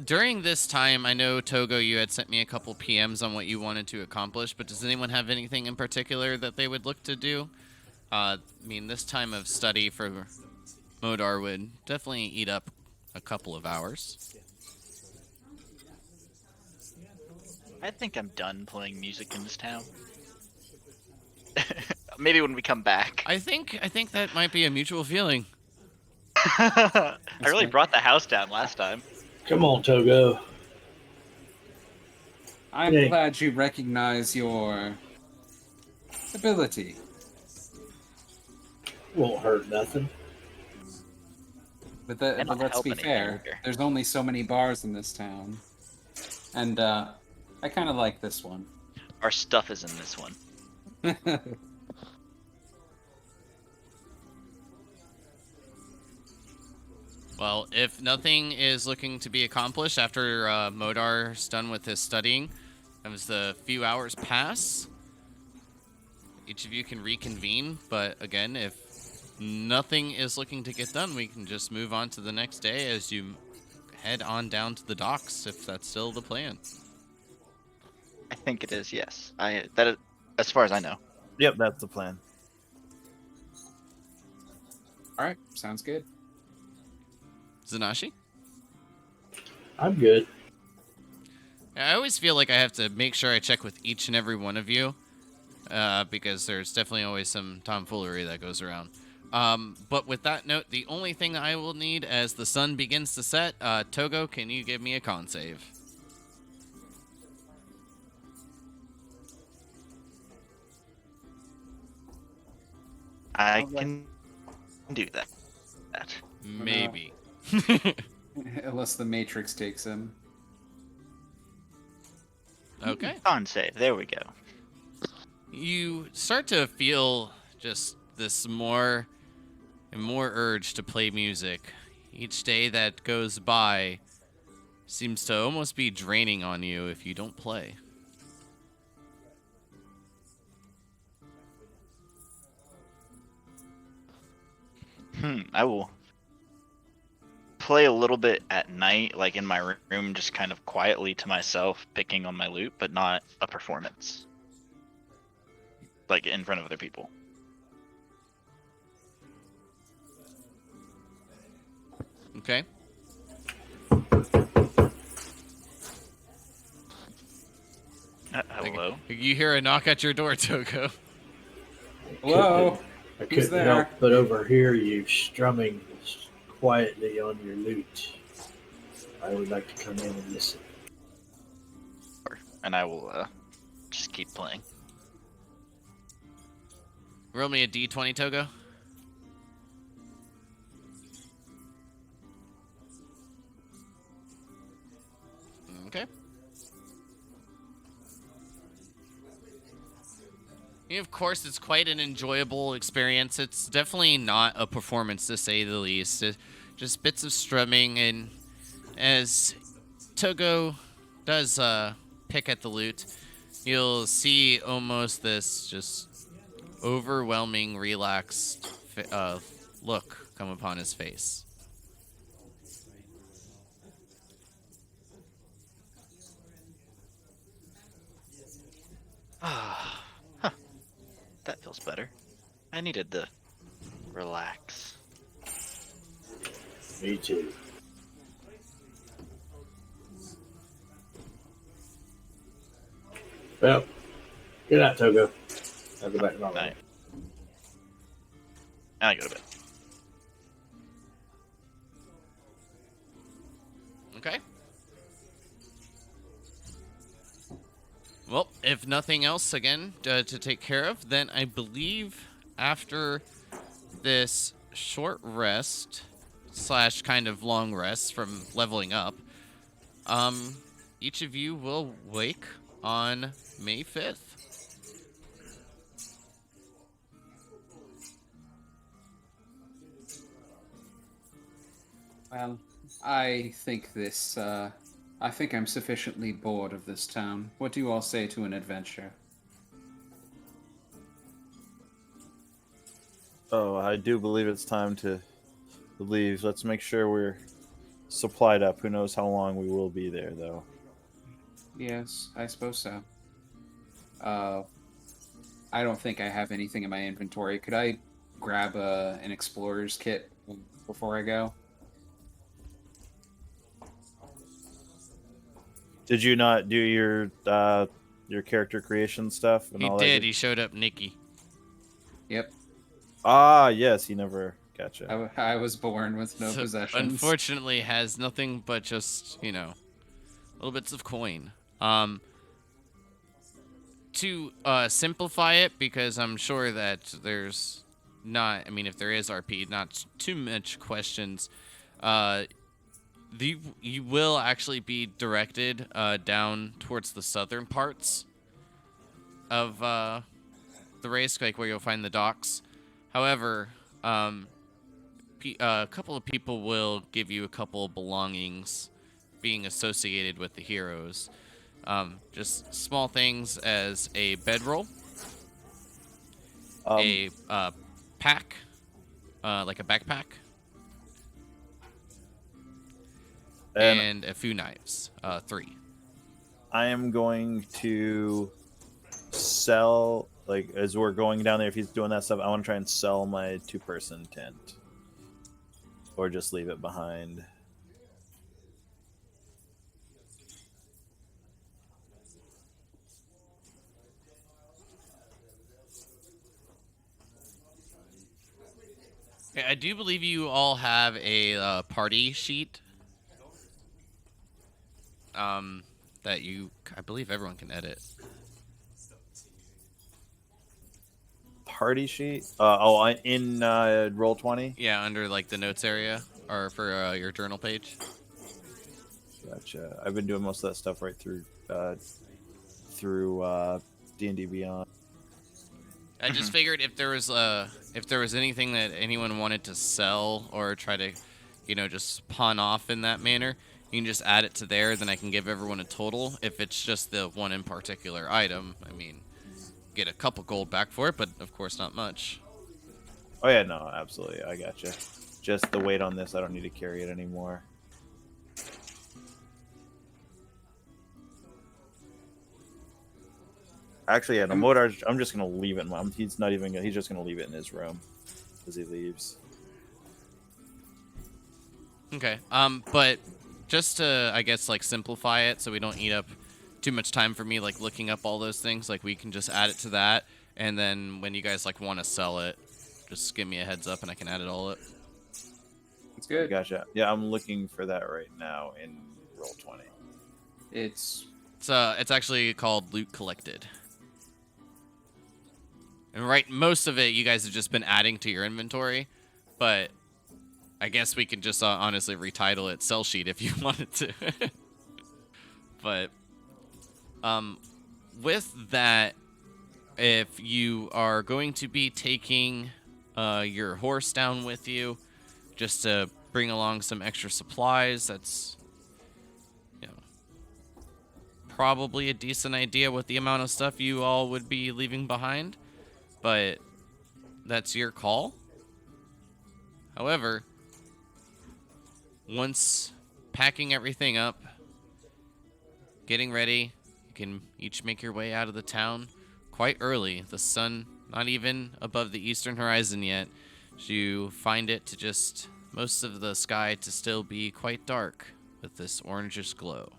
During this time, I know, Togo, you had sent me a couple PMs on what you wanted to accomplish, but does anyone have anything in particular that they would look to do? I mean, this time of study for Modar would definitely eat up a couple of hours. I think I'm done playing music in this town. Maybe when we come back. I think that might be a mutual feeling. I really brought the house down last time. Come on, Togo. I'm Hey. glad you recognize your ability. Won't hurt nothing. But Cannot let's help be anything fair. here. There's only so many bars in this town. And I kind of like this one. Our stuff is in this one. Well, if nothing is looking to be accomplished after Modar's done with his studying, as the few hours pass, each of you can reconvene. But again, if nothing is looking to get done, we can just move on to the next day as you head on down to the docks, if that's still the plan. I think it is, yes. As far as I know. Yep, that's the plan. All right, sounds good. Zanashi? I'm good. I always feel like I have to make sure I check with each and every one of you, because there's definitely always some tomfoolery that goes around. But with that note, the only thing I will need as the sun begins to set, Togo, can you give me a con save? I Alright. can do that. Maybe. Unless the Matrix takes him. Okay. Con save. There we go. You start to feel just this more and more urge to play music. Each day that goes by seems to almost be draining on you if you don't play. I will play a little bit at night, like in my room, just kind of quietly to myself, picking on my lute, but not a performance. Like in front of other people. Okay? Hello? You hear a knock at your door, Togo. Hello? I Who's couldn't there? help but overhear you strumming quietly on your lute. I would like to come in and listen. And I will just keep playing. Roll me a d20, Togo. Okay. And of course, it's quite an enjoyable experience. It's definitely not a performance, to say the least. Just bits of strumming, and as Togo does pick at the lute, you'll see almost this just overwhelming, relaxed look come upon his face. Ah, huh. That feels better. I needed the relax. Me too. Well, good night, Togo. I'll go back to my room. Night. I go to bed. Okay. Well, if nothing else, again, to take care of, then I believe after this short rest / kind of long rest from leveling up, each of you will wake on May 5th. Well, I think I think I'm sufficiently bored of this town. What do you all say to an adventure? Oh, I do believe it's time to leave. Let's make sure we're supplied up. Who knows how long we will be there, though. Yes, I suppose so. I don't think I have anything in my inventory. Could I grab an explorer's kit before I go? Did you not do your character creation stuff? And He all did. That? He showed up Nikki. Yep. Ah, yes. He never. Gotcha. I was born with no So, possessions. unfortunately, has nothing but just, little bits of coin. To simplify it, because I'm sure that there's not, if there is RP, not too much questions, you will actually be directed down towards the southern parts of the race, like where you'll find the docks. However, a couple of people will give you a couple of belongings being associated with the heroes. Just small things as a bedroll, a pack, like a backpack, and a few knives, 3. I am going to sell, like, as we're going down there, if he's doing that stuff, I want to try and sell my 2-person tent. Or just leave it behind. Okay, I do believe you all have a party sheet. That I believe everyone can edit. Party sheet? In Roll20? Yeah, under like the notes area, or for your journal page. Gotcha. I've been doing most of that stuff right through D&D Beyond. I just figured if there was anything that anyone wanted to sell or try to, just pawn off in that manner, you can just add it to there. Then I can give everyone a total. If it's just the one in particular item, get a couple gold back for it, but of course not much. Oh yeah, no, absolutely. I gotcha. Just the weight on this, I don't need to carry it anymore. Actually, yeah, no, Modar, I'm just gonna leave it. He's just gonna leave it in his room as he leaves. Okay. But just to, I guess, like, simplify it so we don't eat up too much time for me, like, looking up all those things, like, we can just add it to that, and then when you guys, like, want to sell it, just give me a heads up and I can add it all up. It's good. Gotcha. Yeah, I'm looking for that right now in Roll20. It's It's actually called Loot Collected. And right, most of it you guys have just been adding to your inventory, but I guess we can just honestly retitle it Sell Sheet if you wanted to. But with that, if you are going to be taking your horse down with you, just to bring along some extra supplies, that's, you know, probably a decent idea with the amount of stuff you all would be leaving behind, but that's your call. However, once packing everything up, getting ready, you can each make your way out of the town quite early. The sun not even above the eastern horizon yet. So you find it to just most of the sky to still be quite dark with this orangish glow.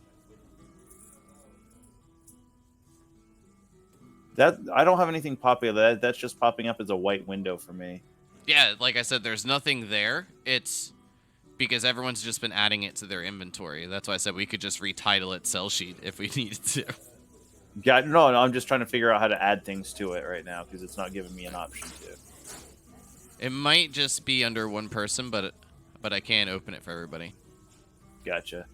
That I don't have anything popping. That's just popping up as a white window for me. Yeah, like I said, there's nothing there. It's because everyone's just been adding it to their inventory. That's why I said we could just retitle it Sell Sheet if we needed to. Yeah, no, I'm just trying to figure out how to add things to it right now because it's not giving me an option to. It might just be under one person, but I can open it for everybody. Gotcha.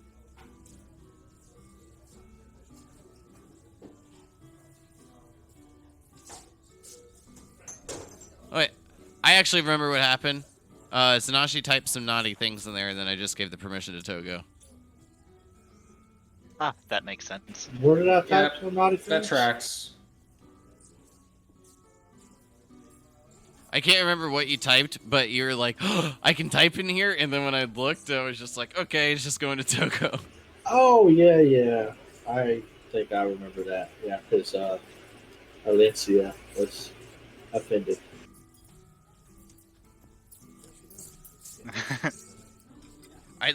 Oh, wait, I actually remember what happened. Zanashi typed some naughty things in there, and then I just gave the permission to Togo. Ah, that makes sense. Where did I type Yeah, some naughty That things? tracks. I can't remember what you typed, but you were like, oh, I can type in here, and then when I looked, I was just like, okay, it's just going to Togo. Oh, yeah. I think I remember that. Yeah, because Alencia was offended.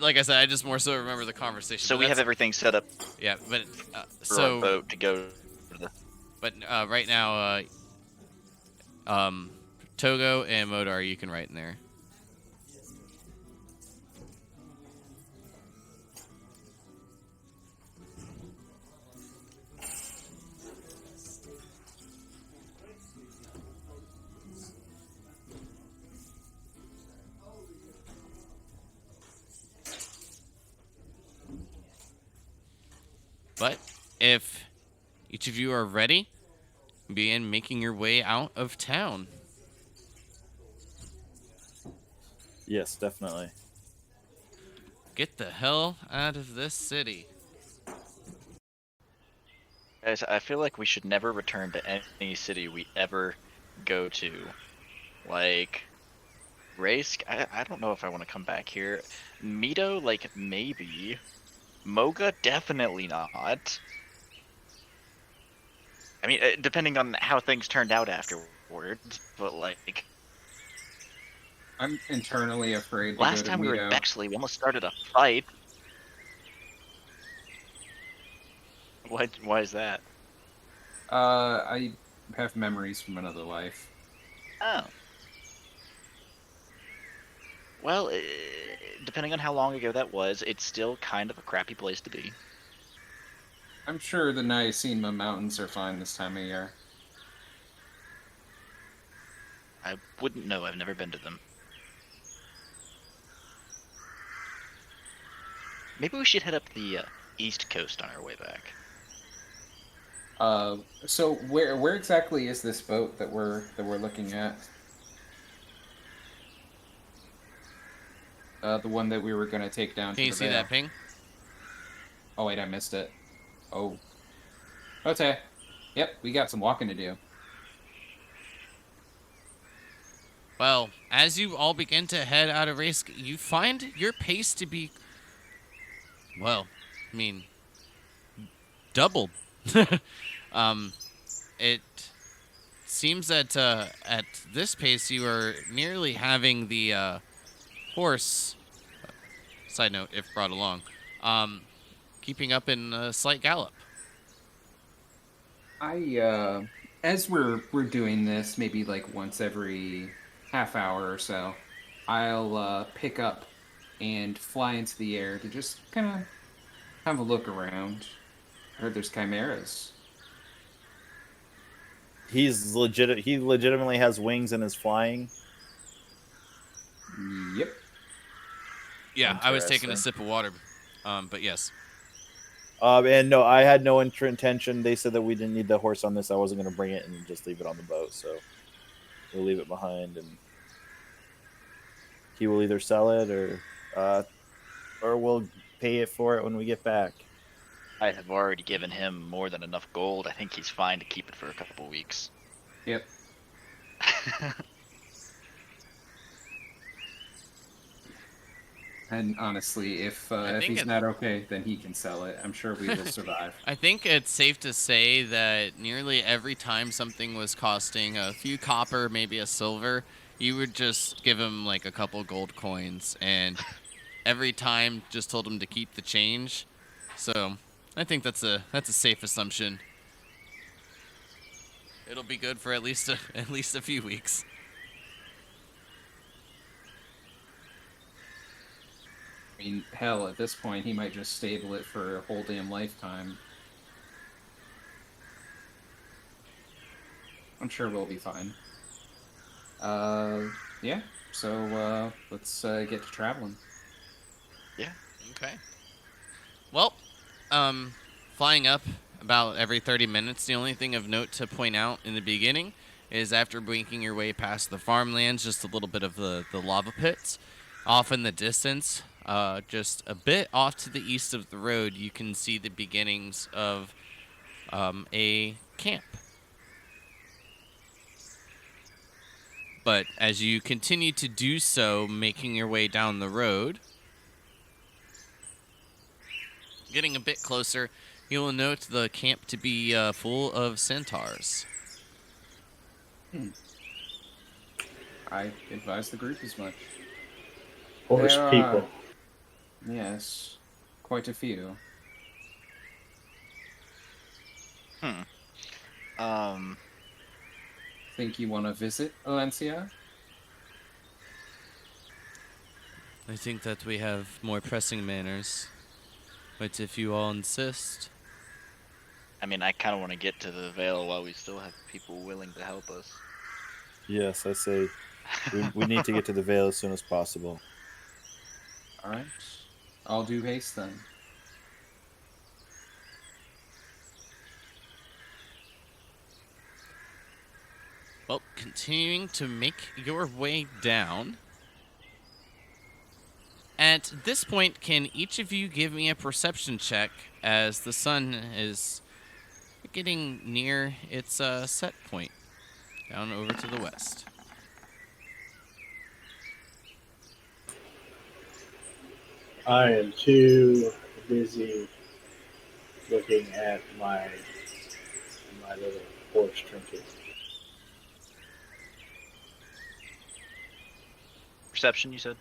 Like I said, I just more so remember the conversation. So but we have that's- everything set up Yeah, but for our boat to go to the... But right now, Togo and Modar, you can write in there. But if each of you are ready, begin making your way out of town. Yes, definitely. Get the hell out of this city. Guys, I feel like we should never return to any city we ever go to. Like, Raysk, I don't know if I want to come back here. Mito, like, maybe. Moga, definitely not. I mean, depending on how things turned out afterwards, but like... I'm internally afraid to Last go to time we were Mito. in Bexley, we almost started a fight. Why is that? I have memories from another life. Oh. Well, depending on how long ago that was, it's still kind of a crappy place to be. I'm sure the Niacima Mountains are fine this time of year. I wouldn't know, I've never been to them. Maybe we should head up the east coast on our way back. So where exactly is this boat that we're looking at? The one that we were gonna take down. Can you see that ping? Oh wait, I missed it. Oh. Okay. Yep, we got some walking to do. Well, as you all begin to head out of Raysk, you find your pace to be, well, I mean, doubled. It seems that at this pace you are nearly having the horse, side note, if brought along, keeping up in a slight gallop. As we're doing this, maybe like once every half hour or so, I'll pick up and fly into the air to just kind of have a look around. I heard there's chimeras. he's legit. He legitimately has wings and is flying. Yep. Yeah, I was taking a Interesting. sip of water. But yes. And no, I had no intention. They said that we didn't need the horse on this. I wasn't going to bring it and just leave it on the boat. So we'll leave it behind, and he will either sell it or we'll pay it for it when we get back. I have already given him more than enough gold. I think he's fine to keep it for a couple weeks. Yep. And honestly, if think he's it- not okay, then he can sell it. I'm sure we will survive. I think it's safe to say that nearly every time something was costing a few copper, maybe a silver, you would just give him like a couple gold coins, and every time just told him to keep the change. So I think that's a safe assumption. It'll be good for at least a few weeks. I mean, hell, at this point, he might just stable it for a whole damn lifetime. I'm sure we'll be fine. Yeah. So let's get to traveling. Okay. Well, flying up about every 30 minutes. The only thing of note to point out in the beginning is after making your way past the farmlands, just a little bit of the lava pits. Off in the distance, just a bit off to the east of the road, you can see the beginnings of a camp. But as you continue to do so, making your way down the road, getting a bit closer, you will note the camp to be full of centaurs. I advise the group as much. Horse There are- people. Yes, quite a few. Think you want to visit, Valencia? I think that we have more pressing matters. But if you all insist. I mean, I kind of want to get to the Vale while we still have people willing to help us. Yes, I say we need to get to the Vale as soon as possible. All right. I'll do haste then. Well, continuing to make your way down. At this point, can each of you give me a perception check as the sun is getting near its set point down over to the west? I am too busy looking at my little horse trinket. Perception, you said?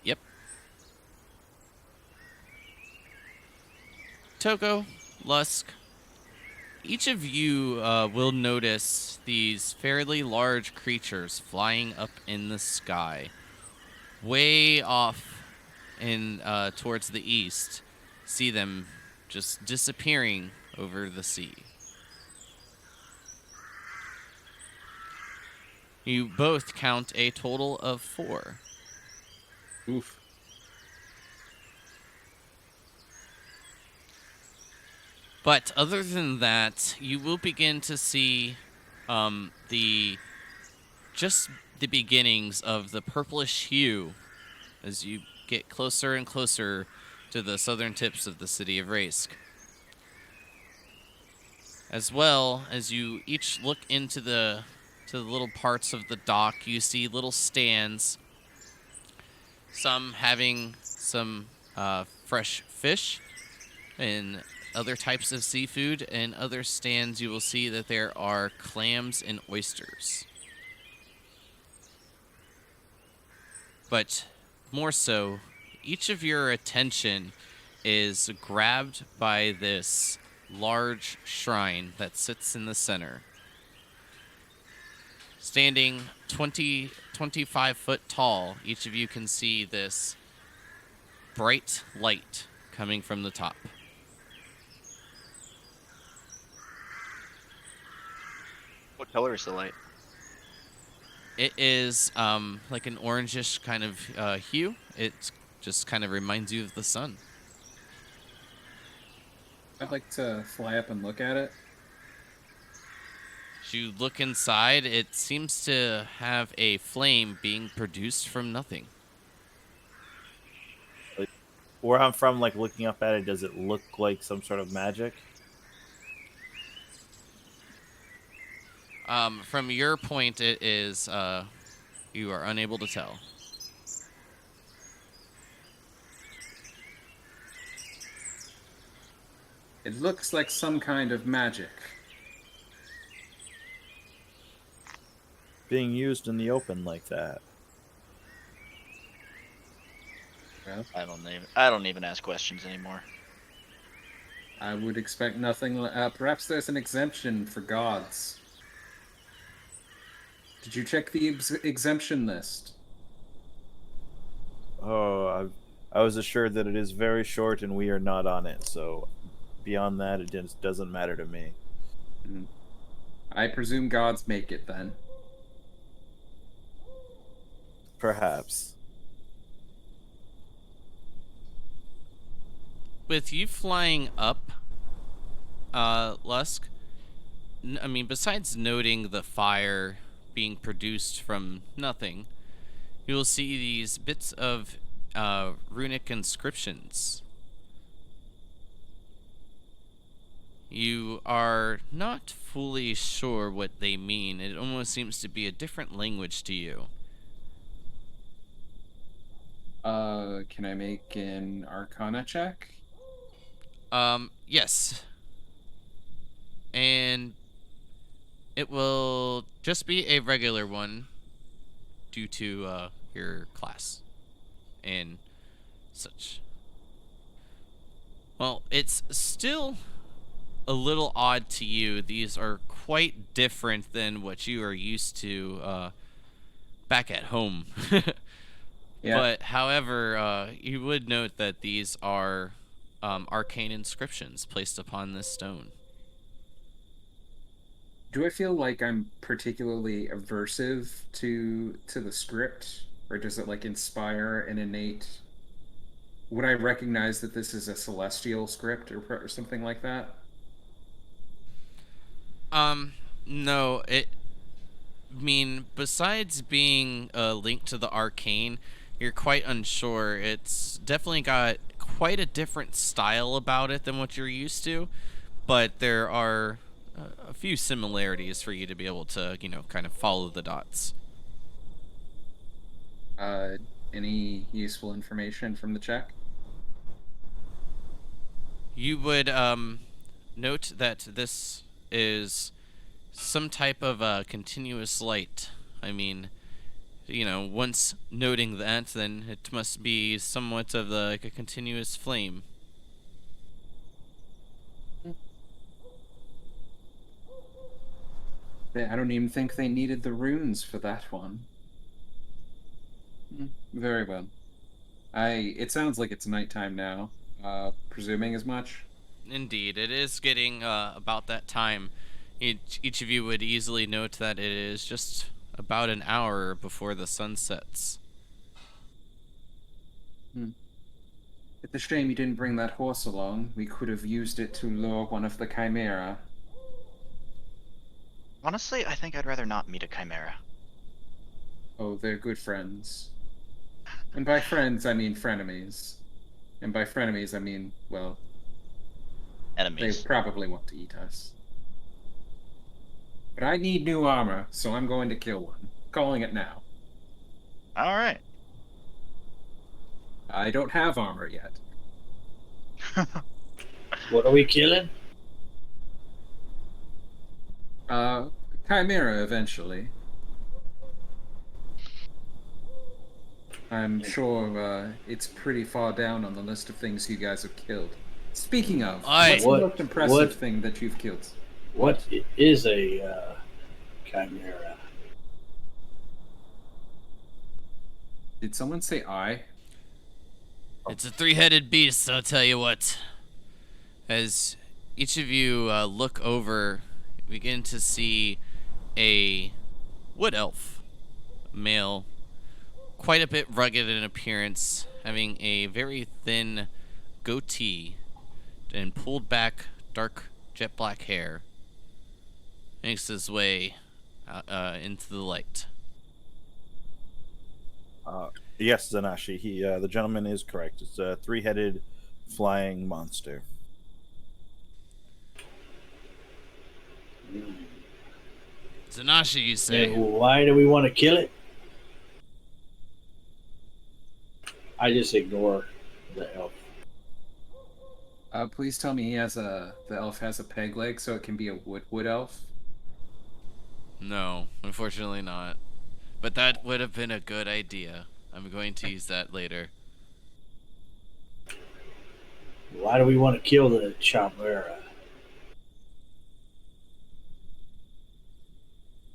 Yep. Toko, Lusk, each of you will notice these fairly large creatures flying up in the sky. Way off in towards the east, see them just disappearing over the sea. You both count a total of 4. Oof. But other than that, you will begin to see the beginnings of the purplish hue as you get closer and closer to the southern tips of the city of Raisk. As well as you each look into the little parts of the dock, you see little stands, some having some fresh fish and other types of seafood, and other stands you will see that there are clams and oysters. But more so, each of your attention is grabbed by this large shrine that sits in the center. Standing 25 foot tall, each of you can see this bright light coming from the top. What color is the light? It is like an orangish kind of hue. It just kind of reminds you of the sun. I'd like to fly up and look at it. As you look inside, it seems to have a flame being produced from nothing. Where I'm from, like looking up at it, does it look like some sort of magic? From your point, it is you are unable to tell. It looks like some kind of magic. Being used in the open like that. Well, I don't even ask questions anymore. I would expect nothing. Perhaps there's an exemption for gods. Did you check the exemption list? Oh, I was assured that it is very short and we are not on it. So beyond that, it just doesn't matter to me. I presume gods make it then. Perhaps. With you flying up, Lusk, I mean, besides noting the fire being produced from nothing, you will see these bits of runic inscriptions. You are not fully sure what they mean. It almost seems to be a different language to you. Can I make an Arcana check? Yes. And it will just be a regular one due to your class and such. Well, it's still a little odd to you. These are quite different than what you are used to back at home. Yeah. But, however, you would note that these are arcane inscriptions placed upon this stone. Do I feel like I'm particularly aversive to the script, or does it like inspire an innate? Would I recognize that this is a celestial script or something like that? No, I mean, besides being linked to the arcane, you're quite unsure. It's definitely got quite a different style about it than what you're used to, but there are a few similarities for you to be able to, kind of follow the dots. Any useful information from the check? You would note that this is some type of continuous light. I mean, once noting that, then it must be somewhat of like a continuous flame. I don't even think they needed the runes for that one. Very well. It sounds like it's nighttime now. Presuming as much. Indeed, it is getting about that time. Each of you would easily note that it is just about an hour before the sun sets. It's a shame you didn't bring that horse along. We could have used it to lure one of the chimera. Honestly, I think I'd rather not meet a chimera. Oh, they're good friends. And by friends, I mean frenemies. And by frenemies, I mean, well, they Enemies. probably want to eat us. But I need new armor, so I'm going to kill one. Calling it now. All right. I don't have armor yet. What are we killing? Chimera eventually. I'm sure it's pretty far down on the list of things you guys have killed. Speaking of, what's the most impressive thing that you've killed? What is a chimera? Did someone say I? It's a three-headed beast, I'll tell you what. As each of you look over, you begin to see a wood elf, male, quite a bit rugged in appearance, having a very thin goatee and pulled back dark jet black hair, makes his way into the light. Yes, Zanashi. The gentleman is correct. It's a three-headed flying monster. Zanashi, you say? And why do we want to kill it? I just ignore the elf. Please tell me the elf has a peg leg, so it can be a wood elf. No, unfortunately not. But that would have been a good idea. I'm going to use that later. Why do we want to kill the Chimera?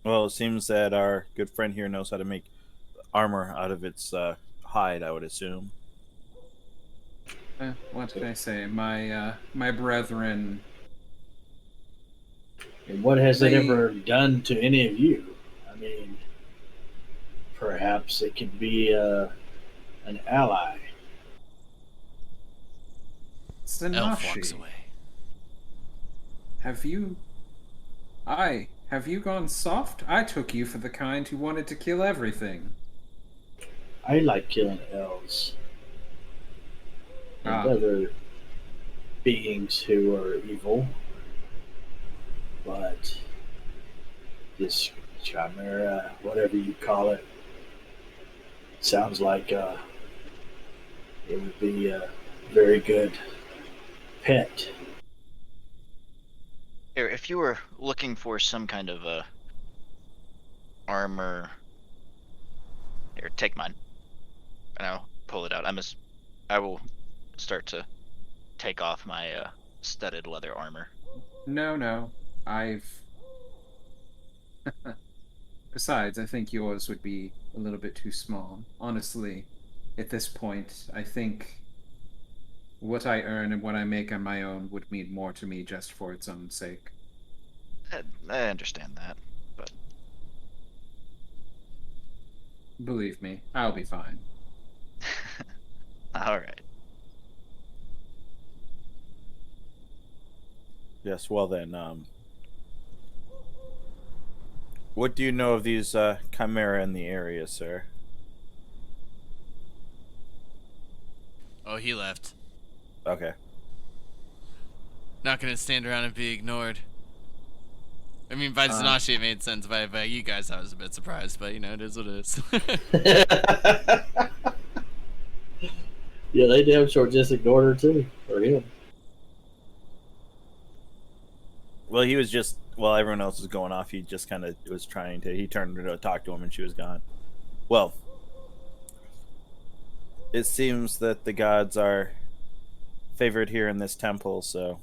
Well, it seems that our good friend here knows how to make armor out of its hide, I would assume. What can I say? My brethren. And what has it ever done to any of you? I mean, perhaps it could be an ally. Elf walks Zanashi, away. have you gone soft? I took you for the kind who wanted to kill everything. I like killing elves and other beings who are evil, but this Chimera, whatever you call it, sounds like it would be a very good pet. Here, if you were looking for some kind of armor, here, take mine, and I'll pull it out. I will start to take off my studded leather armor. No, Besides, I think yours would be a little bit too small. Honestly, at this point, I think what I earn and what I make on my own would mean more to me just for its own sake. I understand that, but Believe me, I'll be fine. all right. Yes, well then, what do you know of these chimera in the area, sir? Oh, he left. Okay. Not gonna stand around and be ignored. I mean, by Zanashi it made sense. By you guys, I was a bit surprised, but you know, it is what it is. Yeah, they damn sure just ignored her too, or him. Well, he was just while everyone else was going off, he just kind of was trying to. He turned to talk to him, and she was gone. Well, it seems that the gods are favored here in this temple, so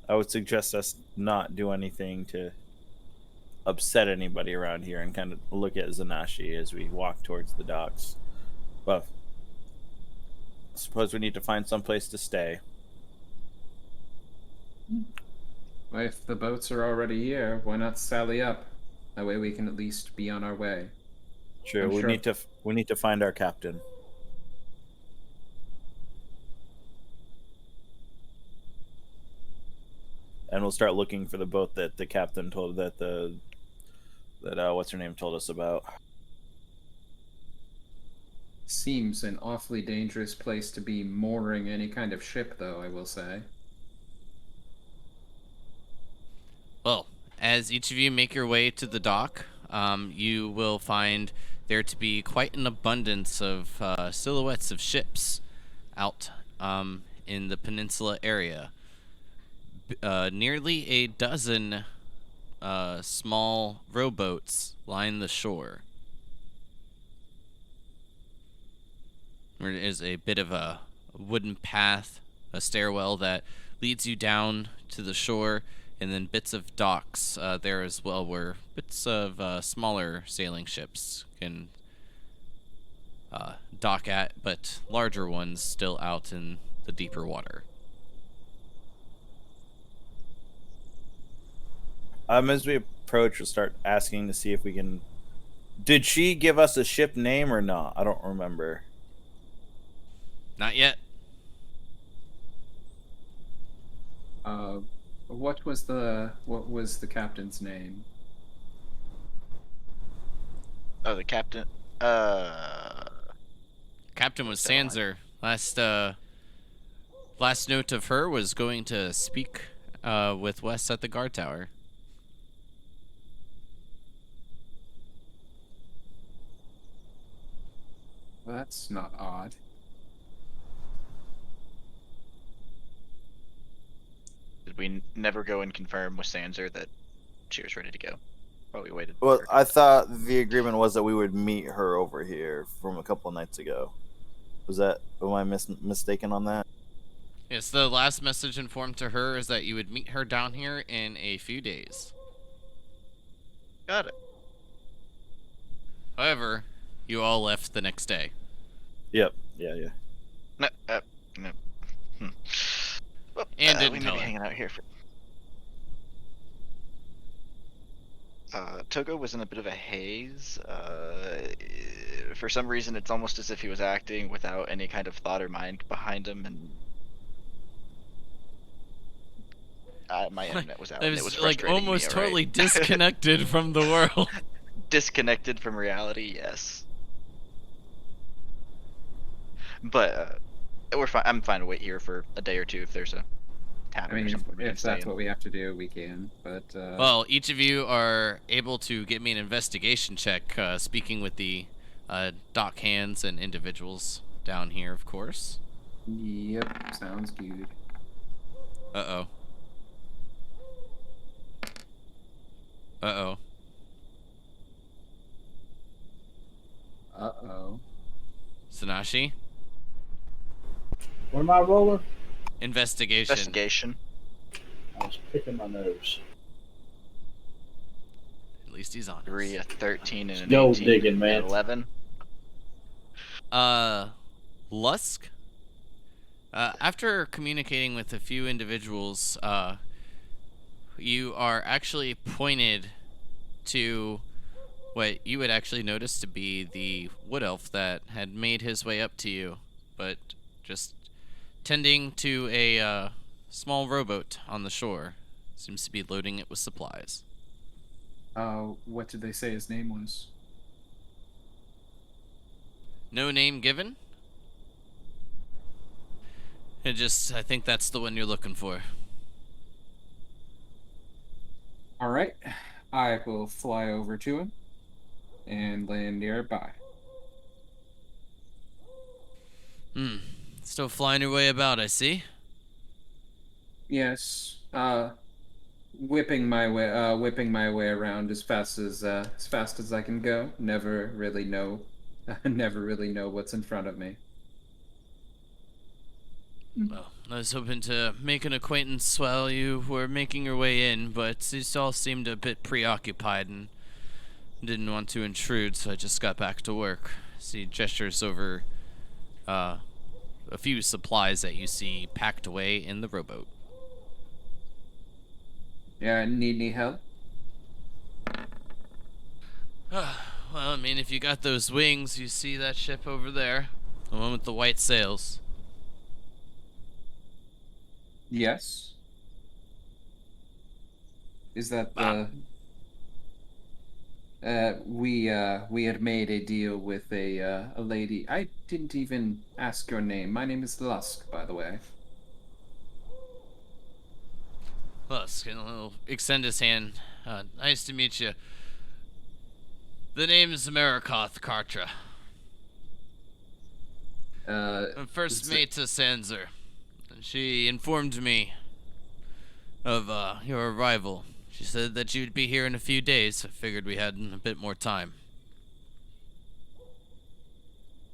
I would suggest us not do anything to upset anybody around here, and kind of look at Zanashi as we walk towards the docks. Well, I suppose we need to find some place to stay. If the boats are already here, why not sally up? That way we can at least be on our way. Sure, we need to find our captain. And we'll start looking for the boat that the captain told that what's her name told us about. Seems an awfully dangerous place to be mooring any kind of ship, though, I will say. Well, as each of you make your way to the dock, you will find there to be quite an abundance of silhouettes of ships out in the peninsula area. Nearly a dozen small rowboats line the shore. There is a bit of a wooden path, a stairwell that leads you down to the shore, and then bits of docks there as well, where bits of smaller sailing ships can dock at, but larger ones still out in the deeper water. As we approach. We'll start asking to see if we can. Did she give us a ship name or not? I don't remember. Not yet. What was the captain's name? Oh, the captain. Captain was Still alive. Sanser. Last note of her was going to speak with Wes at the guard tower. Well, that's not odd. Did we never go and confirm with Sanser that she was ready to go? While we waited. Well, for her? I thought the agreement was that we would meet her over here from a couple nights ago. Was that? Am I mistaken on that? Yes, the last message informed to her is that you would meet her down here in a few days. Got it. However, you all left the next day. Yep. Yeah. No. No. Well, And didn't we may tell be her. hanging out here for. Togo was in a bit of a haze. For some reason, it's almost as if he was acting without any kind of thought or mind behind him, and my internet was out. It and was, it was like frustrating me, almost alright? totally disconnected from the world. Disconnected from reality. Yes. But we're fine. I'm fine to wait here for a day or two if there's a I tavern or mean, something. we can if stay that's in. what we have to do, we can. But Well, each of you are able to get me an investigation check, speaking with the dock hands and individuals down here, of course. yep, sounds good. Uh-oh. Uh-oh. Uh-oh. Sanashi? What am I rolling? Investigation. Investigation. I was picking my nose. At least he's honest. 3, a 13, and an No 18, digging, man. and 11. Lusk? After communicating with a few individuals, you are actually pointed to what you would actually notice to be the wood elf that had made his way up to you, but just tending to a small rowboat on the shore. Seems to be loading it with supplies. What did they say his name was? No name given? I think that's the one you're looking for. All right, I will fly over to him and land nearby. Still flying your way about, I see. Yes, whipping my way around as fast as I can go. Never really know what's in front of me. Well, I was hoping to make an acquaintance while you were making your way in, but you all seemed a bit preoccupied and didn't want to intrude, so I just got back to work. See gestures over a few supplies that you see packed away in the rowboat. Yeah, need any help? Well, I mean, if you got those wings, you see that ship over there, the one with the white sails. Yes. Is that the? We had made a deal with a lady. I didn't even ask your name. My name is Lusk, by the way. Lusk, and he'll extend his hand. Nice to meet you. The name is Marikoth Kartra. I'm first mate to Sanser. She informed me of your arrival. She said that you'd be here in a few days. I figured we had a bit more time.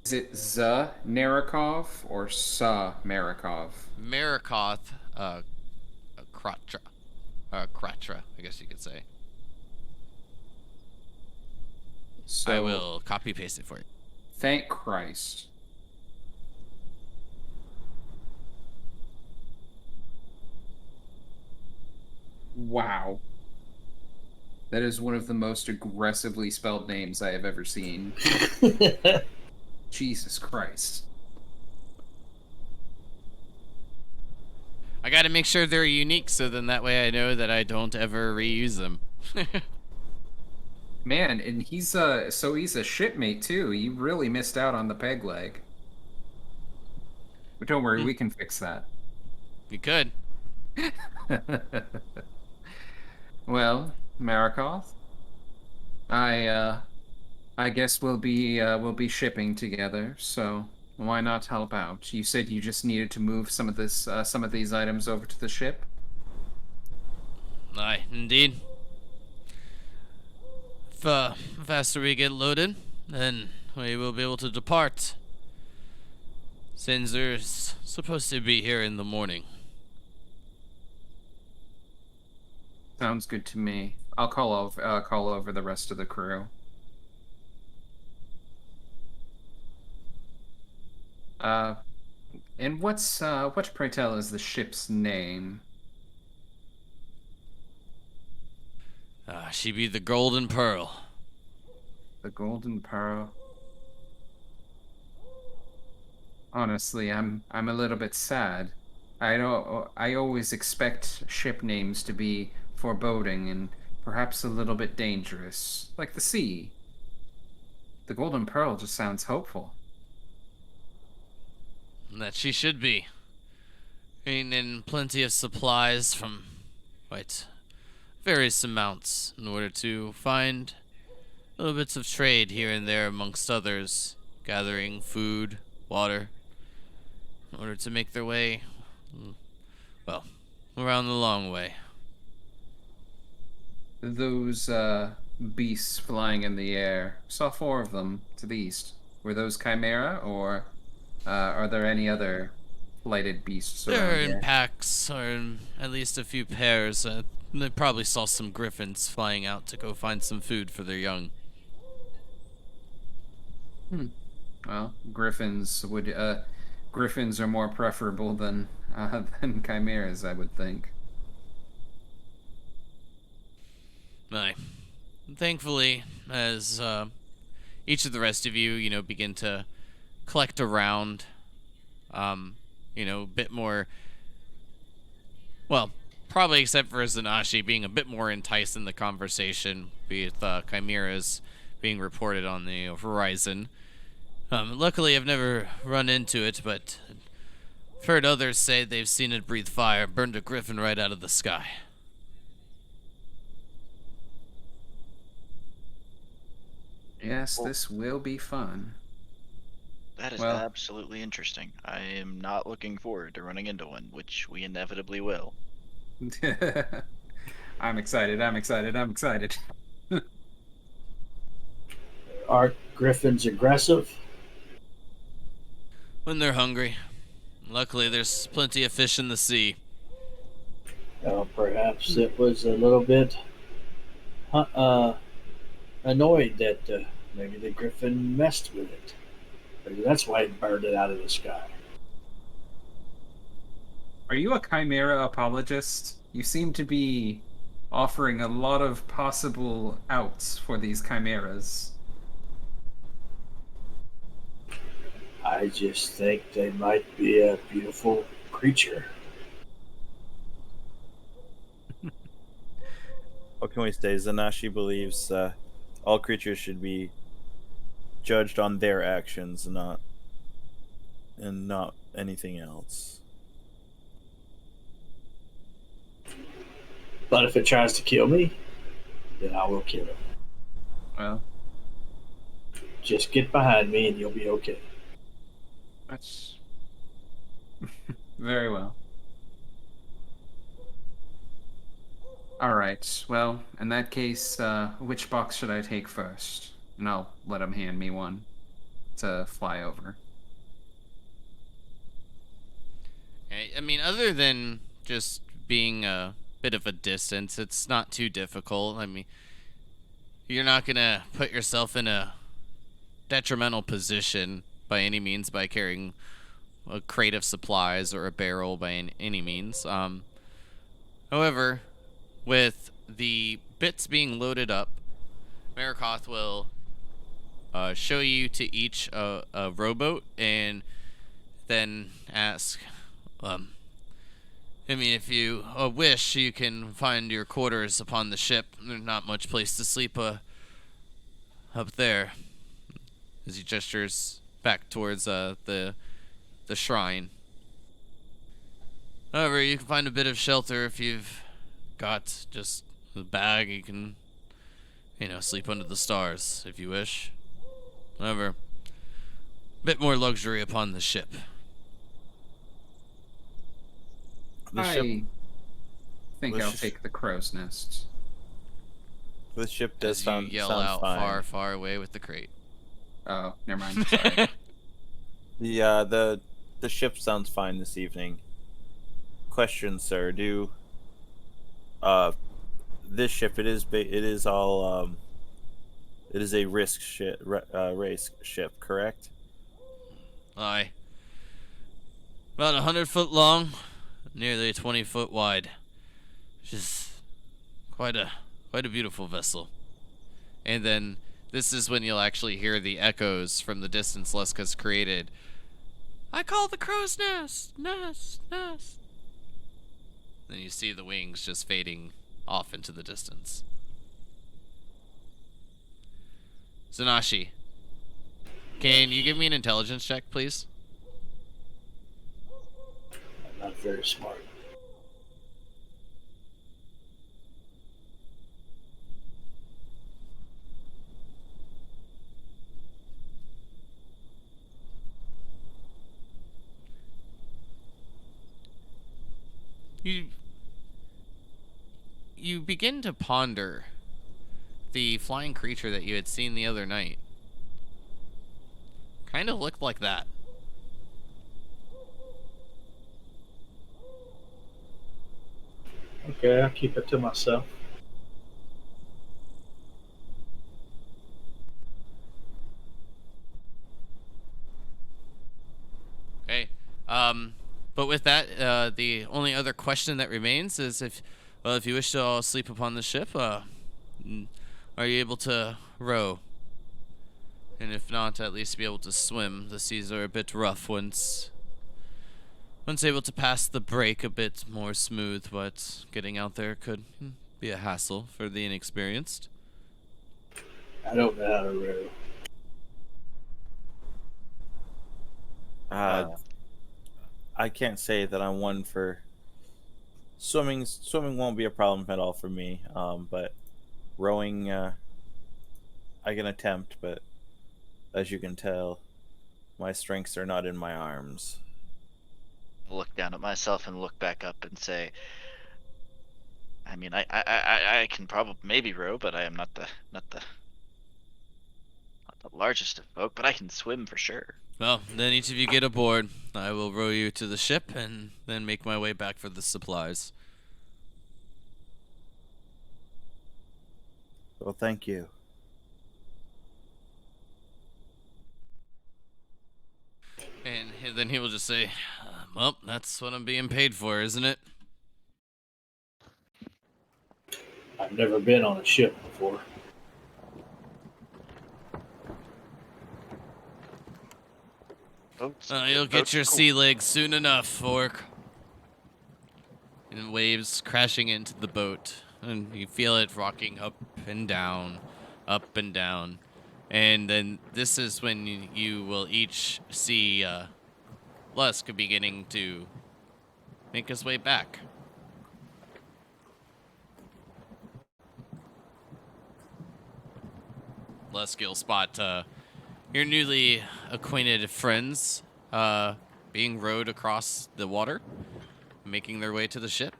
Is it Z Narikov or Sa Marikov? Marikoth Kratra. Kratra, I guess you could say. So I will copy paste it for you. Thank Christ. Wow. That is one of the most aggressively spelled names I have ever seen. Jesus Christ. I gotta make sure they're unique, so then that way I know that I don't ever reuse them. Man, and he's he's a shipmate too. You really missed out on the peg leg. But don't worry, we can fix that. You could. Well, Marikoth, I guess we'll be shipping together, so why not help out? You said you just needed to move some of these items over to the ship. Aye, indeed. If faster we get loaded, then we will be able to depart. Since there's supposed to be here in the morning. Sounds good to me. I'll call over the rest of the crew. And what pray tell is the ship's name? She be the Golden Pearl. The Golden Pearl. Honestly, I'm a little bit sad. I always expect ship names to be foreboding and perhaps a little bit dangerous, like the sea. The Golden Pearl just sounds hopeful. That she should be. And plenty of supplies from various amounts in order to find little bits of trade here and there amongst others, gathering food, water, in order to make their way, well, around the long way. Those beasts flying in the air, saw 4 of them to the east. Were those chimera, or are there any other flighted beasts around They're in here? packs, or in at least a few pairs. They probably saw some griffins flying out to go find some food for their young. Well, griffins are more preferable than chimeras, I would think. Aye. Thankfully, as each of the rest of you, begin to collect around, a bit more, well, probably except for Zanashi being a bit more enticed in the conversation with chimeras being reported on the horizon. Luckily, I've never run into it, but I've heard others say they've seen it breathe fire, burned a griffin right out of the sky. Yes, this will be fun. That is Well- absolutely interesting. I am not looking forward to running into one, which we inevitably will. I'm excited. Are griffins aggressive? When they're hungry. Luckily, there's plenty of fish in the sea. Perhaps it was a little bit annoyed that maybe the griffin messed with it. Maybe that's why it burned it out of the sky. Are you a chimera apologist? You seem to be offering a lot of possible outs for these chimeras. I just think they might be a beautiful creature. What can we say? Zanashi believes all creatures should be judged on their actions, not anything else. But if it tries to kill me, then I will kill it. Well, Just get behind me and you'll be okay. that's very well. All right. Well, in that case, which box should I take first? And I'll let him hand me one to fly over. I mean, other than just being a bit of a distance, it's not too difficult. I mean, you're not going to put yourself in a detrimental position by any means by carrying a crate of supplies or a barrel by any means. However, with the bits being loaded up, Marikoth will show you to each a rowboat and then ask, I mean, if you wish, you can find your quarters upon the ship. There's not much place to sleep up there. As he gestures back towards the shrine. However, you can find a bit of shelter if you've got just a bag. You can, sleep under the stars if you wish. However, a bit more luxury upon the ship. I think I'll take the crow's nests. The ship does As sound you yell sounds out fine. far, far away with the crate. Oh, never mind. Sorry. The ship sounds fine this evening. Question, sir. This ship it is a race ship, correct? Aye. About 100 foot long, nearly 20 foot wide. Which is quite a beautiful vessel. And then this is when you'll actually hear the echoes from the distance Leska's created. I call the crow's nest, nest, nest. Then you see the wings just fading off into the distance. Zanashi, can you give me an intelligence check, please? I'm not very smart. You begin to ponder the flying creature that you had seen the other night. Kind of looked like that. Okay, I'll keep it to myself. Okay. But with that, the only other question that remains is if you wish to all sleep upon the ship, are you able to row? And if not, at least be able to swim. The seas are a bit rough once able to pass the break a bit more smooth, but getting out there could be a hassle for the inexperienced. I don't know how to row. I can't say that I'm one for swimming. Swimming won't be a problem at all for me. But rowing, I can attempt, but as you can tell, my strengths are not in my arms. Look down at myself and look back up and say, I mean, I can probably maybe row, but I am not the largest of folk, but I can swim for sure. Well, then each of you get aboard. I will row you to the ship and then make my way back for the supplies. Well, thank you. And then he will just say, well, that's what I'm being paid for, isn't it? I've never been on a ship before. You'll get your sea legs soon enough, Orc. And waves crashing into the boat. And you feel it rocking up and down, up and down. And then this is when you will each see Lusk beginning to make his way back. Lusk, you'll spot your newly acquainted friends being rowed across the water, making their way to the ship.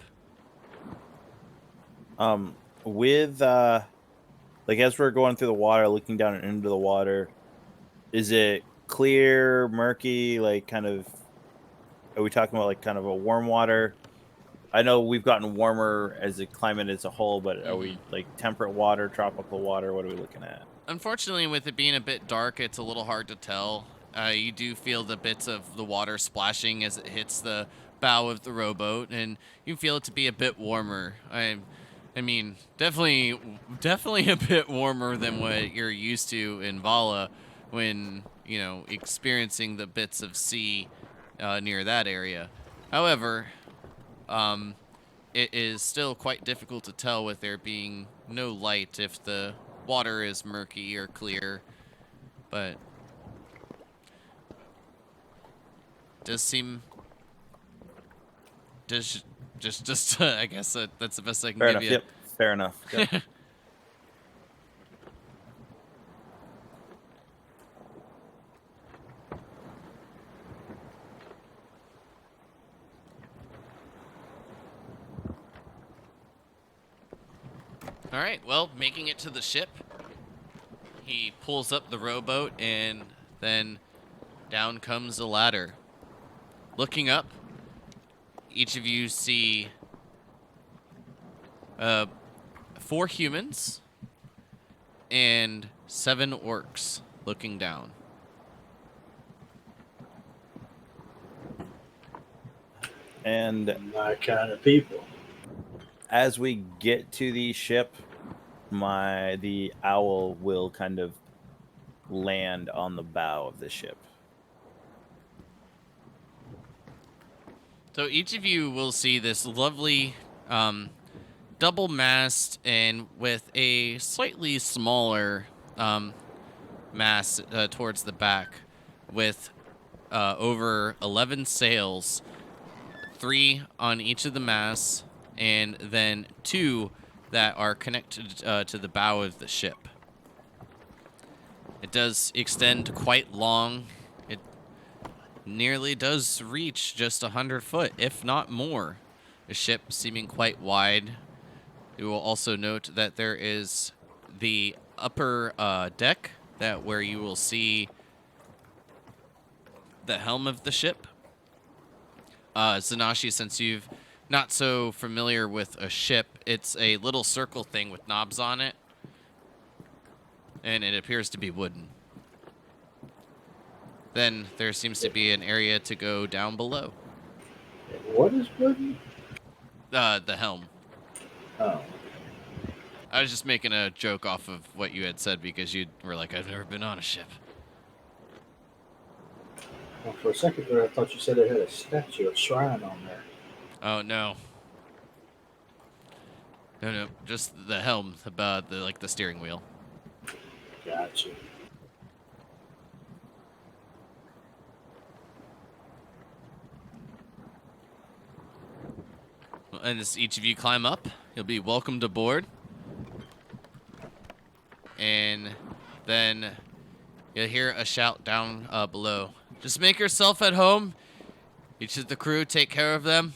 With like as we're going through the water, looking down and into the water, is it clear, murky, like kind of? Are we talking about like kind of a warm water? I know we've gotten warmer as a climate as a whole, but are we like temperate water, tropical water? What are we looking at? Unfortunately, with it being a bit dark, it's a little hard to tell. You do feel the bits of the water splashing as it hits the bow of the rowboat, and you feel it to be a bit warmer. I mean, definitely a bit warmer than what you're used to in Vala when, experiencing the bits of sea near that area. However, it is still quite difficult to tell with there being no light if the water is murky or clear, but does seem does just I guess that's the best I can Fair give enough. you. Yep. Fair enough. Yep. All right, well, making it to the ship, he pulls up the rowboat and then down comes a ladder. Looking up, each of you see 4 humans and 7 orcs looking down. And My kind of people. as we get to the ship, the owl will kind of land on the bow of the ship. So each of you will see this lovely double mast and with a slightly smaller mast towards the back with over 11 sails, 3 on each of the masts, and then 2 that are connected to the bow of the ship. It does extend quite long. It nearly does reach just 100 foot, if not more. The ship seeming quite wide. You will also note that there is the upper deck where you will see the helm of the ship. Zanashi, since you've not so familiar with a ship, it's a little circle thing with knobs on it, and it appears to be wooden. Then there seems to be an area to go down below. What is wooden? The helm. Oh. I was just making a joke off of what you had said because you were like, I've never been on a ship. Well, for a second there, I thought you said it had a statue, a shrine on there. Oh, no. No, just the helm, the steering wheel. Gotcha. And as each of you climb up, you'll be welcomed aboard. And then you'll hear a shout down below. Just make yourself at home. Each of the crew, take care of them.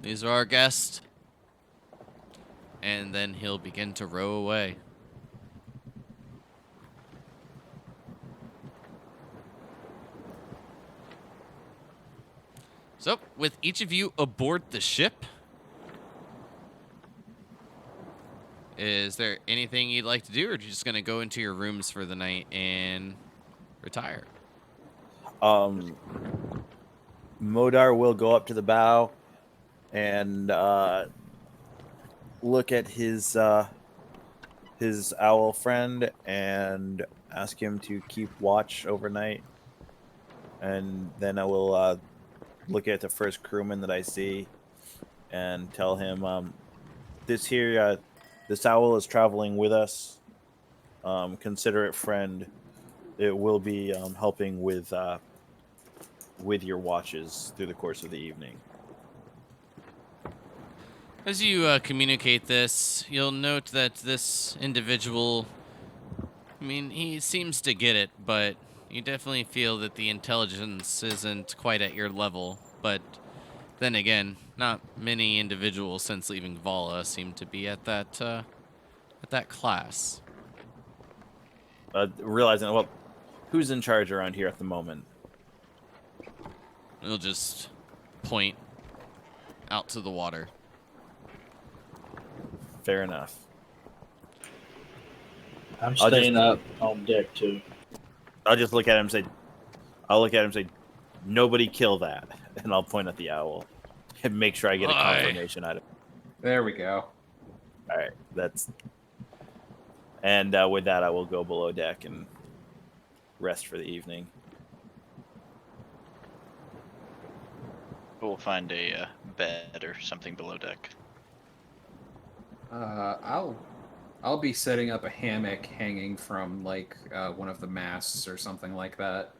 These are our guests. And then he'll begin to row away. So, with each of you aboard the ship, is there anything you'd like to do, or are you just going to go into your rooms for the night and retire? Modar will go up to the bow and look at his owl friend and ask him to keep watch overnight. And then I will look at the first crewman that I see and tell him, this owl is traveling with us. Consider it friend. It will be helping with your watches through the course of the evening. As you communicate this, you'll note that this individual, he seems to get it, but you definitely feel that the intelligence isn't quite at your level. But then again, not many individuals since leaving Vala seem to be at that class. Realizing, well, who's in charge around here at the moment? We'll just point out to the water. Fair enough. I'm staying up on deck too. I'll just look at him and say, nobody kill that. And I'll point at the owl and make sure I get a confirmation out of it. There we go. All right, that's. And with that, I will go below deck and rest for the evening. We'll find a bed or something below deck. I'll be setting up a hammock hanging from like one of the masts or something like that.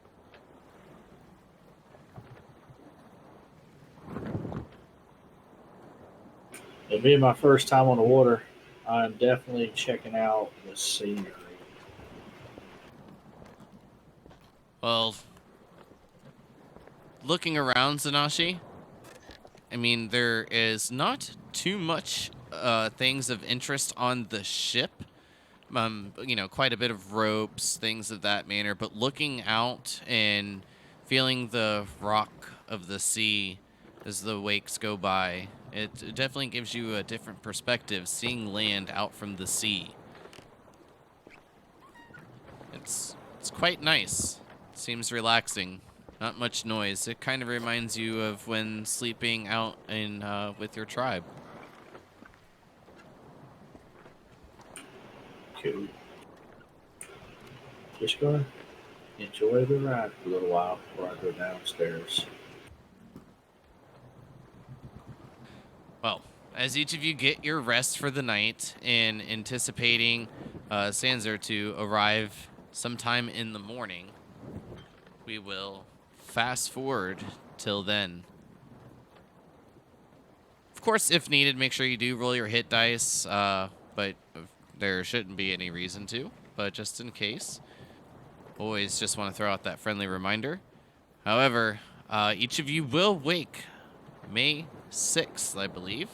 It being my first time on the water, I'm definitely checking out the scenery. Well, looking around, Zanashi, I mean, there is not too much things of interest on the ship. Quite a bit of ropes, things of that manner. But looking out and feeling the rock of the sea as the wakes go by, it definitely gives you a different perspective, seeing land out from the sea. It's quite nice. Seems relaxing. Not much noise. It kind of reminds you of when sleeping out in with your tribe. Cool. Just gonna enjoy the ride for a little while before I go downstairs. Well, as each of you get your rest for the night and anticipating Sanser to arrive sometime in the morning, we will fast forward till then. Of course, if needed, make sure you do roll your hit dice, but there shouldn't be any reason to. But just in case, always just want to throw out that friendly reminder. However, each of you will wake May 6th, I believe,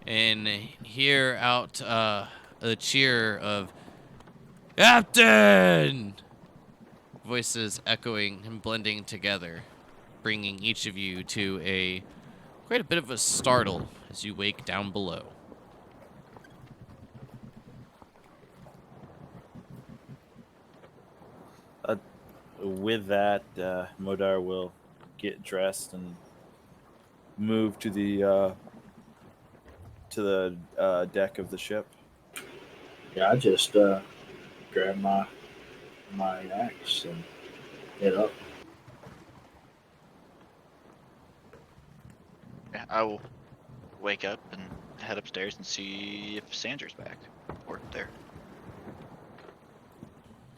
and hear out a cheer of Captain! Voices echoing and blending together, bringing each of you to quite a bit of a startle as you wake down below. With that, Modar will get dressed and move to the deck of the ship. Yeah, I just grab my axe and head up. Yeah, I will wake up and head upstairs and see if Sandra's back or there.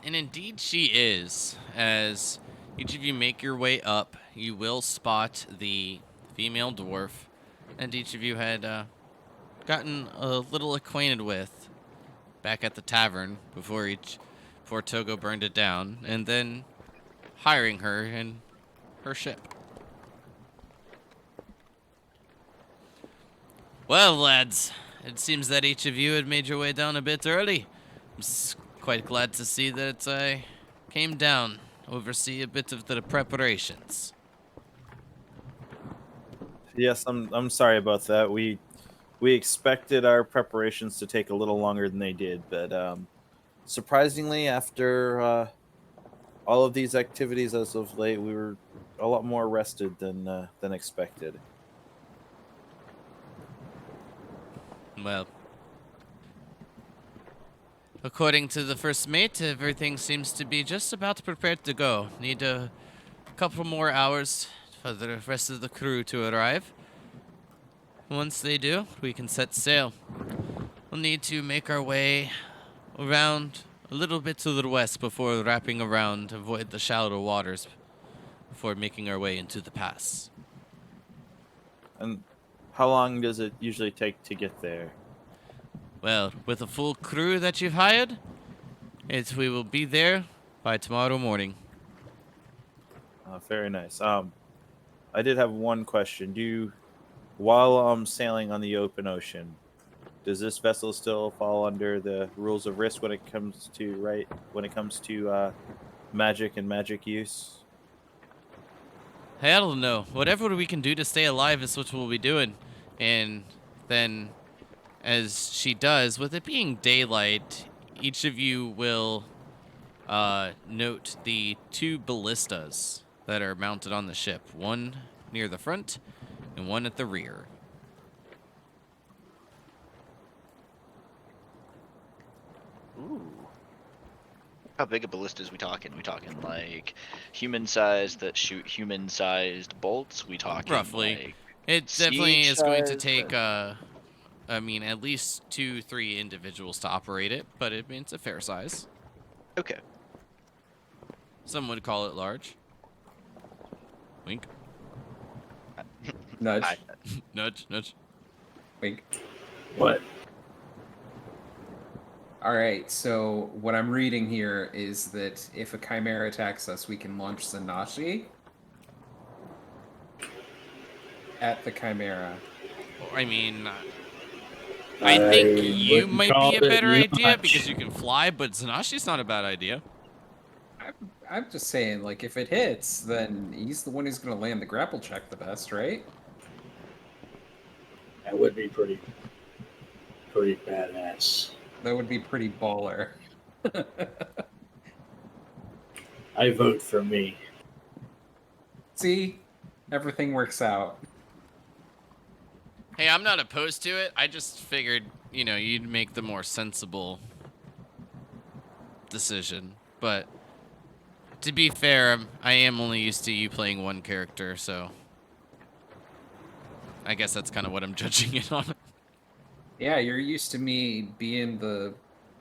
And indeed she is. As each of you make your way up, you will spot the female dwarf, and each of you had gotten a little acquainted with back at the tavern before Togo burned it down, and then hiring her in her ship. Well, lads, it seems that each of you had made your way down a bit early. I'm quite glad to see that I came down, oversee a bit of the preparations. Yes, I'm sorry about that. We expected our preparations to take a little longer than they did, but surprisingly, after all of these activities as of late, we were a lot more rested than expected. Well, according to the first mate, everything seems to be just about prepared to go. Need a couple more hours for the rest of the crew to arrive. Once they do, we can set sail. We'll need to make our way around a little bit to the west before wrapping around, avoid the shallow waters before making our way into the pass. And how long does it usually take to get there? Well, with a full crew that you've hired, we will be there by tomorrow morning. Very nice. I did have one question. While I'm sailing on the open ocean, does this vessel still fall under the rules of risk when it comes to magic and magic use? Hey, I don't know. Whatever we can do to stay alive is what we'll be doing. And then, as she does, with it being daylight, each of you will note the 2 ballistas that are mounted on the ship. One near the front and one at the rear. Ooh. How big a ballistas we talking? We talking like human-sized that shoot human-sized bolts? We talking Roughly. like It definitely is going to siege-sized, take, I mean, at least 2-3 individuals to operate it, but I mean, it's a fair size. Okay. Some would call it large. Wink. Nudge. I- Nudge, nudge. Wink. What? All right, so what I'm reading here is that if a chimera attacks us, we can launch Zanashi at the chimera. I mean, I think you wouldn't might call be a it better idea launch. because you can fly, but Zanashi's not a bad idea. I'm just saying, like, if it hits, then he's the one who's going to land the grapple check the best, right? That would be pretty badass. That would be pretty baller. I vote for me. See? Everything works out. Hey, I'm not opposed to it. I just figured, you know, you'd make the more sensible decision. But to be fair, I am only used to you playing one character, so I guess that's kind of what I'm judging it on. Yeah, you're used to me being the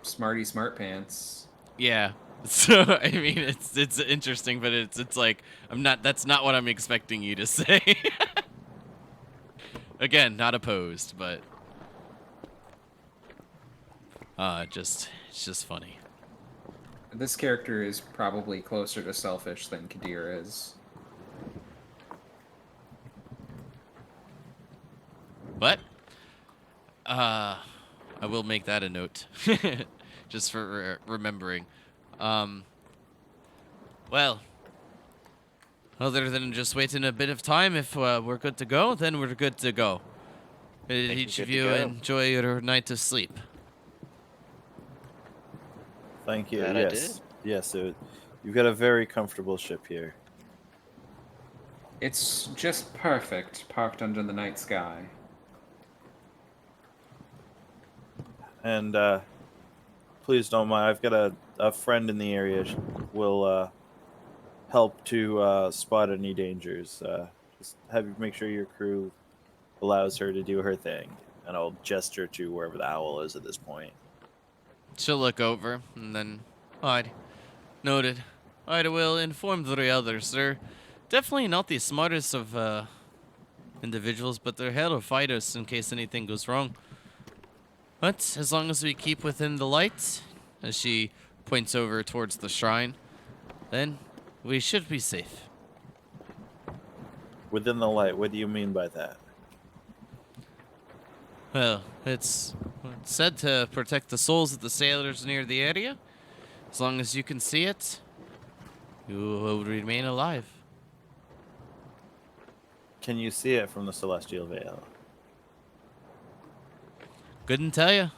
smarty smart pants. Yeah. So I mean, it's interesting, but it's like that's not what I'm expecting you to say. Again, not opposed, but it's just funny. This character is probably closer to selfish than Kadir is. But I will make that a note, just for remembering. Well, other than just waiting a bit of time, if we're good to go, then we're good to go. Each of good to you go. enjoy your night of sleep. Thank you. That I Yes. Yes. You've got a very comfortable ship here. It's just perfect, parked under the night sky. And please don't mind. I've got a friend in the area. Will help to spot any dangers. Just have you make sure your crew allows her to do her thing. And I'll gesture to wherever the owl is at this point. She'll look over, and then, alright, noted. I will inform the others. They're definitely not the smartest of individuals, but they're here to fight us in case anything goes wrong. But as long as we keep within the light, as she points over towards the shrine, then we should be safe. Within the light, what do you mean by that? Well, it's said to protect the souls of the sailors near the area. As long as you can see it, you will remain alive. Can you see it from the Celestial Veil? Couldn't tell you.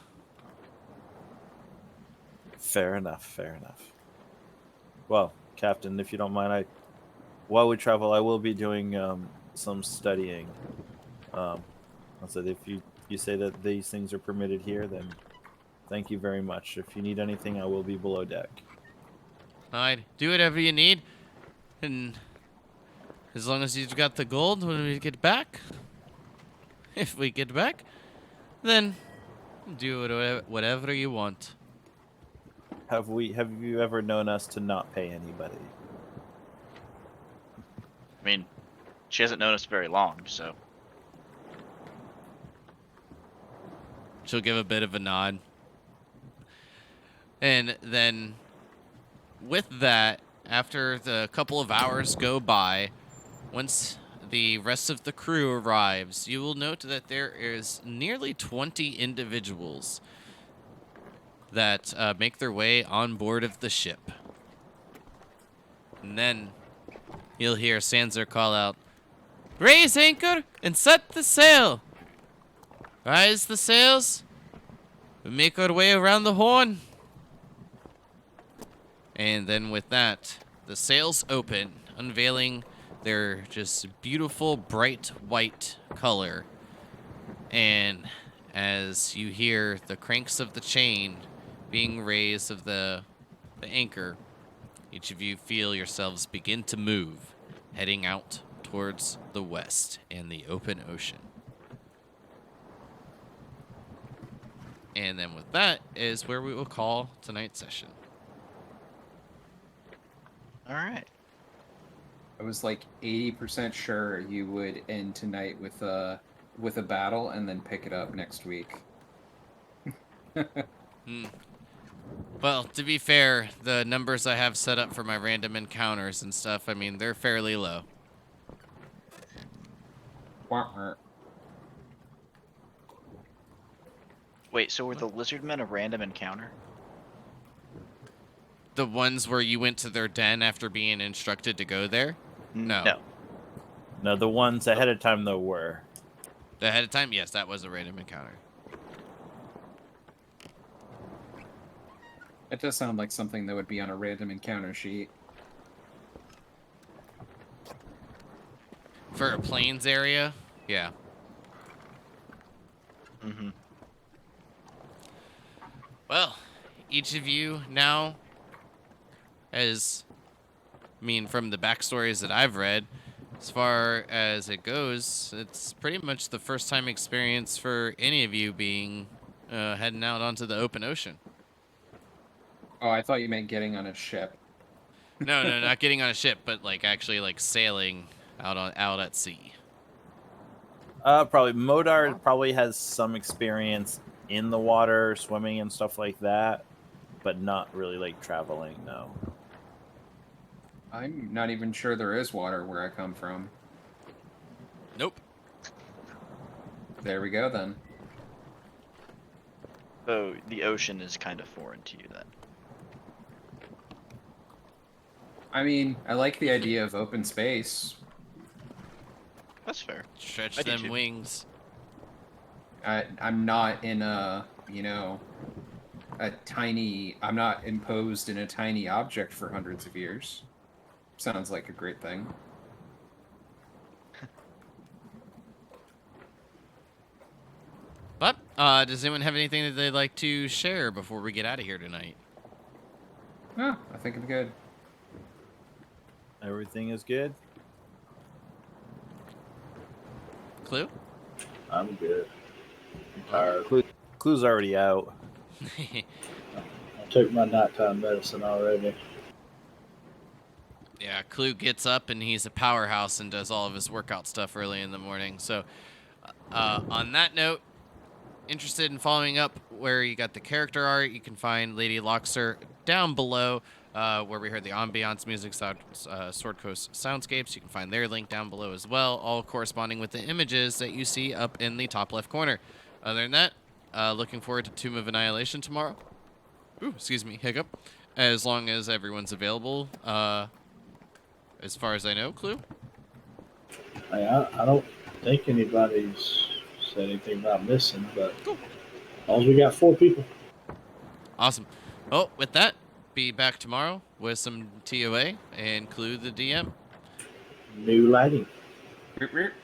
Fair enough. Fair enough. Well, Captain, if you don't mind, while we travel, I will be doing some studying. I said if you say that these things are permitted here, then thank you very much. If you need anything, I will be below deck. Alright, do whatever you need. And as long as you've got the gold when we get back, if we get back, then do whatever you want. Have you ever known us to not pay anybody? I mean, she hasn't known us very long, so She'll give a bit of a nod. And then with that, after the couple of hours go by, once the rest of the crew arrives, you will note that there is nearly 20 individuals that make their way on board of the ship. And then you'll hear Sanser call out, "Raise anchor and set the sail! Rise the sails! We make our way around the horn!" And then with that, the sails open, unveiling their just beautiful bright white color. And as you hear the cranks of the chain being raised of the anchor, each of you feel yourselves begin to move, heading out towards the west and the open ocean. And then with that is where we will call tonight's session. All right. I was like 80% sure you would end tonight with a battle and then pick it up next week. Well, to be fair, the numbers I have set up for my random encounters and stuff, I mean, they're fairly low. Wait, so were the lizard men a random encounter? The ones where you went to their den after being instructed to go there? No. No, the ones ahead of time though were. The ahead of time? Yes, that was a random encounter. It does sound like something that would be on a random encounter sheet. For a plains area? Yeah. Mm-hmm. Well, each of you now, from the backstories that I've read, as far as it goes, it's pretty much the first time experience for any of you being heading out onto the open ocean. Oh, I thought you meant getting on a ship. No, not getting on a ship, but like actually like sailing out at sea. Probably Modar probably has some experience in the water, swimming and stuff like that, but not really like traveling. No. I'm not even sure there is water where I come from. Nope. There we go then. So the ocean is kind of foreign to you then. I mean, I like the idea of open space. That's fair. Stretch I do them too. wings. I'm not in a, I'm not imposed in a tiny object for hundreds of years. Sounds like a great thing. But does anyone have anything that they'd like to share before we get out of here tonight? Oh, I think I'm good. Everything is good. Clue? I'm good. I'm tired. Clue's already out. I took my nighttime medicine already. Yeah, Clue gets up and he's a powerhouse and does all of his workout stuff early in the morning. So, on that note, interested in following up where you got the character art, you can find Lady Loxer down below, where we heard the ambiance music, Sword Coast soundscapes. You can find their link down below as well, all corresponding with the images that you see up in the top left corner. Other than that, looking forward to Tomb of Annihilation tomorrow. Ooh, excuse me, hiccup. As long as everyone's available, as far as I know, Clue? I don't think anybody's said anything about missing, but Cool. as long as we got 4 people. Awesome. Well, with that, be back tomorrow with some TOA and Clue the DM. New lighting.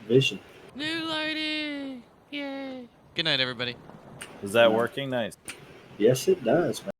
Vision. New lighting! Yay! Good night, everybody. Is that working? Nice. Yes, it does, man.